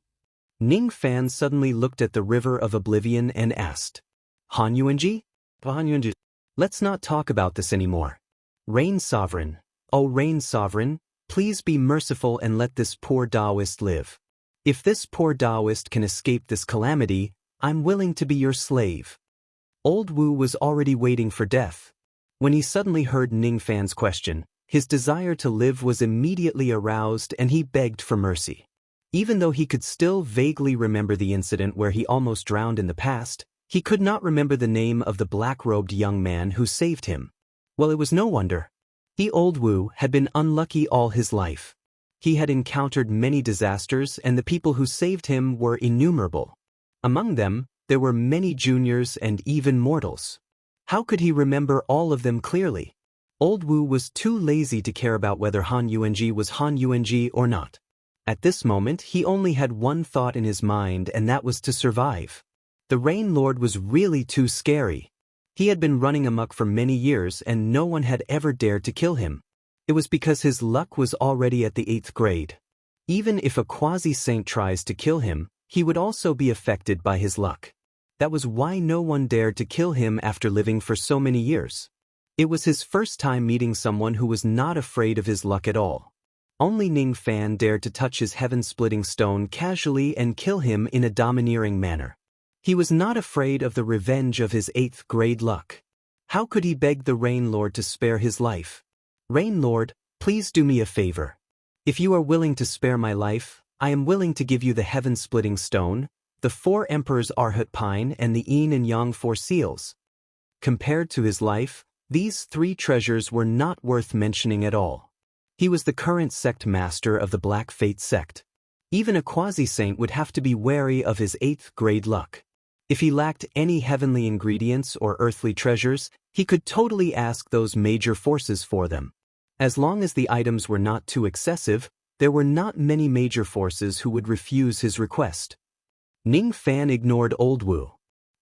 Ning Fan suddenly looked at the river of oblivion and asked, Han Yuanji? Let's not talk about this anymore. Rain Sovereign, oh Rain Sovereign, please be merciful and let this poor Taoist live. If this poor Taoist can escape this calamity, I'm willing to be your slave. Old Wu was already waiting for death. When he suddenly heard Ning Fan's question, his desire to live was immediately aroused and he begged for mercy. Even though he could still vaguely remember the incident where he almost drowned in the past, he could not remember the name of the black-robed young man who saved him. Well, it was no wonder. Old Wu had been unlucky all his life. He had encountered many disasters and the people who saved him were innumerable. Among them, there were many juniors and even mortals. How could he remember all of them clearly? Old Wu was too lazy to care about whether Han Yuanji was Han Yuanji or not. At this moment, he only had one thought in his mind, and that was to survive. The Rain Lord was really too scary. He had been running amok for many years and no one had ever dared to kill him. It was because his luck was already at the 8th grade. Even if a quasi-saint tries to kill him, he would also be affected by his luck. That was why no one dared to kill him after living for so many years. It was his first time meeting someone who was not afraid of his luck at all. Only Ning Fan dared to touch his heaven-splitting stone casually and kill him in a domineering manner. He was not afraid of the revenge of his 8th grade luck. How could he beg the Rain Lord to spare his life? Rain Lord, please do me a favor. If you are willing to spare my life, I am willing to give you the heaven-splitting stone, the 4 emperors Arhat Pine and the Yin and Yang 4 seals. Compared to his life, these 3 treasures were not worth mentioning at all. He was the current sect master of the Black Fate sect. Even a quasi-saint would have to be wary of his 8th grade luck. If he lacked any heavenly ingredients or earthly treasures, he could totally ask those major forces for them. As long as the items were not too excessive, there were not many major forces who would refuse his request. Ning Fan ignored Old Wu.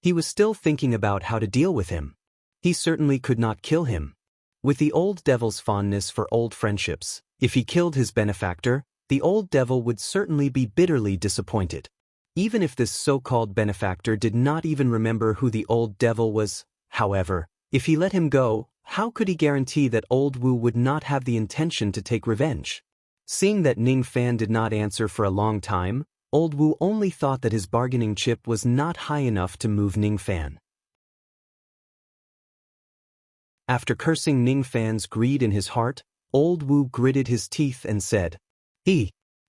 He was still thinking about how to deal with him. He certainly could not kill him. With the old devil's fondness for old friendships, if he killed his benefactor, the old devil would certainly be bitterly disappointed. Even if this so-called benefactor did not even remember who the old devil was, however, if he let him go, how could he guarantee that Old Wu would not have the intention to take revenge? Seeing that Ning Fan did not answer for a long time, Old Wu only thought that his bargaining chip was not high enough to move Ning Fan. After cursing Ning Fan's greed in his heart, Old Wu gritted his teeth and said,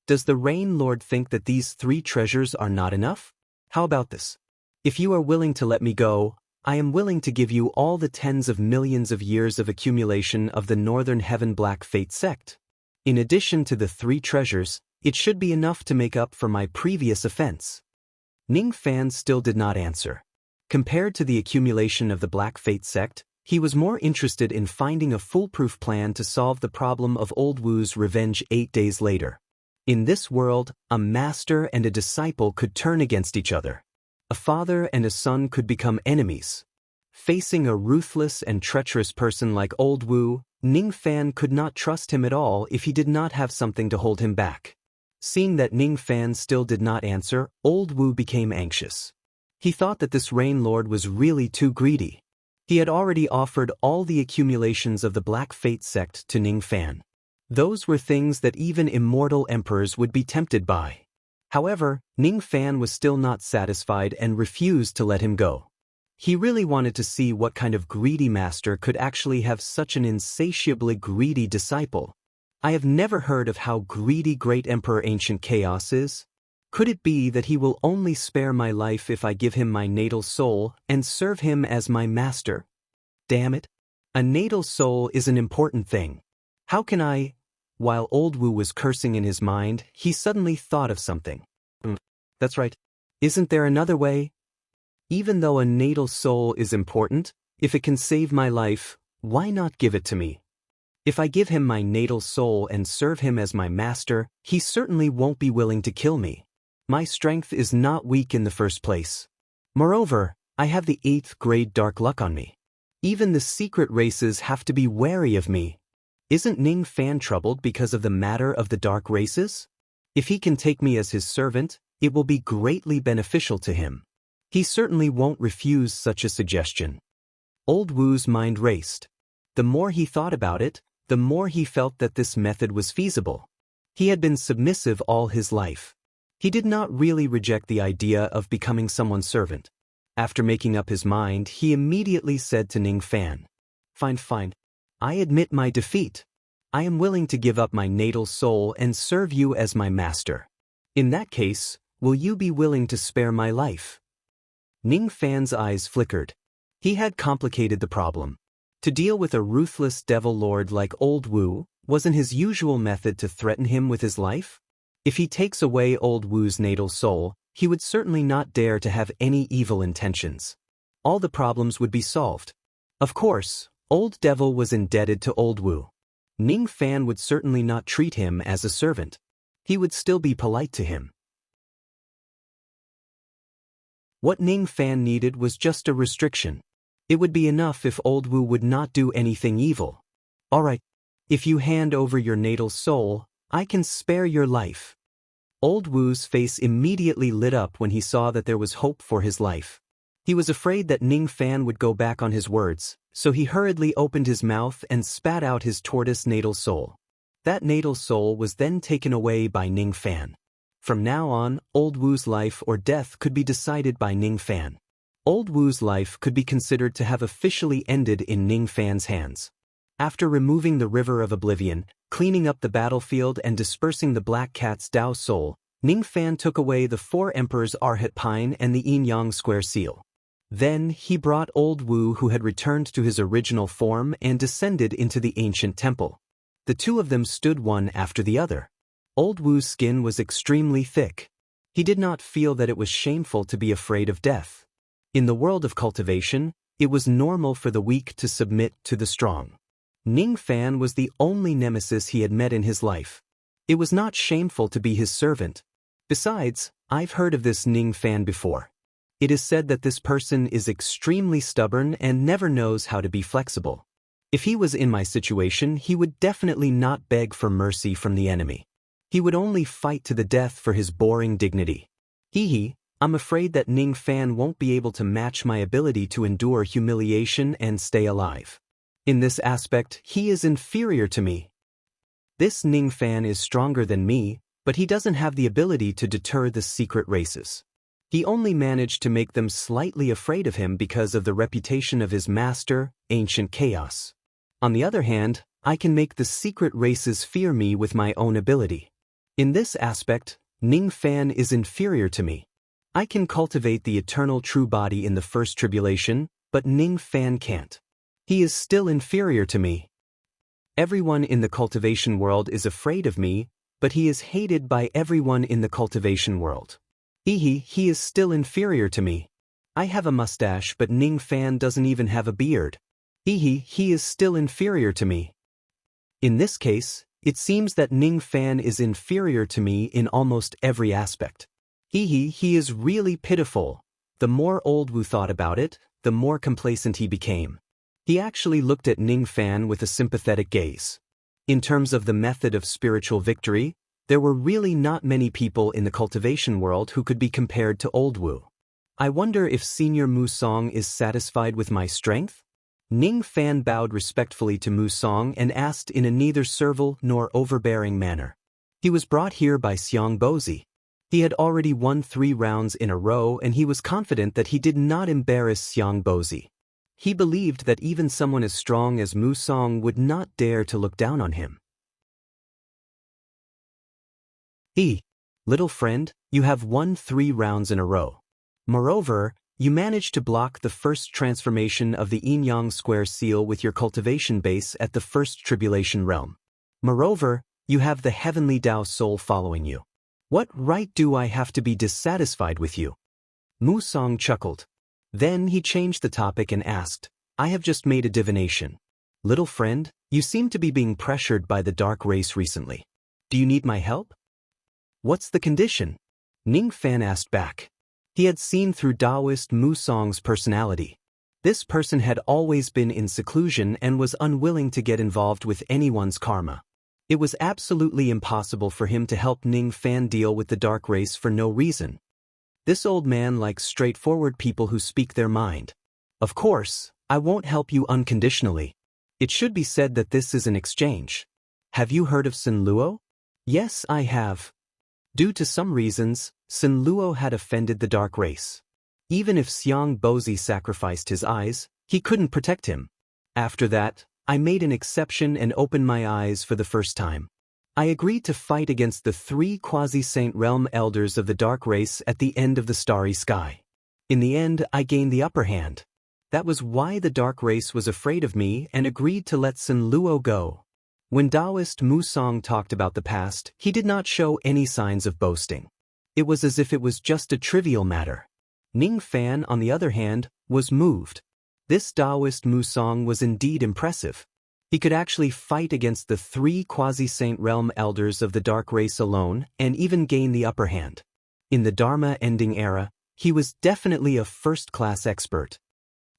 Does the Rain Lord think that these 3 treasures are not enough? How about this? If you are willing to let me go, I am willing to give you all the tens of millions of years of accumulation of the Northern Heaven Black Fate sect. In addition to the 3 treasures, it should be enough to make up for my previous offense. Ning Fan still did not answer. Compared to the accumulation of the Black Fate sect, he was more interested in finding a foolproof plan to solve the problem of Old Wu's revenge 8 days later. In this world, a master and a disciple could turn against each other. A father and a son could become enemies. Facing a ruthless and treacherous person like Old Wu, Ning Fan could not trust him at all if he did not have something to hold him back. Seeing that Ning Fan still did not answer, Old Wu became anxious. He thought that this Rain Lord was really too greedy. He had already offered all the accumulations of the Black Fate sect to Ning Fan. Those were things that even immortal emperors would be tempted by. However, Ning Fan was still not satisfied and refused to let him go. He really wanted to see what kind of greedy master could actually have such an insatiably greedy disciple. I have never heard of how greedy Great Emperor Ancient Chaos is. Could it be that he will only spare my life if I give him my natal soul and serve him as my master? Damn it. A natal soul is an important thing. How can I? While Old Wu was cursing in his mind, he suddenly thought of something. That's right. Isn't there another way? Even though a natal soul is important, if it can save my life, why not give it to me? If I give him my natal soul and serve him as my master, he certainly won't be willing to kill me. My strength is not weak in the first place. Moreover, I have the 8th grade dark luck on me. Even the secret races have to be wary of me. Isn't Ning Fan troubled because of the matter of the dark races? If he can take me as his servant, It will be greatly beneficial to him. He certainly won't refuse such a suggestion. Old Wu's mind raced. The more he thought about it, the more he felt that this method was feasible. He had been submissive all his life. He did not really reject the idea of becoming someone's servant. After making up his mind, he immediately said to Ning Fan, Fine. I admit my defeat. I am willing to give up my natal soul and serve you as my master. In that case, will you be willing to spare my life? Ning Fan's eyes flickered. He had complicated the problem. To deal with a ruthless devil lord like Old Wu wasn't his usual method to threaten him with his life. If he takes away Old Wu's natal soul, he would certainly not dare to have any evil intentions. All the problems would be solved. Of course, Old Devil was indebted to Old Wu. Ning Fan would certainly not treat him as a servant. He would still be polite to him. What Ning Fan needed was just a restriction. It would be enough if Old Wu would not do anything evil. All right, if you hand over your natal soul, I can spare your life. Old Wu's face immediately lit up when he saw that there was hope for his life. He was afraid that Ning Fan would go back on his words, so he hurriedly opened his mouth and spat out his tortoise natal soul. That natal soul was then taken away by Ning Fan. From now on, Old Wu's life or death could be decided by Ning Fan. Old Wu's life could be considered to have officially ended in Ning Fan's hands. After removing the River of Oblivion, cleaning up the battlefield and dispersing the Black Cat's Dao soul, Ning Fan took away the 4 Emperors Arhat Pine and the Yin Yang Square Seal. Then he brought Old Wu, who had returned to his original form, and descended into the ancient temple. The two of them stood one after the other. Old Wu's skin was extremely thick. He did not feel that it was shameful to be afraid of death. In the world of cultivation, it was normal for the weak to submit to the strong. Ning Fan was the only nemesis he had met in his life. It was not shameful to be his servant. Besides, I've heard of this Ning Fan before. It is said that this person is extremely stubborn and never knows how to be flexible. If he was in my situation, he would definitely not beg for mercy from the enemy. He would only fight to the death for his boring dignity. I'm afraid that Ning Fan won't be able to match my ability to endure humiliation and stay alive. In this aspect, he is inferior to me. This Ning Fan is stronger than me, but he doesn't have the ability to deter the secret races. He only managed to make them slightly afraid of him because of the reputation of his master, Ancient Chaos. On the other hand, I can make the secret races fear me with my own ability. In this aspect, Ning Fan is inferior to me. I can cultivate the eternal true body in the first tribulation, but Ning Fan can't. He is still inferior to me. Everyone in the cultivation world is afraid of me, but he is hated by everyone in the cultivation world. He is still inferior to me. I have a mustache, but Ning Fan doesn't even have a beard. He is still inferior to me. In this case, it seems that Ning Fan is inferior to me in almost every aspect. He is really pitiful. The more Old Wu thought about it, the more complacent he became. He actually looked at Ning Fan with a sympathetic gaze. In terms of the method of spiritual victory, there were really not many people in the cultivation world who could be compared to Old Wu. I wonder if Senior Mu Song is satisfied with my strength? Ning Fan bowed respectfully to Mu Song and asked in a neither servile nor overbearing manner. He was brought here by Xiang Bozi. He had already won 3 rounds in a row, and he was confident that he did not embarrass Xiang Bozi. He believed that even someone as strong as Mu Song would not dare to look down on him. Little friend, you have won 3 rounds in a row. Moreover, you managed to block the first transformation of the Yin Yang Square Seal with your cultivation base at the first tribulation realm. Moreover, you have the heavenly Dao soul following you. What right do I have to be dissatisfied with you? Mu Song chuckled. Then he changed the topic and asked, I have just made a divination. Little friend, you seem to be being pressured by the dark race recently. Do you need my help? What's the condition? Ning Fan asked back. He had seen through Taoist Mu Song's personality. This person had always been in seclusion and was unwilling to get involved with anyone's karma. It was absolutely impossible for him to help Ning Fan deal with the dark race for no reason. This old man likes straightforward people who speak their mind. Of course, I won't help you unconditionally. It should be said that this is an exchange. Have you heard of Sun Luo? Yes, I have. Due to some reasons, Sun Luo had offended the dark race. Even if Xiang Bozi sacrificed his eyes, he couldn't protect him. After that, I made an exception and opened my eyes for the first time. I agreed to fight against the 3 quasi-saint realm elders of the dark race at the end of the starry sky. In the end, I gained the upper hand. That was why the dark race was afraid of me and agreed to let Sun Luo go. When Taoist Mu Song talked about the past, he did not show any signs of boasting. It was as if it was just a trivial matter. Ning Fan, on the other hand, was moved. This Taoist Mu Song was indeed impressive. He could actually fight against the 3 quasi-saint realm elders of the dark race alone and even gain the upper hand. In the Dharma ending era, he was definitely a first-class expert.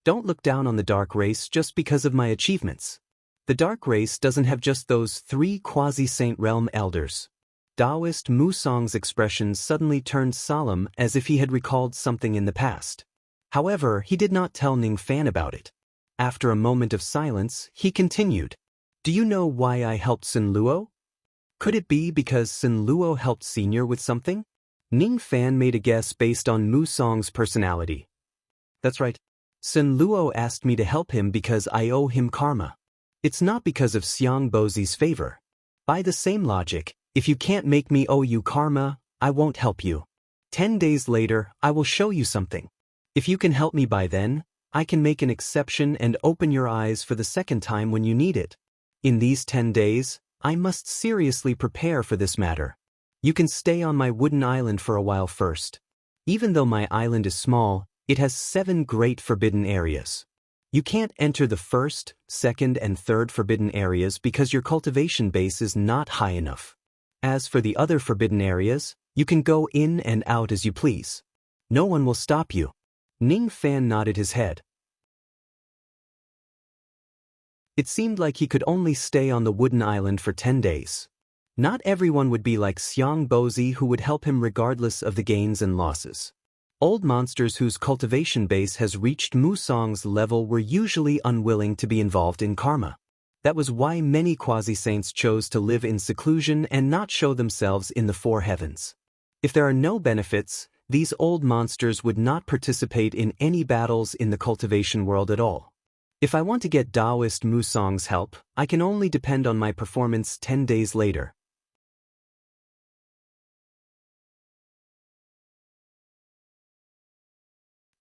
Don't look down on the dark race just because of my achievements. The dark race doesn't have just those 3 quasi-saint realm elders. Taoist Mu Song's expression suddenly turned solemn as if he had recalled something in the past. However, he did not tell Ning Fan about it. After a moment of silence, he continued. Do you know why I helped Sun Luo? Could it be because Sun Luo helped Senior with something? Ning Fan made a guess based on Mu Song's personality. That's right. Sun Luo asked me to help him because I owe him karma. It's not because of Xiang Bozi's favor. By the same logic, if you can't make me owe you karma, I won't help you. 10 days later, I will show you something. If you can help me by then, I can make an exception and open your eyes for the second time when you need it. In these 10 days, I must seriously prepare for this matter. You can stay on my wooden island for a while first. Even though my island is small, it has 7 great forbidden areas. You can't enter the first, second, and third forbidden areas because your cultivation base is not high enough. As for the other forbidden areas, you can go in and out as you please. No one will stop you. Ning Fan nodded his head. It seemed like he could only stay on the wooden island for 10 days. Not everyone would be like Xiang Bozi who would help him regardless of the gains and losses. Old monsters whose cultivation base has reached Mu Song's level were usually unwilling to be involved in karma. That was why many quasi-saints chose to live in seclusion and not show themselves in the 4 heavens. If there are no benefits, these old monsters would not participate in any battles in the cultivation world at all. If I want to get Taoist Mu Song's help, I can only depend on my performance 10 days later.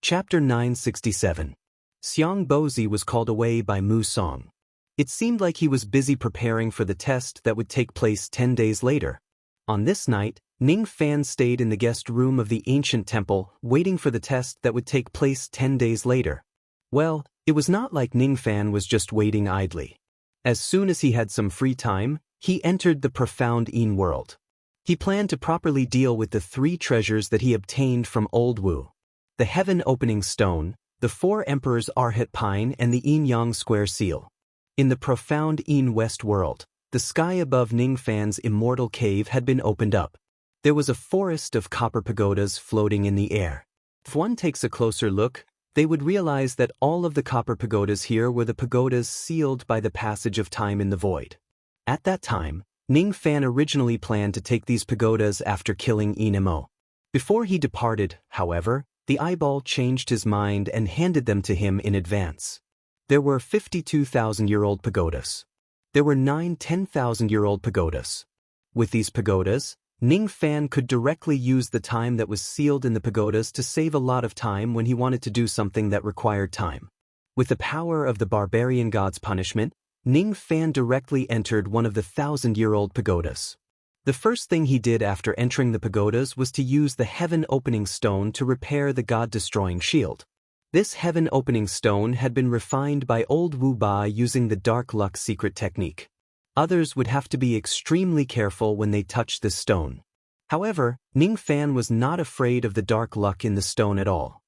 Chapter 967. Xiang Bozi was called away by Mu Song. It seemed like he was busy preparing for the test that would take place 10 days later. On this night, Ning Fan stayed in the guest room of the ancient temple, waiting for the test that would take place 10 days later. Well, it was not like Ning Fan was just waiting idly. As soon as he had some free time, he entered the profound Yin world. He planned to properly deal with the 3 treasures that he obtained from Old Wu: the Heaven Opening Stone, the 4 Emperors Arhat Pine, and the Yin Yang Square Seal. In the profound Yin West world, the sky above Ning Fan's immortal cave had been opened up. There was a forest of copper pagodas floating in the air. If one takes a closer look, they would realize that all of the copper pagodas here were the pagodas sealed by the passage of time in the void. At that time, Ning Fan originally planned to take these pagodas after killing Inemo. Before he departed, however, the eyeball changed his mind and handed them to him in advance. There were 52,000-year-old pagodas. There were 9 10,000-year-old pagodas. With these pagodas, Ning Fan could directly use the time that was sealed in the pagodas to save a lot of time when he wanted to do something that required time. With the power of the barbarian god's punishment, Ning Fan directly entered one of the 1,000-year-old pagodas. The first thing he did after entering the pagodas was to use the Heaven Opening Stone to repair the god-destroying shield. This Heaven Opening Stone had been refined by Old Wu Ba using the Dark Luck secret technique. Others would have to be extremely careful when they touched this stone. However, Ning Fan was not afraid of the dark luck in the stone at all.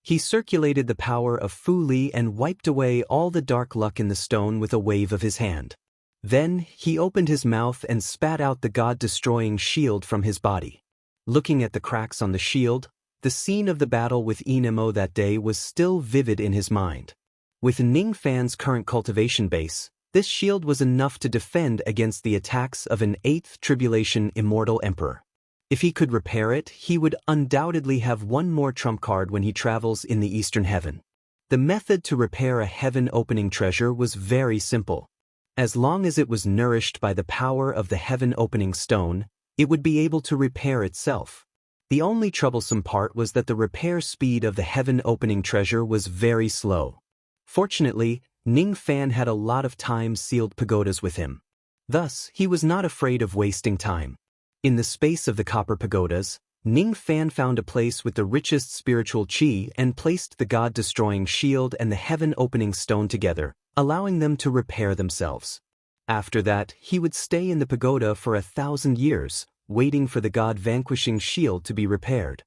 He circulated the power of Fu Li and wiped away all the dark luck in the stone with a wave of his hand. Then, he opened his mouth and spat out the god-destroying shield from his body. Looking at the cracks on the shield, the scene of the battle with Enemo that day was still vivid in his mind. With Ning Fan's current cultivation base, this shield was enough to defend against the attacks of an 8th Tribulation Immortal Emperor. If he could repair it, he would undoubtedly have one more trump card when he travels in the Eastern Heaven. The method to repair a heaven-opening treasure was very simple. As long as it was nourished by the power of the heaven-opening stone, it would be able to repair itself. The only troublesome part was that the repair speed of the heaven-opening treasure was very slow. Fortunately, Ning Fan had a lot of time-sealed pagodas with him. Thus, he was not afraid of wasting time. In the space of the copper pagodas, Ning Fan found a place with the richest spiritual qi and placed the god-destroying shield and the heaven-opening stone together, allowing them to repair themselves. After that, he would stay in the pagoda for 1,000 years, waiting for the god-vanquishing shield to be repaired.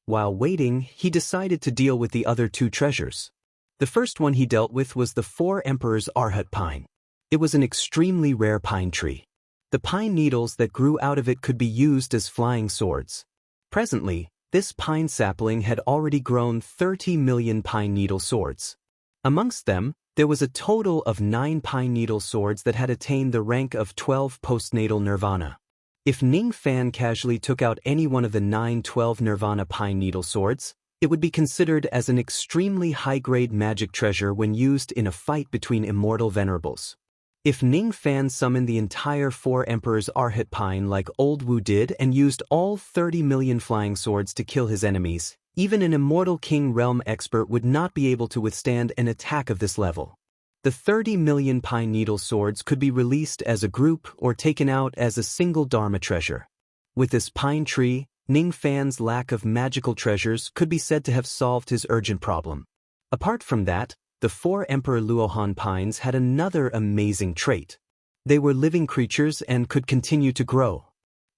While waiting, he decided to deal with the other 2 treasures. The first one he dealt with was the 4 Emperor's Arhat pine. It was an extremely rare pine tree. The pine needles that grew out of it could be used as flying swords. Presently, this pine sapling had already grown 30 million pine needle swords. Amongst them, there was a total of 9 pine needle swords that had attained the rank of 12 postnatal nirvana. If Ning Fan casually took out any one of the 9-12 nirvana pine needle swords, it would be considered as an extremely high-grade magic treasure when used in a fight between immortal venerables. If Ning Fan summoned the entire 4 Emperor's Arhat pine like Old Wu did and used all 30 million flying swords to kill his enemies, even an immortal King Realm expert would not be able to withstand an attack of this level. The 30 million pine needle swords could be released as a group or taken out as a single Dharma treasure. With this pine tree, Ning Fan's lack of magical treasures could be said to have solved his urgent problem. Apart from that, the 4 Emperor Luohan pines had another amazing trait. They were living creatures and could continue to grow.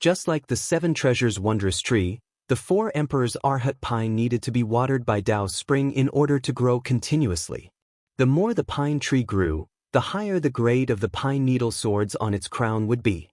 Just like the 7 Treasures wondrous tree, the 4 Emperor's Arhat pine needed to be watered by Tao Spring in order to grow continuously. The more the pine tree grew, the higher the grade of the pine needle swords on its crown would be.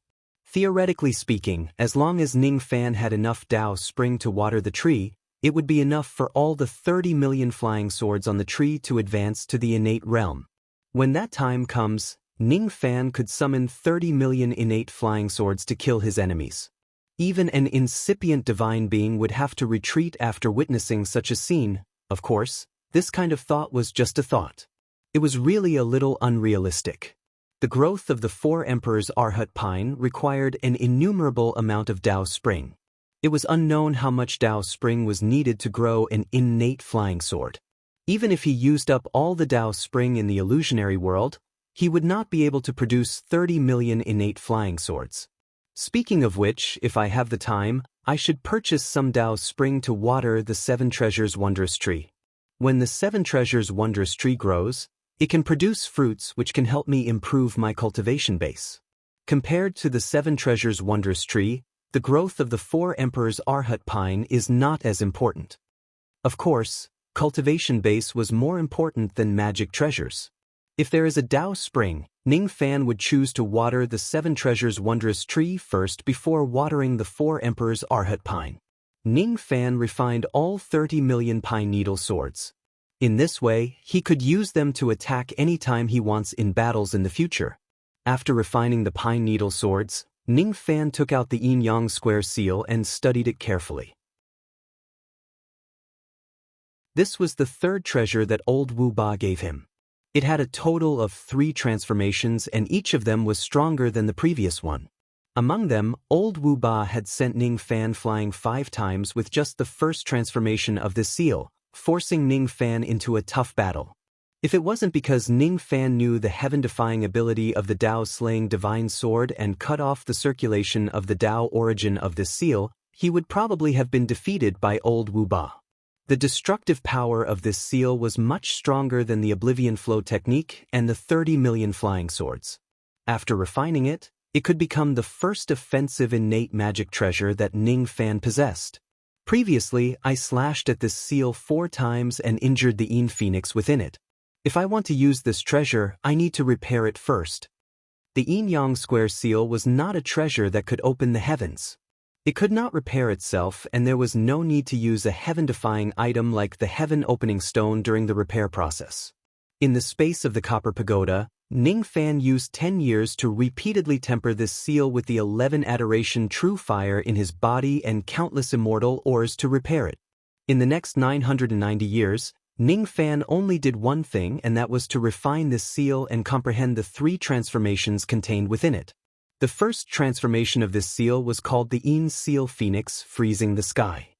Theoretically speaking, as long as Ning Fan had enough Tao Spring to water the tree, it would be enough for all the 30 million flying swords on the tree to advance to the innate realm. When that time comes, Ning Fan could summon 30 million innate flying swords to kill his enemies. Even an incipient divine being would have to retreat after witnessing such a scene. Of course, this kind of thought was just a thought. It was really a little unrealistic. The growth of the 4 Emperor's Arhat pine required an innumerable amount of Tao Spring. It was unknown how much Tao Spring was needed to grow an innate flying sword. Even if he used up all the Tao Spring in the illusionary world, he would not be able to produce 30 million innate flying swords. Speaking of which, if I have the time, I should purchase some Tao Spring to water the 7 Treasures wondrous tree. When the 7 Treasures wondrous tree grows, it can produce fruits which can help me improve my cultivation base. Compared to the 7 Treasures wondrous tree, the growth of the 4 Emperor's Arhat pine is not as important. Of course, cultivation base was more important than magic treasures. If there is a Tao Spring, Ning Fan would choose to water the 7 Treasures wondrous tree first before watering the 4 Emperor's Arhat pine. Ning Fan refined all 30 million pine needle swords. In this way, he could use them to attack any time he wants in battles in the future. After refining the pine needle swords, Ning Fan took out the yin-yang square seal and studied it carefully. This was the 3rd treasure that Old Wu Ba gave him. It had a total of 3 transformations and each of them was stronger than the previous one. Among them, Old Wu Ba had sent Ning Fan flying 5 times with just the first transformation of this seal, forcing Ning Fan into a tough battle. If it wasn't because Ning Fan knew the heaven-defying ability of the Tao-slaying divine sword and cut off the circulation of the Tao origin of this seal, he would probably have been defeated by Old Wu Ba. The destructive power of this seal was much stronger than the Oblivion Flow technique and the 30 million flying swords. After refining it, it could become the first offensive innate magic treasure that Ning Fan possessed. Previously, I slashed at this seal 4 times and injured the Yin Phoenix within it. If I want to use this treasure, I need to repair it first. The yin-yang square seal was not a treasure that could open the heavens. It could not repair itself, and there was no need to use a heaven-defying item like the heaven-opening stone during the repair process. In the space of the copper pagoda, Ning Fan used 10 years to repeatedly temper this seal with the 11 adoration true fire in his body and countless immortal ores to repair it. In the next 990 years, Ning Fan only did one thing, and that was to refine this seal and comprehend the 3 transformations contained within it. The first transformation of this seal was called the Yin Seal Phoenix, freezing the sky.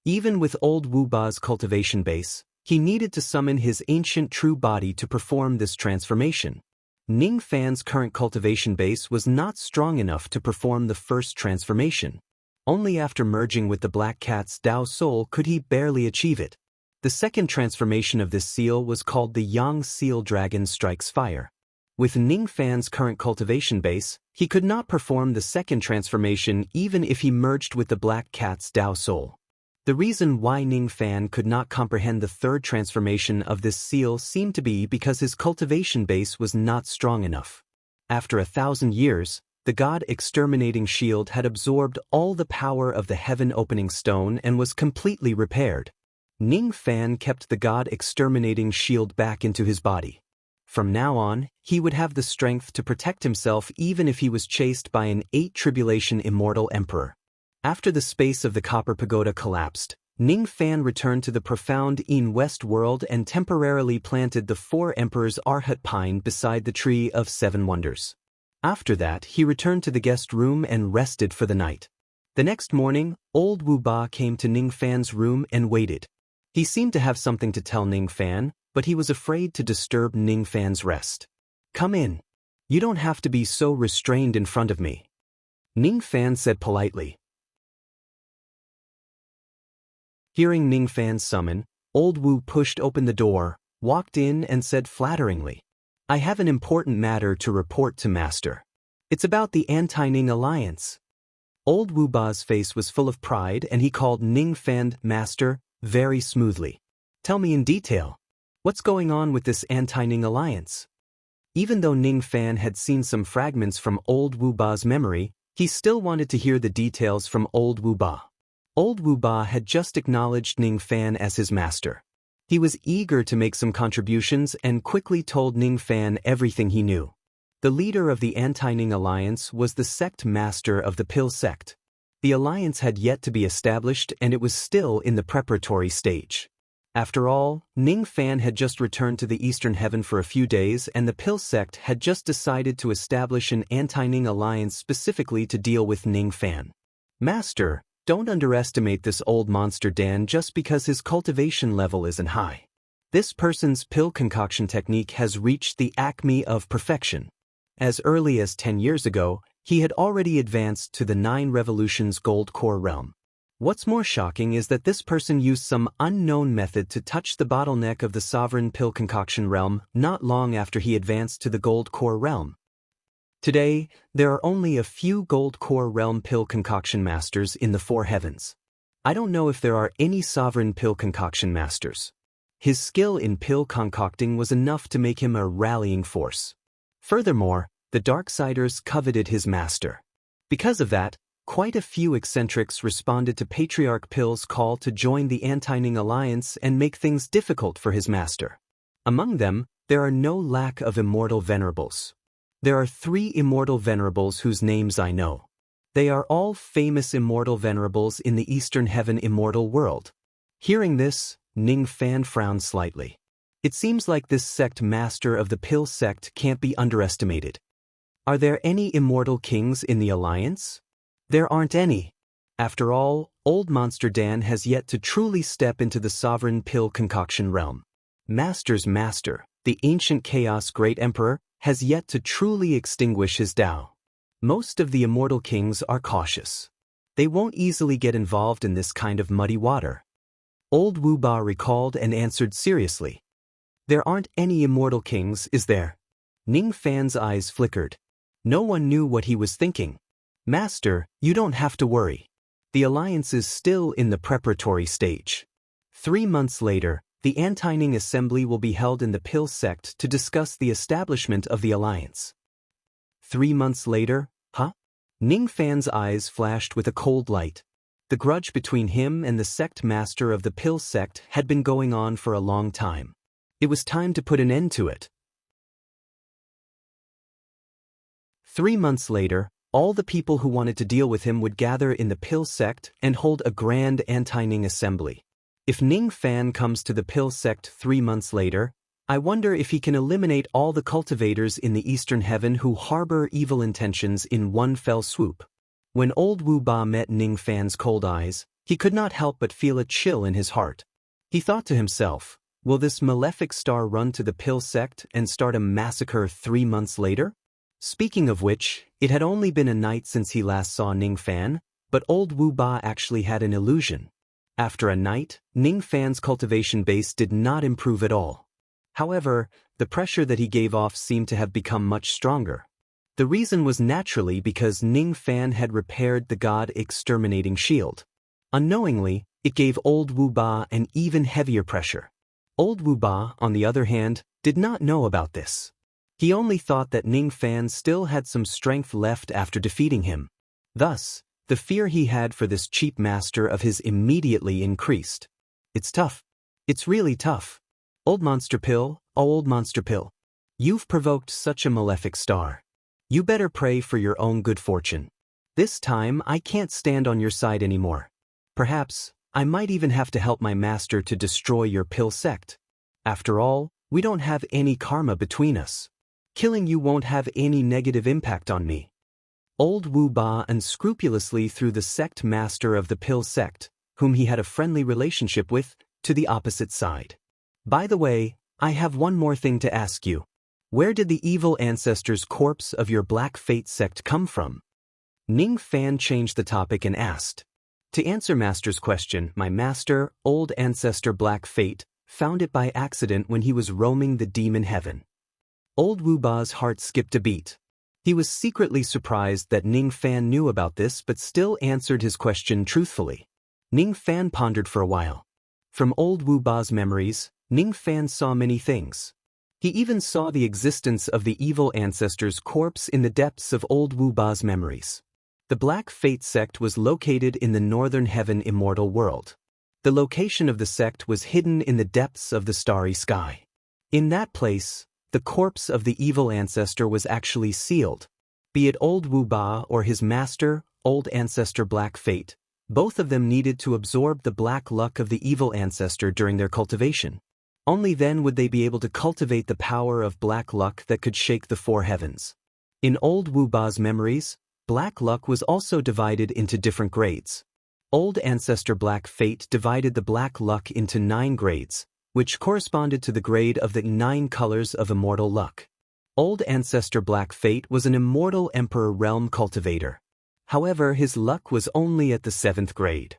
Even with old Wu Ba's cultivation base, he needed to summon his ancient true body to perform this transformation. Ning Fan's current cultivation base was not strong enough to perform the first transformation. Only after merging with the Black Cat's Dao Soul could he barely achieve it. The second transformation of this seal was called the Yang Seal Dragon Strikes Fire. With Ning Fan's current cultivation base, he could not perform the second transformation even if he merged with the Black Cat's Dao Soul. The reason why Ning Fan could not comprehend the third transformation of this seal seemed to be because his cultivation base was not strong enough. After 1,000 years, the God-exterminating shield had absorbed all the power of the heaven-opening stone and was completely repaired. Ning Fan kept the God-exterminating shield back into his body. From now on, he would have the strength to protect himself even if he was chased by an 8-tribulation immortal emperor. After the space of the Copper Pagoda collapsed, Ning Fan returned to the profound Yin West world and temporarily planted the 4 emperors' Arhat pine beside the Tree of 7 Wonders. After that, he returned to the guest room and rested for the night. The next morning, old Wu Ba came to Ning Fan's room and waited. He seemed to have something to tell Ning Fan, but he was afraid to disturb Ning Fan's rest. "Come in. You don't have to be so restrained in front of me," Ning Fan said politely. Hearing Ning Fan's summon, old Wu pushed open the door, walked in and said flatteringly, "I have an important matter to report to Master. It's about the Anti-Ning Alliance." Old Wu Ba's face was full of pride and he called Ning Fan Master very smoothly. "Tell me in detail. What's going on with this Anti-Ning Alliance?" Even though Ning Fan had seen some fragments from old Wu Ba's memory, he still wanted to hear the details from old Wu Ba. Old Wu Ba had just acknowledged Ning Fan as his master. He was eager to make some contributions and quickly told Ning Fan everything he knew. The leader of the Anti-Ning Alliance was the sect master of the Pill sect. The alliance had yet to be established and it was still in the preparatory stage. After all, Ning Fan had just returned to the Eastern Heaven for a few days and the Pill sect had just decided to establish an Anti-Ning Alliance specifically to deal with Ning Fan. "Master, don't underestimate this old monster Dan just because his cultivation level isn't high. This person's pill concoction technique has reached the acme of perfection. As early as 10 years ago, he had already advanced to the 9 Revolutions Gold Core realm. What's more shocking is that this person used some unknown method to touch the bottleneck of the sovereign pill concoction realm not long after he advanced to the Gold Core realm. Today, there are only a few Gold Core realm pill concoction masters in the 4 heavens. I don't know if there are any sovereign pill concoction masters. His skill in pill concocting was enough to make him a rallying force. Furthermore, the Darksiders coveted his master. Because of that, quite a few eccentrics responded to Patriarch Pill's call to join the Anti-Ning Alliance and make things difficult for his master. Among them, there are no lack of immortal venerables. There are 3 immortal venerables whose names I know. They are all famous immortal venerables in the Eastern Heaven immortal world. Hearing this, Ning Fan frowned slightly. It seems like this sect master of the Pill sect can't be underestimated. Are there any immortal kings in the alliance? There aren't any. After all, old Monster Dan has yet to truly step into the sovereign pill concoction realm. Master's master, the ancient chaos great emperor, has yet to truly extinguish his Tao. Most of the immortal kings are cautious. They won't easily get involved in this kind of muddy water. Old Wu Ba recalled and answered seriously. There aren't any immortal kings, is there? Ning Fan's eyes flickered. No one knew what he was thinking. Master, you don't have to worry. The alliance is still in the preparatory stage. 3 months later, the anti-Ning assembly will be held in the Pill sect to discuss the establishment of the alliance. 3 months later, huh? Ning Fan's eyes flashed with a cold light. The grudge between him and the sect master of the Pill sect had been going on for a long time. It was time to put an end to it. 3 months later, all the people who wanted to deal with him would gather in the Pill sect and hold a grand anti-Ning assembly. If Ning Fan comes to the Pill sect 3 months later, I wonder if he can eliminate all the cultivators in the Eastern Heaven who harbor evil intentions in one fell swoop. When old Wu Ba met Ning Fan's cold eyes, he could not help but feel a chill in his heart. He thought to himself, will this malefic star run to the Pill sect and start a massacre 3 months later? Speaking of which, it had only been a night since he last saw Ning Fan, but old Wu Ba actually had an illusion. After a night, Ning Fan's cultivation base did not improve at all. However, the pressure that he gave off seemed to have become much stronger. The reason was naturally because Ning Fan had repaired the god exterminating shield. Unknowingly, it gave old Wu Ba an even heavier pressure. Old Wu Ba, on the other hand, did not know about this. He only thought that Ning Fan still had some strength left after defeating him. Thus, the fear he had for this cheap master of his immediately increased. It's tough. It's really tough. Old Monster Pill, oh old Monster Pill. You've provoked such a malefic star. You better pray for your own good fortune. This time I can't stand on your side anymore. Perhaps, I might even have to help my master to destroy your Pill sect. After all, we don't have any karma between us. Killing you won't have any negative impact on me. Old Wu Ba unscrupulously threw the sect master of the Pill sect, whom he had a friendly relationship with, to the opposite side. By the way, I have one more thing to ask you. Where did the evil ancestor's corpse of your Black Fate sect come from? Ning Fan changed the topic and asked. To answer Master's question, my master, old ancestor Black Fate, found it by accident when he was roaming the demon heaven. Old Wu Ba's heart skipped a beat. He was secretly surprised that Ning Fan knew about this but still answered his question truthfully. Ning Fan pondered for a while. From old Wu Ba's memories, Ning Fan saw many things. He even saw the existence of the evil ancestor's corpse in the depths of old Wu Ba's memories. The Black Fate sect was located in the Northern Heaven immortal world. The location of the sect was hidden in the depths of the starry sky. In that place, the corpse of the evil ancestor was actually sealed. Be it old Wu Ba or his master, old ancestor Black Fate, both of them needed to absorb the black luck of the evil ancestor during their cultivation. Only then would they be able to cultivate the power of black luck that could shake the 4 heavens. In old Wu Ba's memories, black luck was also divided into different grades. Old ancestor Black Fate divided the black luck into 9 grades, which corresponded to the grade of the 9 colors of immortal luck. Old ancestor Black Fate was an immortal emperor realm cultivator. However, his luck was only at the 7th grade.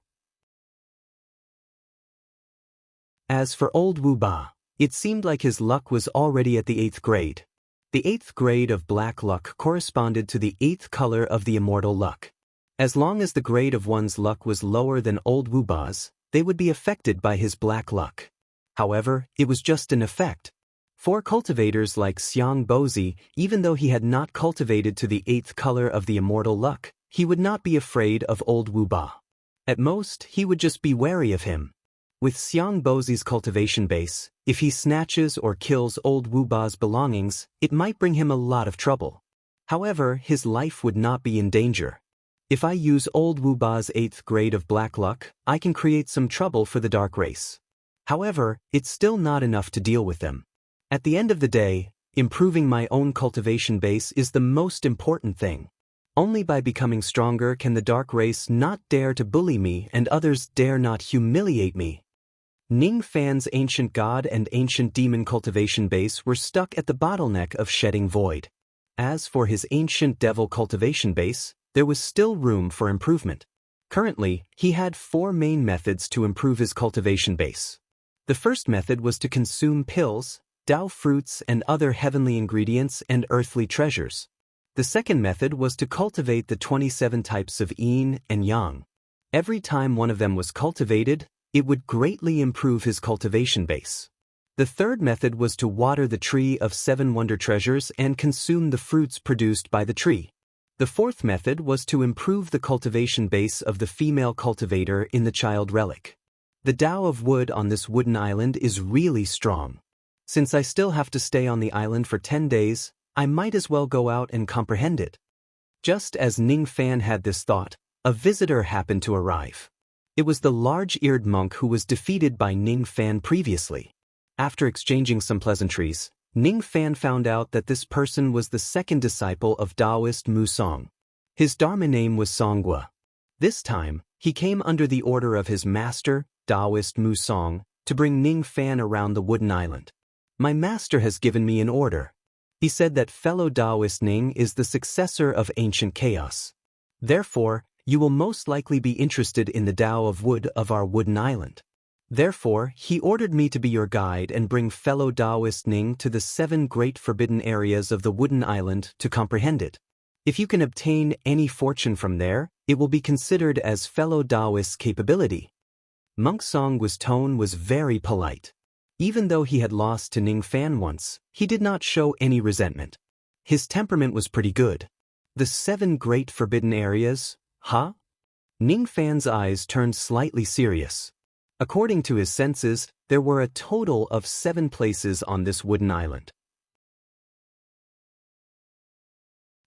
As for old Wu Ba, it seemed like his luck was already at the 8th grade. The 8th grade of black luck corresponded to the 8th color of the immortal luck. As long as the grade of one's luck was lower than old Wu Ba's, they would be affected by his black luck. However, it was just an effect. For cultivators like Xiang Bozi, even though he had not cultivated to the 8th color of the immortal luck, he would not be afraid of old Wu Ba. At most, he would just be wary of him. With Xiang Bozi's cultivation base, if he snatches or kills old Wu Ba's belongings, it might bring him a lot of trouble. However, his life would not be in danger. If I use old Wu Ba's 8th grade of black luck, I can create some trouble for the dark race. However, it's still not enough to deal with them. At the end of the day, improving my own cultivation base is the most important thing. Only by becoming stronger can the dark race not dare to bully me and others dare not humiliate me. Ning Fan's ancient god and ancient demon cultivation base were stuck at the bottleneck of shedding void. As for his ancient devil cultivation base, there was still room for improvement. Currently, he had 4 main methods to improve his cultivation base. The first method was to consume pills, Dao fruits and other heavenly ingredients and earthly treasures. The second method was to cultivate the 27 types of yin and yang. Every time one of them was cultivated, it would greatly improve his cultivation base. The third method was to water the tree of 7 wonder treasures and consume the fruits produced by the tree. The fourth method was to improve the cultivation base of the female cultivator in the child relic. The Tao of wood on this wooden island is really strong. Since I still have to stay on the island for 10 days, I might as well go out and comprehend it. Just as Ning Fan had this thought, a visitor happened to arrive. It was the large-eared monk who was defeated by Ning Fan previously. After exchanging some pleasantries, Ning Fan found out that this person was the second disciple of Taoist Mu Song. His Dharma name was Songhua. This time, he came under the order of his master, Taoist Mu Song, to bring Ning Fan around the wooden island. My master has given me an order. He said that fellow Taoist Ning is the successor of ancient chaos. Therefore, you will most likely be interested in the Tao of wood of our wooden island. Therefore, he ordered me to be your guide and bring fellow Taoist Ning to the 7 great forbidden areas of the wooden island to comprehend it. If you can obtain any fortune from there, it will be considered as fellow Taoist's capability. Monk Song's tone was very polite. Even though he had lost to Ning Fan once, he did not show any resentment. His temperament was pretty good. The 7 great forbidden areas, huh? Ning Fan's eyes turned slightly serious. According to his senses, there were a total of 7 places on this wooden island.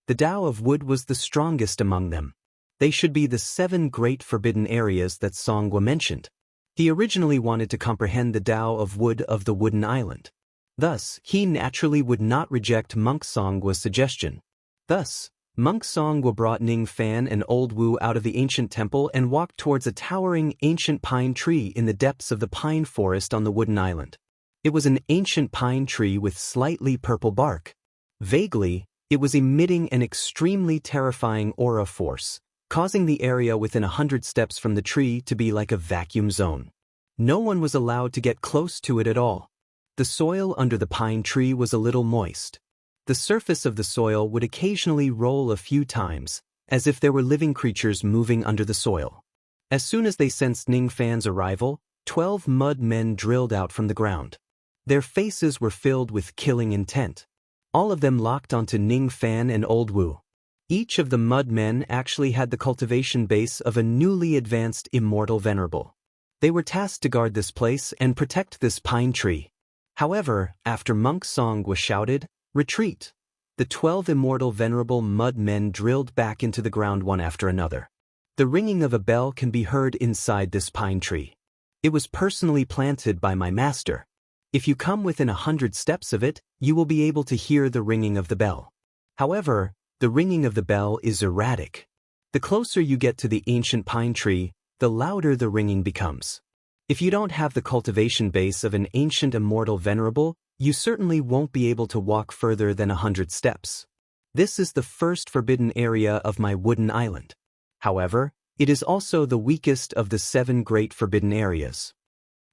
The Tao of wood was the strongest among them. They should be the 7 great forbidden areas that Songhua mentioned. He originally wanted to comprehend the Tao of wood of the wooden island. Thus, he naturally would not reject Monk Songhua's suggestion. Thus, Monk Songhua brought Ning Fan and Old Wu out of the ancient temple and walked towards a towering ancient pine tree in the depths of the pine forest on the wooden island. It was an ancient pine tree with slightly purple bark. Vaguely, it was emitting an extremely terrifying aura force, causing the area within 100 steps from the tree to be like a vacuum zone. No one was allowed to get close to it at all. The soil under the pine tree was a little moist. The surface of the soil would occasionally roll a few times, as if there were living creatures moving under the soil. As soon as they sensed Ning Fan's arrival, 12 mud men drilled out from the ground. Their faces were filled with killing intent. All of them locked onto Ning Fan and Old Wu. Each of the mud men actually had the cultivation base of a newly advanced immortal venerable. They were tasked to guard this place and protect this pine tree. However, after Monk Songhua shouted, "Retreat!" the 12 immortal venerable mud men drilled back into the ground one after another. The ringing of a bell can be heard inside this pine tree. It was personally planted by my master. If you come within 100 steps of it, you will be able to hear the ringing of the bell. However, the ringing of the bell is erratic. The closer you get to the ancient pine tree, the louder the ringing becomes. If you don't have the cultivation base of an ancient immortal venerable, you certainly won't be able to walk further than 100 steps. This is the first forbidden area of my wooden island. However, it is also the weakest of the 7 great forbidden areas.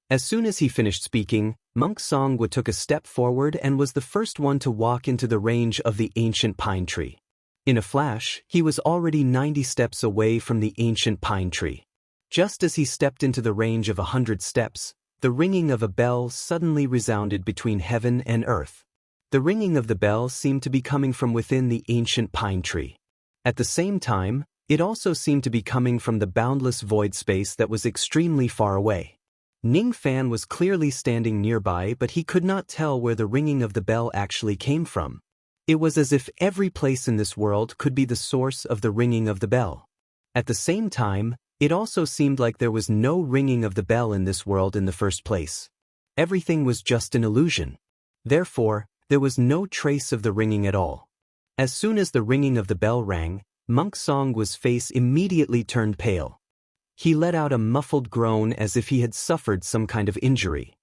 As soon as he finished speaking, Monk Songhua took a step forward and was the first one to walk into the range of the ancient pine tree. In a flash, he was already 90 steps away from the ancient pine tree. Just as he stepped into the range of 100 steps, the ringing of a bell suddenly resounded between heaven and earth. The ringing of the bell seemed to be coming from within the ancient pine tree. At the same time, it also seemed to be coming from the boundless void space that was extremely far away. Ning Fan was clearly standing nearby, but he could not tell where the ringing of the bell actually came from. It was as if every place in this world could be the source of the ringing of the bell. At the same time, it also seemed like there was no ringing of the bell in this world in the first place. Everything was just an illusion. Therefore, there was no trace of the ringing at all. As soon as the ringing of the bell rang, Monk Songhua's face immediately turned pale. He let out a muffled groan as if he had suffered some kind of injury.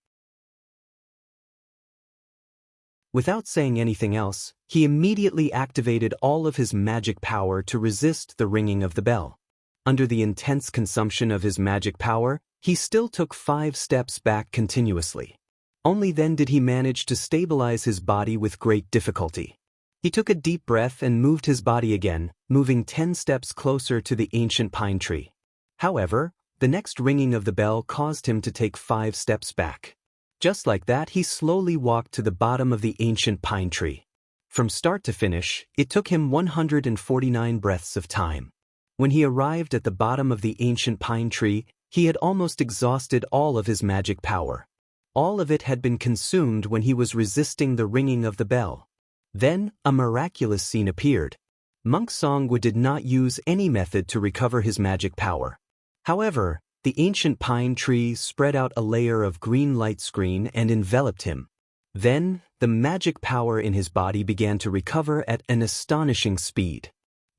Without saying anything else, he immediately activated all of his magic power to resist the ringing of the bell. Under the intense consumption of his magic power, he still took 5 steps back continuously. Only then did he manage to stabilize his body with great difficulty. He took a deep breath and moved his body again, moving 10 steps closer to the ancient pine tree. However, The next ringing of the bell caused him to take 5 steps back. Just like that, he slowly walked to the bottom of the ancient pine tree. From start to finish, it took him 149 breaths of time. When he arrived at the bottom of the ancient pine tree, he had almost exhausted all of his magic power. All of it had been consumed when he was resisting the ringing of the bell. Then, a miraculous scene appeared. Monk Songwu did not use any method to recover his magic power. However, the ancient pine tree spread out a layer of green light screen and enveloped him. Then, the magic power in his body began to recover at an astonishing speed.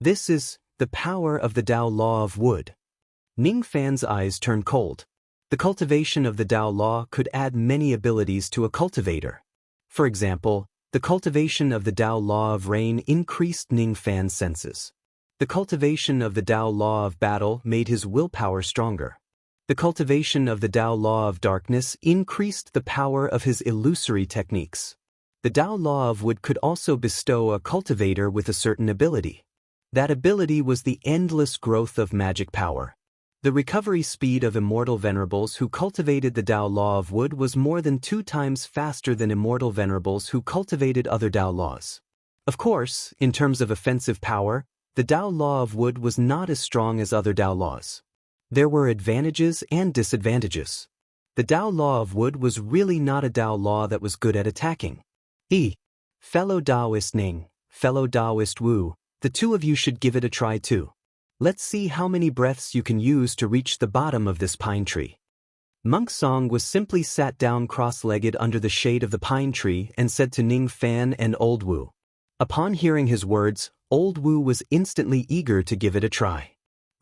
This is the power of the Tao Law of Wood. Ning Fan's eyes turned cold. The cultivation of the Tao Law could add many abilities to a cultivator. For example, the cultivation of the Tao Law of Rain increased Ning Fan's senses. The cultivation of the Tao Law of Battle made his willpower stronger. The cultivation of the Tao Law of Darkness increased the power of his illusory techniques. The Tao Law of Wood could also bestow a cultivator with a certain ability. That ability was the endless growth of magic power. The recovery speed of immortal venerables who cultivated the Tao Law of Wood was more than 2 times faster than immortal venerables who cultivated other Tao laws. Of course, in terms of offensive power, the Tao Law of Wood was not as strong as other Tao laws. There were advantages and disadvantages. The Tao Law of Wood was really not a Tao law that was good at attacking. Fellow Taoist Ning, fellow Taoist Wu, the two of you should give it a try too. Let's see how many breaths you can use to reach the bottom of this pine tree. Monk Song simply sat down cross-legged under the shade of the pine tree and said to Ning Fan and Old Wu. Upon hearing his words, Old Wu was instantly eager to give it a try.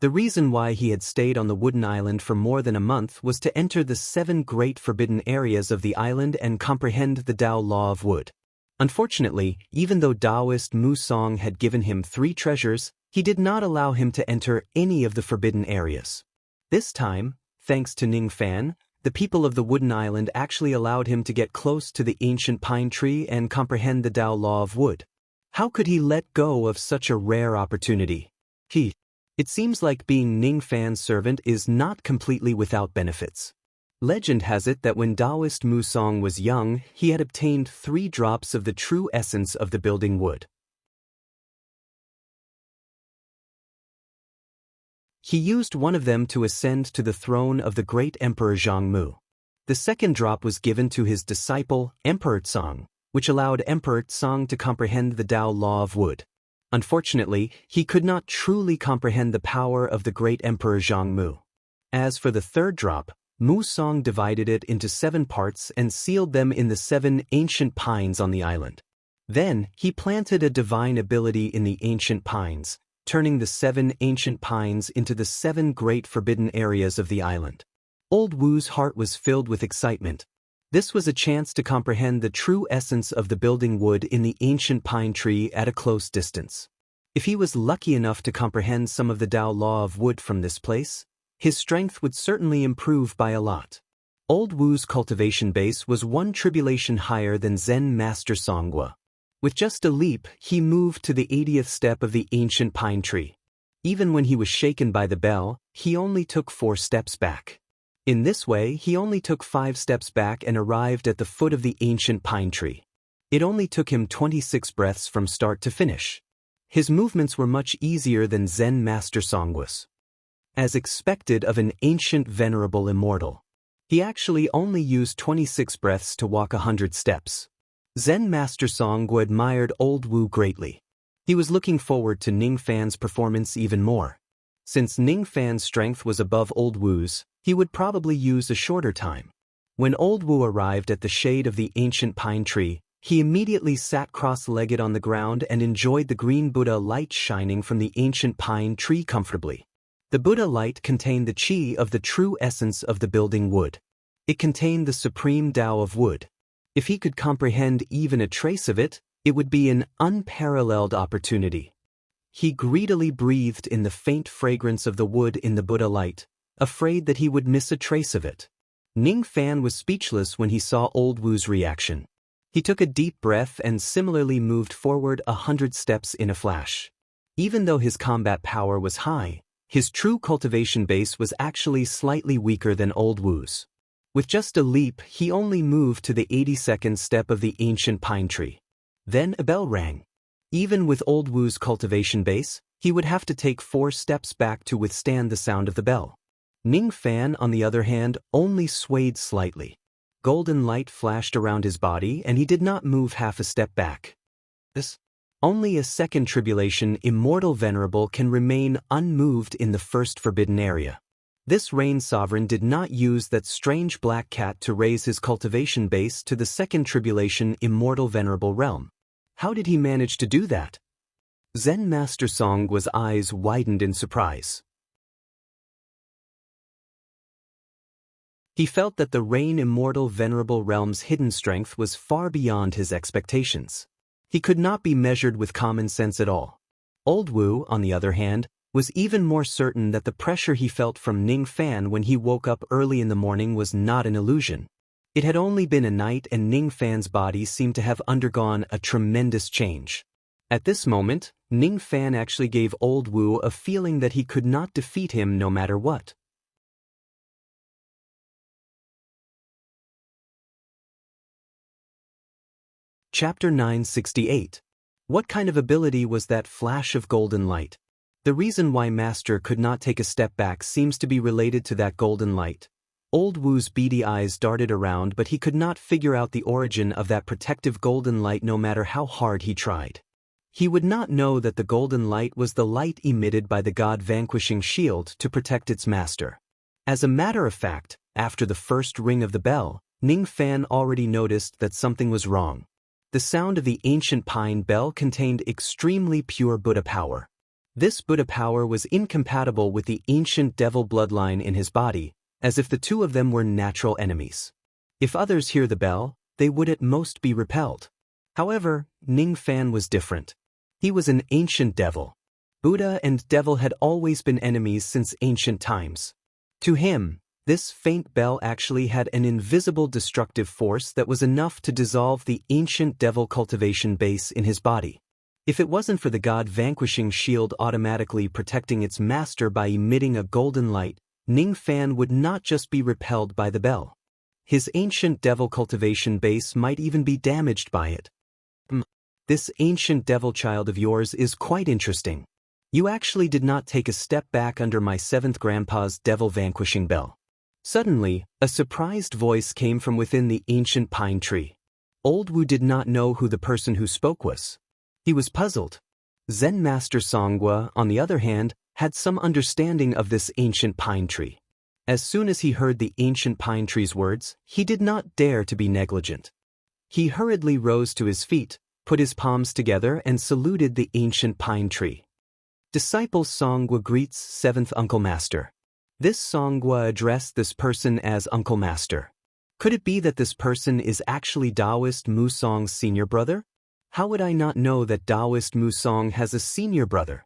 The reason why he had stayed on the wooden island for more than a month was to enter the 7 great forbidden areas of the island and comprehend the Tao Law of Wood. Unfortunately, even though Taoist Mu Song had given him 3 treasures, he did not allow him to enter any of the forbidden areas. This time, thanks to Ning Fan, the people of the wooden island actually allowed him to get close to the ancient pine tree and comprehend the Tao Law of Wood. How could he let go of such a rare opportunity? It seems like being Ning Fan's servant is not completely without benefits. Legend has it that when Taoist Mu Song was young, he had obtained 3 drops of the true essence of the building wood. He used one of them to ascend to the throne of the great Emperor Zhongmu. The second drop was given to his disciple, Emperor Tsang, which allowed Emperor Tsang to comprehend the Tao Law of Wood. Unfortunately, he could not truly comprehend the power of the great Emperor Zhongmu. As for the third drop, Mu Song divided it into 7 parts and sealed them in the 7 ancient pines on the island. Then, he planted a divine ability in the ancient pines, turning the 7 ancient pines into the 7 great forbidden areas of the island. Old Wu's heart was filled with excitement. This was a chance to comprehend the true essence of the building wood in the ancient pine tree at a close distance. If he was lucky enough to comprehend some of the Tao Law of Wood from this place, his strength would certainly improve by a lot. Old Wu's cultivation base was 1 tribulation higher than Zen Master Songwa. With just a leap, he moved to the 80th step of the ancient pine tree. Even when he was shaken by the bell, he only took 4 steps back. In this way, he only took 5 steps back and arrived at the foot of the ancient pine tree. It only took him 26 breaths from start to finish. His movements were much easier than Zen Master Songwa's. As expected of an ancient venerable immortal, he actually only used 26 breaths to walk 100 steps. Zen Master Songwa admired Old Wu greatly. He was looking forward to Ning Fan's performance even more. Since Ning Fan's strength was above Old Wu's, he would probably use a shorter time. When Old Wu arrived at the shade of the ancient pine tree, he immediately sat cross-legged on the ground and enjoyed the green Buddha light shining from the ancient pine tree comfortably. The Buddha light contained the chi of the true essence of the building wood. It contained the supreme Tao of wood. If he could comprehend even a trace of it, it would be an unparalleled opportunity. He greedily breathed in the faint fragrance of the wood in the Buddha light, afraid that he would miss a trace of it. Ning Fan was speechless when he saw Old Wu's reaction. He took a deep breath and similarly moved forward 100 steps in a flash. Even though his combat power was high, His true cultivation base was actually slightly weaker than Old Wu's. With just a leap, he only moved to the 82nd step of the ancient pine tree. Then a bell rang. Even with Old Wu's cultivation base, he would have to take 4 steps back to withstand the sound of the bell. Ning Fan, on the other hand, only swayed slightly. Golden light flashed around his body and he did not move half a step back. Only a second tribulation immortal venerable can remain unmoved in the first forbidden area. This rain sovereign did not use that strange black cat to raise his cultivation base to the second tribulation immortal venerable realm. How did he manage to do that? Zen Master Songwa's eyes widened in surprise. He felt that the rain immortal venerable realm's hidden strength was far beyond his expectations. He could not be measured with common sense at all. Old Wu, on the other hand, was even more certain that the pressure he felt from Ning Fan when he woke up early in the morning was not an illusion. It had only been a night and Ning Fan's body seemed to have undergone a tremendous change. At this moment, Ning Fan actually gave Old Wu a feeling that he could not defeat him no matter what. Chapter 968. What kind of ability was that flash of golden light? The reason why Master could not take a step back seems to be related to that golden light. Old Wu's beady eyes darted around, but he could not figure out the origin of that protective golden light no matter how hard he tried. He would not know that the golden light was the light emitted by the God-vanquishing shield to protect its master. As a matter of fact, after the first ring of the bell, Ning Fan already noticed that something was wrong. The sound of the ancient pine bell contained extremely pure Buddha power. This Buddha power was incompatible with the ancient devil bloodline in his body, as if the two of them were natural enemies. If others hear the bell, they would at most be repelled. However, Ning Fan was different. He was an ancient devil. Buddha and devil had always been enemies since ancient times. To him, this faint bell actually had an invisible destructive force that was enough to dissolve the ancient devil cultivation base in his body. If it wasn't for the God-vanquishing shield automatically protecting its master by emitting a golden light, Ning Fan would not just be repelled by the bell. His ancient devil cultivation base might even be damaged by it. This ancient devil child of yours is quite interesting. You actually did not take a step back under my 7th grandpa's devil-vanquishing bell. Suddenly, a surprised voice came from within the ancient pine tree. Old Wu did not know who the person who spoke was. He was puzzled. Zen Master Songwa, on the other hand, had some understanding of this ancient pine tree. As soon as he heard the ancient pine tree's words, he did not dare to be negligent. He hurriedly rose to his feet, put his palms together and saluted the ancient pine tree. Disciple Songwa greets 7th Uncle Master. This Songwa addressed this person as Uncle Master. Could it be that this person is actually Taoist Musong's senior brother? How would I not know that Taoist Musong has a senior brother?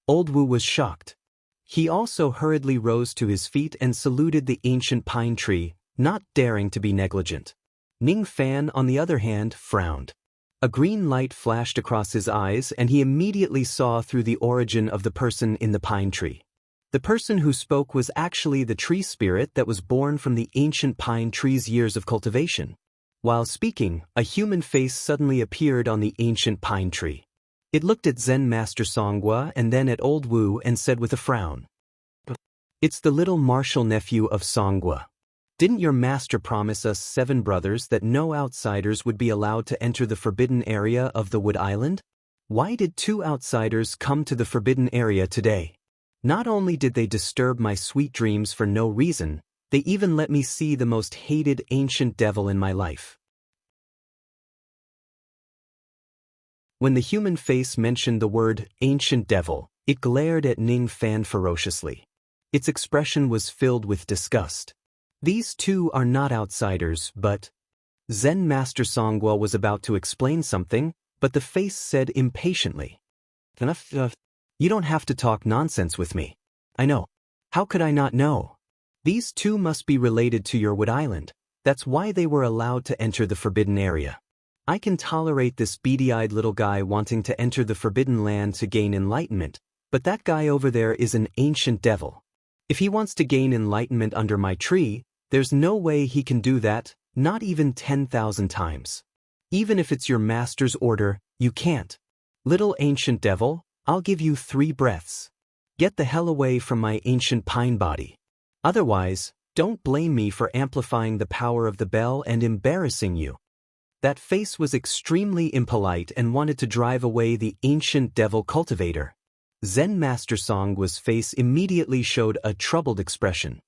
Old Wu was shocked. He also hurriedly rose to his feet and saluted the ancient pine tree, not daring to be negligent. Ning Fan, on the other hand, frowned. A green light flashed across his eyes and he immediately saw through the origin of the person in the pine tree. The person who spoke was actually the tree spirit that was born from the ancient pine tree's years of cultivation. While speaking, a human face suddenly appeared on the ancient pine tree. It looked at Zen Master Songwa and then at Old Wu and said with a frown, "It's the little martial nephew of Songwa. Didn't your master promise us 7 brothers that no outsiders would be allowed to enter the forbidden area of the Wood Island? Why did 2 outsiders come to the forbidden area today? Not only did they disturb my sweet dreams for no reason, they even let me see the most hated ancient devil in my life." When the human face mentioned the word ancient devil, it glared at Ning Fan ferociously. Its expression was filled with disgust. These 2 are not outsiders, but... Zen Master Songwa was about to explain something, but the face said impatiently, "You don't have to talk nonsense with me. I know. How could I not know? These 2 must be related to your Wood Island. That's why they were allowed to enter the forbidden area. I can tolerate this beady-eyed little guy wanting to enter the forbidden land to gain enlightenment, But that guy over there is an ancient devil. If he wants to gain enlightenment under my tree, there's no way he can do that, not even 10,000 times. Even if it's your master's order, you can't. Little ancient devil, I'll give you 3 breaths. Get the hell away from my ancient pine body. Otherwise, don't blame me for amplifying the power of the bell and embarrassing you. That face was extremely impolite and wanted to drive away the ancient devil cultivator. Zen Master Songwa's face immediately showed a troubled expression.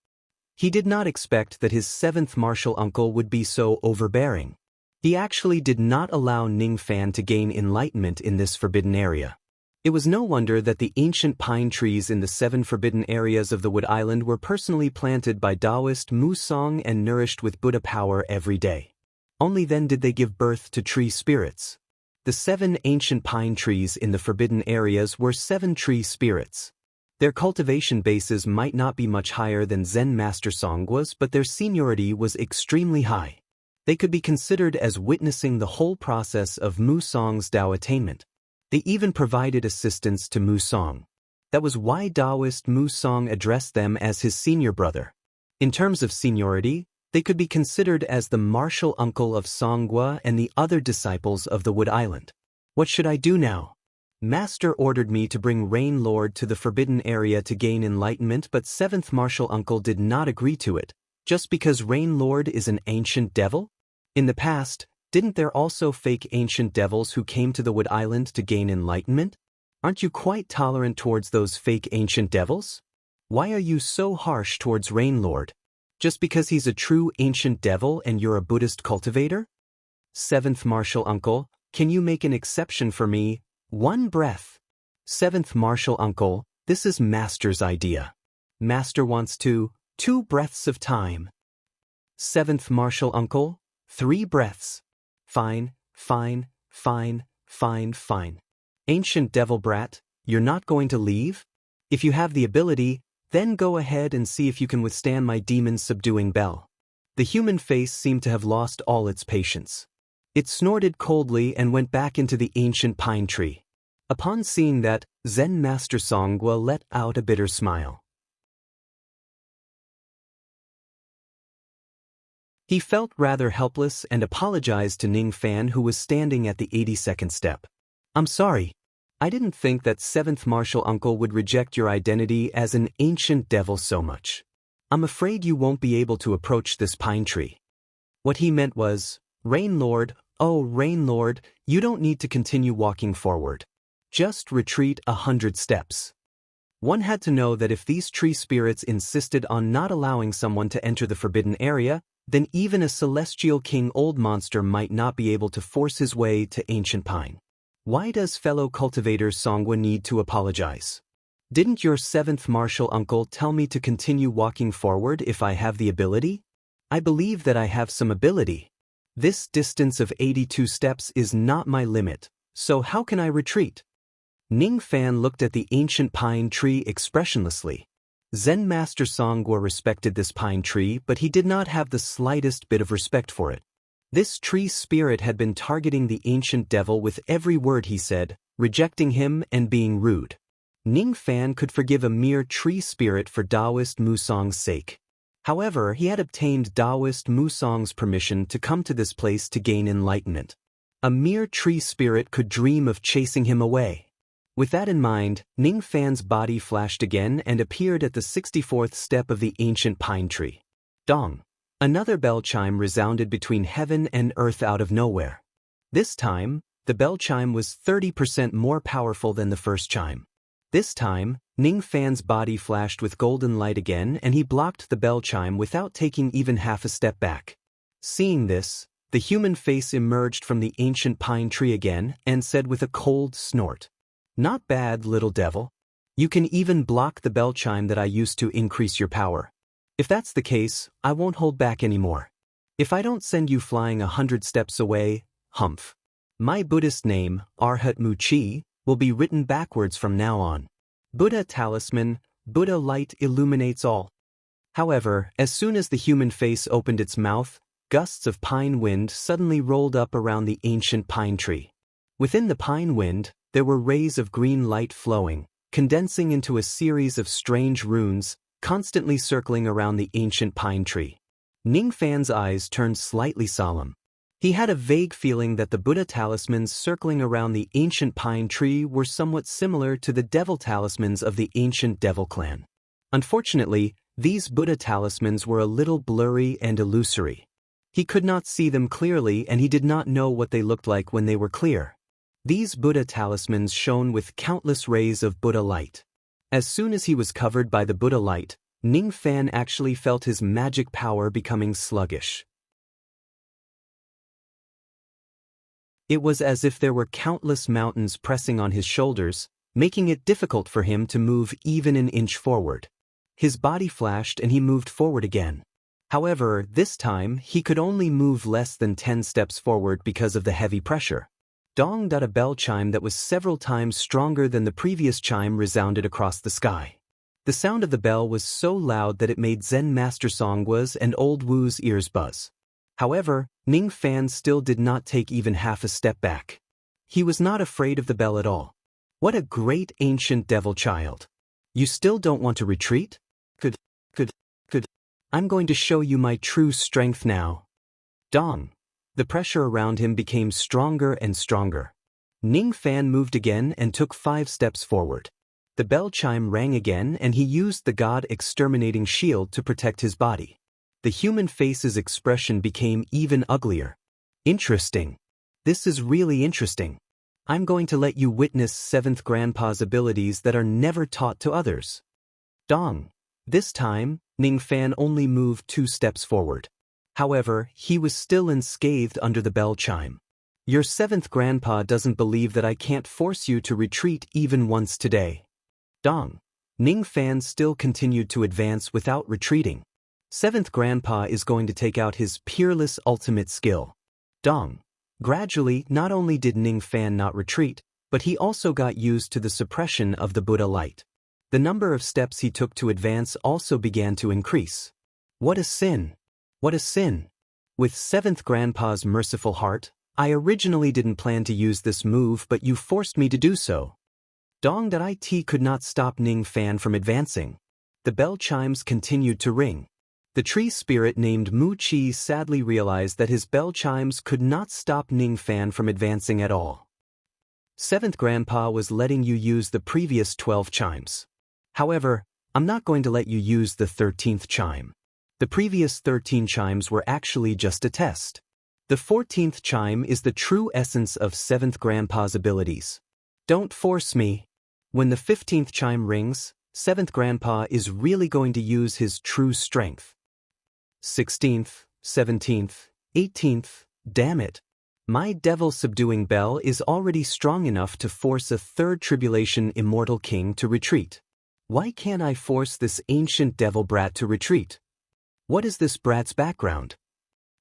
He did not expect that his 7th martial uncle would be so overbearing. He actually did not allow Ning Fan to gain enlightenment in this forbidden area. It was no wonder that the ancient pine trees in the 7 forbidden areas of the Wood Island were personally planted by Taoist Mu Song and nourished with Buddha power every day. Only then did they give birth to tree spirits. The 7 ancient pine trees in the forbidden areas were 7 tree spirits. Their cultivation bases might not be much higher than Zen Master Songwa's, but their seniority was extremely high. They could be considered as witnessing the whole process of Mu Song's Tao attainment. They even provided assistance to Mu Song. That was why Taoist Mu Song addressed them as his senior brother. In terms of seniority, they could be considered as the martial uncle of Songwa and the other disciples of the Wood Island. What should I do now? Master ordered me to bring Rain Lord to the forbidden area to gain enlightenment, but 7th martial uncle did not agree to it, just because Rain Lord is an ancient devil? In the past, didn't there also fake ancient devils who came to the Wood Island to gain enlightenment? Aren't you quite tolerant towards those fake ancient devils? Why are you so harsh towards Rain Lord? Just because he's a true ancient devil and you're a Buddhist cultivator? 7th martial uncle, can you make an exception for me? 1 breath. 7th martial uncle, this is Master's idea. Master wants 2 breaths of time. 7th martial uncle, 3 breaths. Fine. Ancient devil brat, you're not going to leave? If you have the ability, then go ahead and see if you can withstand my demon-subduing bell. The human face seemed to have lost all its patience. It snorted coldly and went back into the ancient pine tree. Upon seeing that, Zen Master Songwa let out a bitter smile. He felt rather helpless and apologized to Ning Fan, who was standing at the 82nd step. I'm sorry. I didn't think that 7th martial uncle would reject your identity as an ancient devil so much. I'm afraid you won't be able to approach this pine tree. What he meant was, Rain Lord, oh Rain Lord, you don't need to continue walking forward. Just retreat 100 steps. One had to know that if these tree spirits insisted on not allowing someone to enter the forbidden area, then even a celestial king old monster might not be able to force his way to ancient pine. Why does fellow cultivator Songwa need to apologize? Didn't your 7th martial uncle tell me to continue walking forward if I have the ability? I believe that I have some ability. This distance of 82 steps is not my limit, so how can I retreat? Ning Fan looked at the ancient pine tree expressionlessly. Zen Master Songwa respected this pine tree, but he did not have the slightest bit of respect for it. This tree spirit had been targeting the ancient devil with every word he said, rejecting him and being rude. Ning Fan could forgive a mere tree spirit for Taoist Mu Song's sake. However, he had obtained Taoist Mu Song's permission to come to this place to gain enlightenment. A mere tree spirit could dream of chasing him away. With that in mind, Ning Fan's body flashed again and appeared at the 64th step of the ancient pine tree. Dong! Another bell chime resounded between heaven and earth out of nowhere. This time, the bell chime was 30% more powerful than the first chime. This time, Ning Fan's body flashed with golden light again and he blocked the bell chime without taking even half a step back. Seeing this, the human face emerged from the ancient pine tree again and said with a cold snort, "Not bad, little devil. You can even block the bell chime that I used to increase your power. If that's the case, I won't hold back anymore. If I don't send you flying 100 steps away, humph. My Buddhist name, Arhat Mu Chi, will be written backwards from now on. Buddha talisman, Buddha light illuminates all." However, as soon as the human face opened its mouth, gusts of pine wind suddenly rolled up around the ancient pine tree. Within the pine wind, there were rays of green light flowing, condensing into a series of strange runes, constantly circling around the ancient pine tree. Ning Fan's eyes turned slightly solemn. He had a vague feeling that the Buddha talismans circling around the ancient pine tree were somewhat similar to the devil talismans of the ancient devil clan. Unfortunately, these Buddha talismans were a little blurry and illusory. He could not see them clearly, and he did not know what they looked like when they were clear. These Buddha talismans shone with countless rays of Buddha light. As soon as he was covered by the Buddha light, Ning Fan actually felt his magic power becoming sluggish. It was as if there were countless mountains pressing on his shoulders, making it difficult for him to move even an inch forward. His body flashed and he moved forward again. However, this time, he could only move less than 10 steps forward because of the heavy pressure. Dong! A bell chime that was several times stronger than the previous chime resounded across the sky. The sound of the bell was so loud that it made Zen Master Songwa's and Old Wu's ears buzz. However, Ning Fan still did not take even half a step back. He was not afraid of the bell at all. What a great ancient devil child! You still don't want to retreat? Could. I'm going to show you my true strength now. Dong! The pressure around him became stronger and stronger. Ning Fan moved again and took 5 steps forward. The bell chime rang again and he used the God-exterminating shield to protect his body. The human face's expression became even uglier. Interesting. This is really interesting. I'm going to let you witness 7th Grandpa's abilities that are never taught to others. Dong! This time, Ning Fan only moved 2 steps forward. However, he was still unscathed under the bell chime. Your 7th Grandpa doesn't believe that I can't force you to retreat even once today. Dong! Ning Fan still continued to advance without retreating. 7th Grandpa is going to take out his peerless ultimate skill. Dong! Gradually, not only did Ning Fan not retreat, but he also got used to the suppression of the Buddha light. The number of steps he took to advance also began to increase. What a sin! What a sin! With 7th Grandpa's merciful heart, I originally didn't plan to use this move, but you forced me to do so. Dong! It could not stop Ning Fan from advancing. The bell chimes continued to ring. The tree spirit named Mu Chi sadly realized that his bell chimes could not stop Ning Fan from advancing at all. 7th Grandpa was letting you use the previous 12 chimes. However, I'm not going to let you use the 13th chime. The previous 13 chimes were actually just a test. The 14th chime is the true essence of 7th Grandpa's abilities. Don't force me. When the 15th chime rings, 7th Grandpa is really going to use his true strength. 16th, 17th, 18th, damn it. My devil-subduing bell is already strong enough to force a 3rd Tribulation Immortal King to retreat. Why can't I force this ancient devil brat to retreat? What is this brat's background?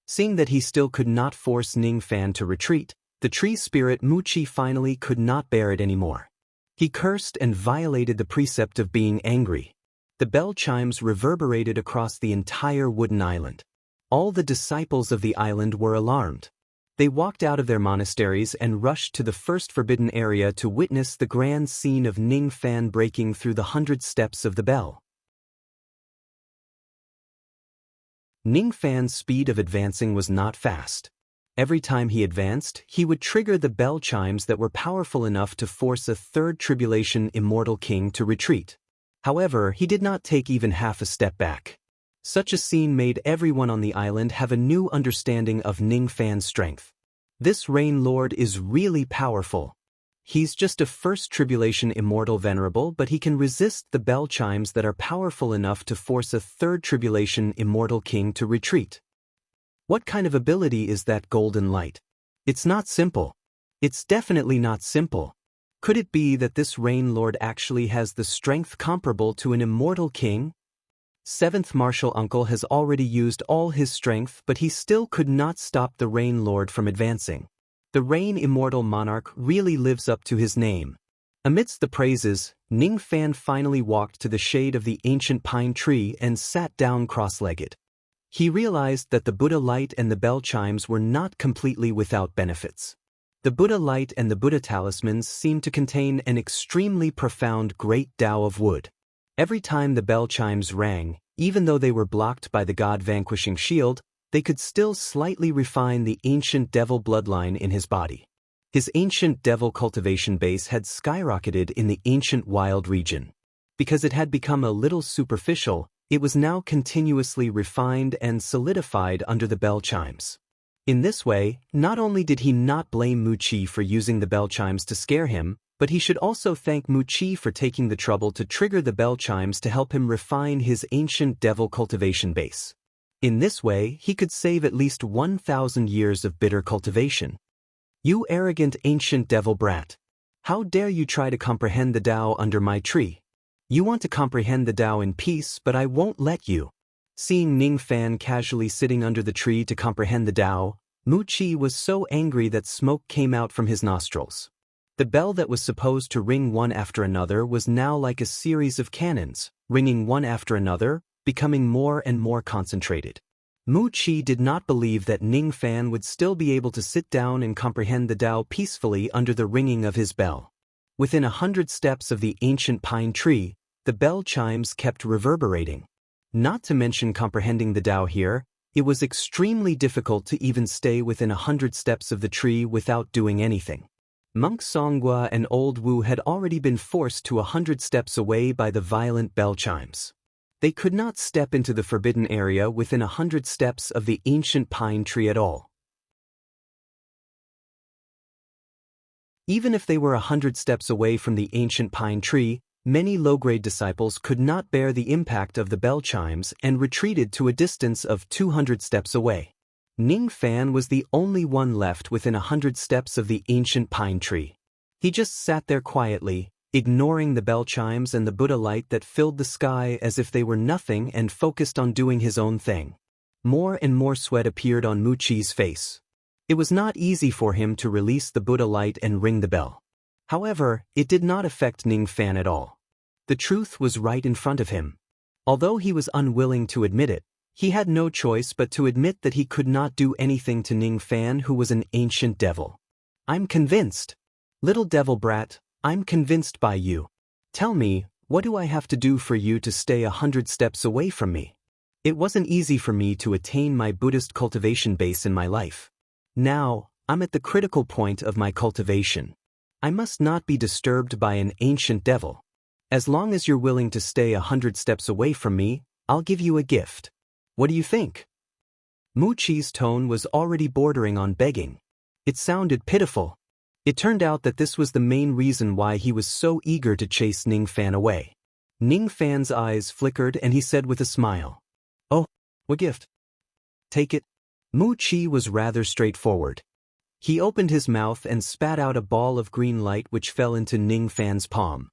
Seeing that he still could not force Ning Fan to retreat, the tree spirit Mu Chi finally could not bear it anymore. He cursed and violated the precept of being angry. The bell chimes reverberated across the entire wooden island. All the disciples of the island were alarmed. They walked out of their monasteries and rushed to the first forbidden area to witness the grand scene of Ning Fan breaking through the 100 steps of the bell. Ning Fan's speed of advancing was not fast. Every time he advanced, he would trigger the bell chimes that were powerful enough to force a 3rd Tribulation Immortal King to retreat. However, he did not take even half a step back. Such a scene made everyone on the island have a new understanding of Ning Fan's strength. This Rain Lord is really powerful. He's just a 1st Tribulation Immortal Venerable, but he can resist the bell chimes that are powerful enough to force a 3rd Tribulation Immortal King to retreat. What kind of ability is that golden light? It's not simple. It's definitely not simple. Could it be that this Rain Lord actually has the strength comparable to an immortal king? 7th Martial Uncle has already used all his strength, but he still could not stop the Rain Lord from advancing. The Rain Immortal Monarch really lives up to his name. Amidst the praises, Ning Fan finally walked to the shade of the ancient pine tree and sat down cross-legged. He realized that the Buddha light and the bell chimes were not completely without benefits. The Buddha light and the Buddha talismans seemed to contain an extremely profound great Tao of wood. Every time the bell chimes rang, even though they were blocked by the God-vanquishing shield, they could still slightly refine the ancient devil bloodline in his body. His ancient devil cultivation base had skyrocketed in the ancient wild region. Because it had become a little superficial, it was now continuously refined and solidified under the bell chimes. In this way, not only did he not blame Mu Qi for using the bell chimes to scare him, but he should also thank Mu Qi for taking the trouble to trigger the bell chimes to help him refine his ancient devil cultivation base. In this way, he could save at least 1,000 years of bitter cultivation. You arrogant ancient devil brat! How dare you try to comprehend the Tao under my tree? You want to comprehend the Tao in peace, but I won't let you. Seeing Ning Fan casually sitting under the tree to comprehend the Tao, Mu Qi was so angry that smoke came out from his nostrils. The bell that was supposed to ring one after another was now like a series of cannons, ringing one after another, becoming more and more concentrated. Mu Qi did not believe that Ning Fan would still be able to sit down and comprehend the Tao peacefully under the ringing of his bell. Within 100 steps of the ancient pine tree, the bell chimes kept reverberating. Not to mention comprehending the Tao here, it was extremely difficult to even stay within 100 steps of the tree without doing anything. Monk Songhua and Old Wu had already been forced to 100 steps away by the violent bell chimes. They could not step into the forbidden area within 100 steps of the ancient pine tree at all. Even if they were 100 steps away from the ancient pine tree, many low-grade disciples could not bear the impact of the bell chimes and retreated to a distance of 200 steps away. Ning Fan was the only one left within 100 steps of the ancient pine tree. He just sat there quietly, ignoring the bell chimes and the Buddha light that filled the sky as if they were nothing, and focused on doing his own thing. More and more sweat appeared on Mu Qi's face. It was not easy for him to release the Buddha light and ring the bell. However, it did not affect Ning Fan at all. The truth was right in front of him. Although he was unwilling to admit it, he had no choice but to admit that he could not do anything to Ning Fan, who was an ancient devil. I'm convinced. Little devil brat, I'm convinced by you. Tell me, what do I have to do for you to stay 100 steps away from me? It wasn't easy for me to attain my Buddhist cultivation base in my life. Now, I'm at the critical point of my cultivation. I must not be disturbed by an ancient devil. As long as you're willing to stay 100 steps away from me, I'll give you a gift. What do you think? Mu Qi's tone was already bordering on begging. It sounded pitiful. It turned out that this was the main reason why he was so eager to chase Ning Fan away. Ning Fan's eyes flickered and he said with a smile, "Oh, what gift? Take it." Mu Qi was rather straightforward. He opened his mouth and spat out a ball of green light which fell into Ning Fan's palm.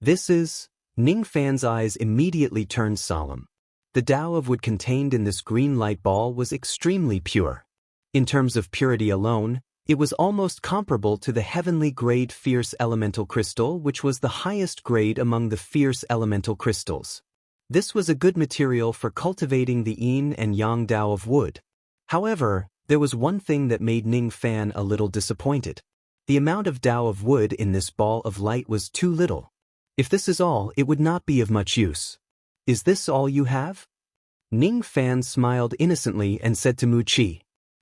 This is... Ning Fan's eyes immediately turned solemn. The Tao of wood contained in this green light ball was extremely pure. In terms of purity alone, it was almost comparable to the heavenly grade fierce elemental crystal, which was the highest grade among the fierce elemental crystals. This was a good material for cultivating the yin and yang Tao of wood. However, there was one thing that made Ning Fan a little disappointed. The amount of Tao of wood in this ball of light was too little. If this is all, it would not be of much use. Is this all you have? Ning Fan smiled innocently and said to Mu Qi.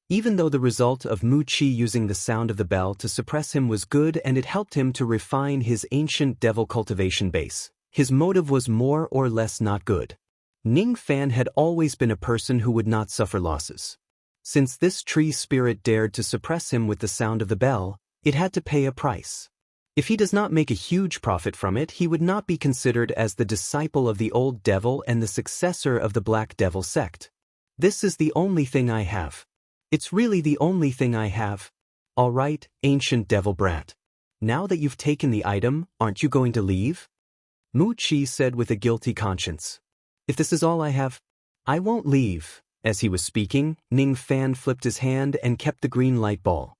Even though the result of Mu Qi using the sound of the bell to suppress him was good and it helped him to refine his ancient devil cultivation base, his motive was more or less not good. Ning Fan had always been a person who would not suffer losses. Since this tree spirit dared to suppress him with the sound of the bell, it had to pay a price. If he does not make a huge profit from it, he would not be considered as the disciple of the old devil and the successor of the Black Devil sect. This is the only thing I have. It's really the only thing I have. All right, ancient devil brat. Now that you've taken the item, aren't you going to leave? Mu Qi said with a guilty conscience. If this is all I have, I won't leave. As he was speaking, Ning Fan flipped his hand and kept the green light ball.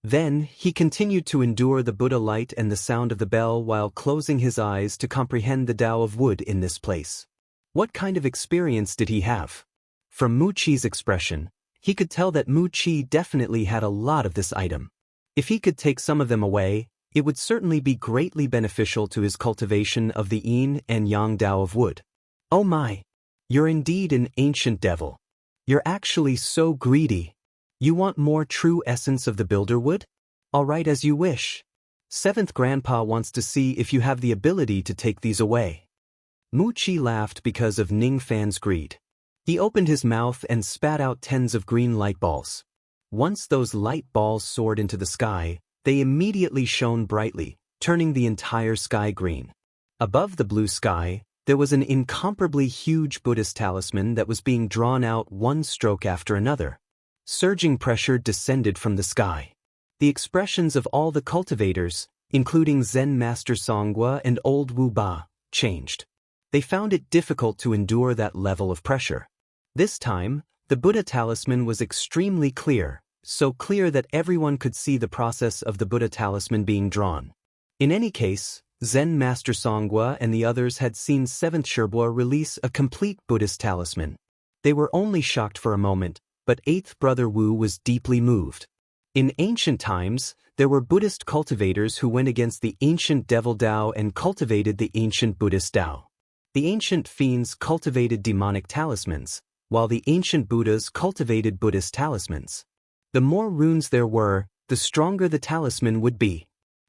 Then, he continued to endure the Buddha light and the sound of the bell while closing his eyes to comprehend the Tao of wood in this place. What kind of experience did he have? From Mu Qi's expression, He could tell that Mu Qi definitely had a lot of this item. If he could take some of them away, it would certainly be greatly beneficial to his cultivation of the yin and yang Dao of wood. Oh my! You're indeed an ancient devil. You're actually so greedy. You want more true essence of the builder wood? All right, as you wish. Seventh Grandpa wants to see if you have the ability to take these away. Mu Qi laughed because of Ning Fan's greed. He opened his mouth and spat out tens of green light balls. Once those light balls soared into the sky, they immediately shone brightly, turning the entire sky green. Above the blue sky, there was an incomparably huge Buddhist talisman that was being drawn out one stroke after another. Surging pressure descended from the sky. The expressions of all the cultivators, including Zen Master Songhua and Old Wu Ba, changed. They found it difficult to endure that level of pressure. This time, the Buddha talisman was extremely clear, so clear that everyone could see the process of the Buddha talisman being drawn. In any case, Zen Master Songhua and the others had seen 7th Shirbua release a complete Buddhist talisman. They were only shocked for a moment, but 8th Brother Wu was deeply moved. In ancient times, there were Buddhist cultivators who went against the ancient devil Dao and cultivated the ancient Buddhist Dao. The ancient fiends cultivated demonic talismans, while the ancient Buddhas cultivated Buddhist talismans. The more runes there were, the stronger the talisman would be.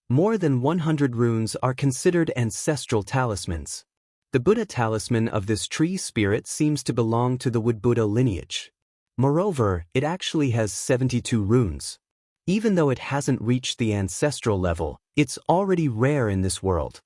More than 100 runes are considered ancestral talismans. The Buddha talisman of this tree spirit seems to belong to the Wood Buddha lineage. Moreover, it actually has 72 runes. Even though it hasn't reached the ancestral level, it's already rare in this world.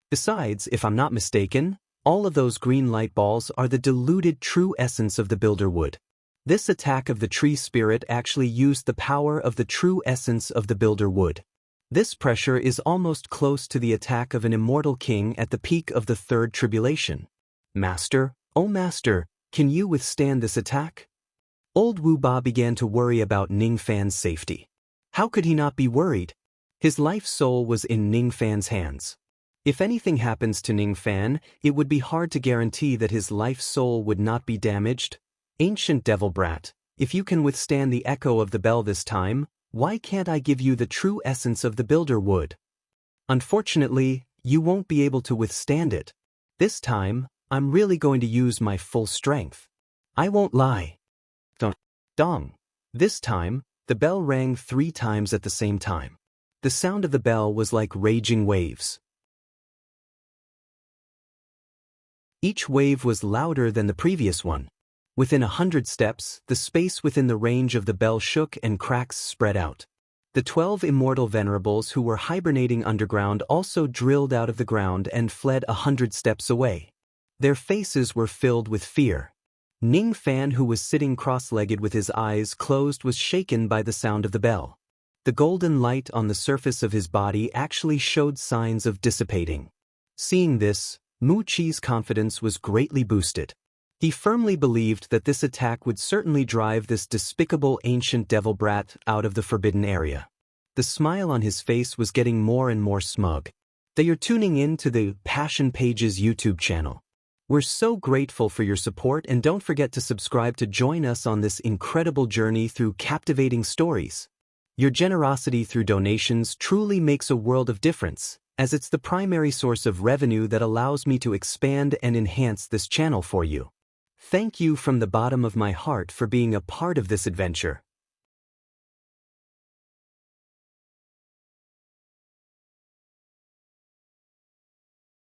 Besides, if I'm not mistaken, all of those green light balls are the diluted true essence of the builder wood. This attack of the tree spirit actually used the power of the true essence of the builder wood. This pressure is almost close to the attack of an immortal king at the peak of the third tribulation. Master, oh Master, can you withstand this attack? Old Wu Ba began to worry about Ning Fan's safety. How could he not be worried? His life soul was in Ning Fan's hands. If anything happens to Ning Fan, it would be hard to guarantee that his life soul would not be damaged. Ancient devil brat, if you can withstand the echo of the bell this time, why can't I give you the true essence of the builder wood? Unfortunately, you won't be able to withstand it. This time, I'm really going to use my full strength. I won't lie. Dong. This time, the bell rang 3 times at the same time. The sound of the bell was like raging waves. Each wave was louder than the previous one. Within 100 steps, the space within the range of the bell shook and cracks spread out. The 12 immortal venerables who were hibernating underground also drilled out of the ground and fled 100 steps away. Their faces were filled with fear. Ning Fan, who was sitting cross-legged with his eyes closed, was shaken by the sound of the bell. The golden light on the surface of his body actually showed signs of dissipating. Seeing this, Mu Qi's confidence was greatly boosted. He firmly believed that this attack would certainly drive this despicable ancient devil brat out of the forbidden area. The smile on his face was getting more and more smug. They are tuning in to the Passion Pages YouTube channel. We're so grateful for your support, and don't forget to subscribe to join us on this incredible journey through captivating stories. Your generosity through donations truly makes a world of difference, as it's the primary source of revenue that allows me to expand and enhance this channel for you. Thank you from the bottom of my heart for being a part of this adventure.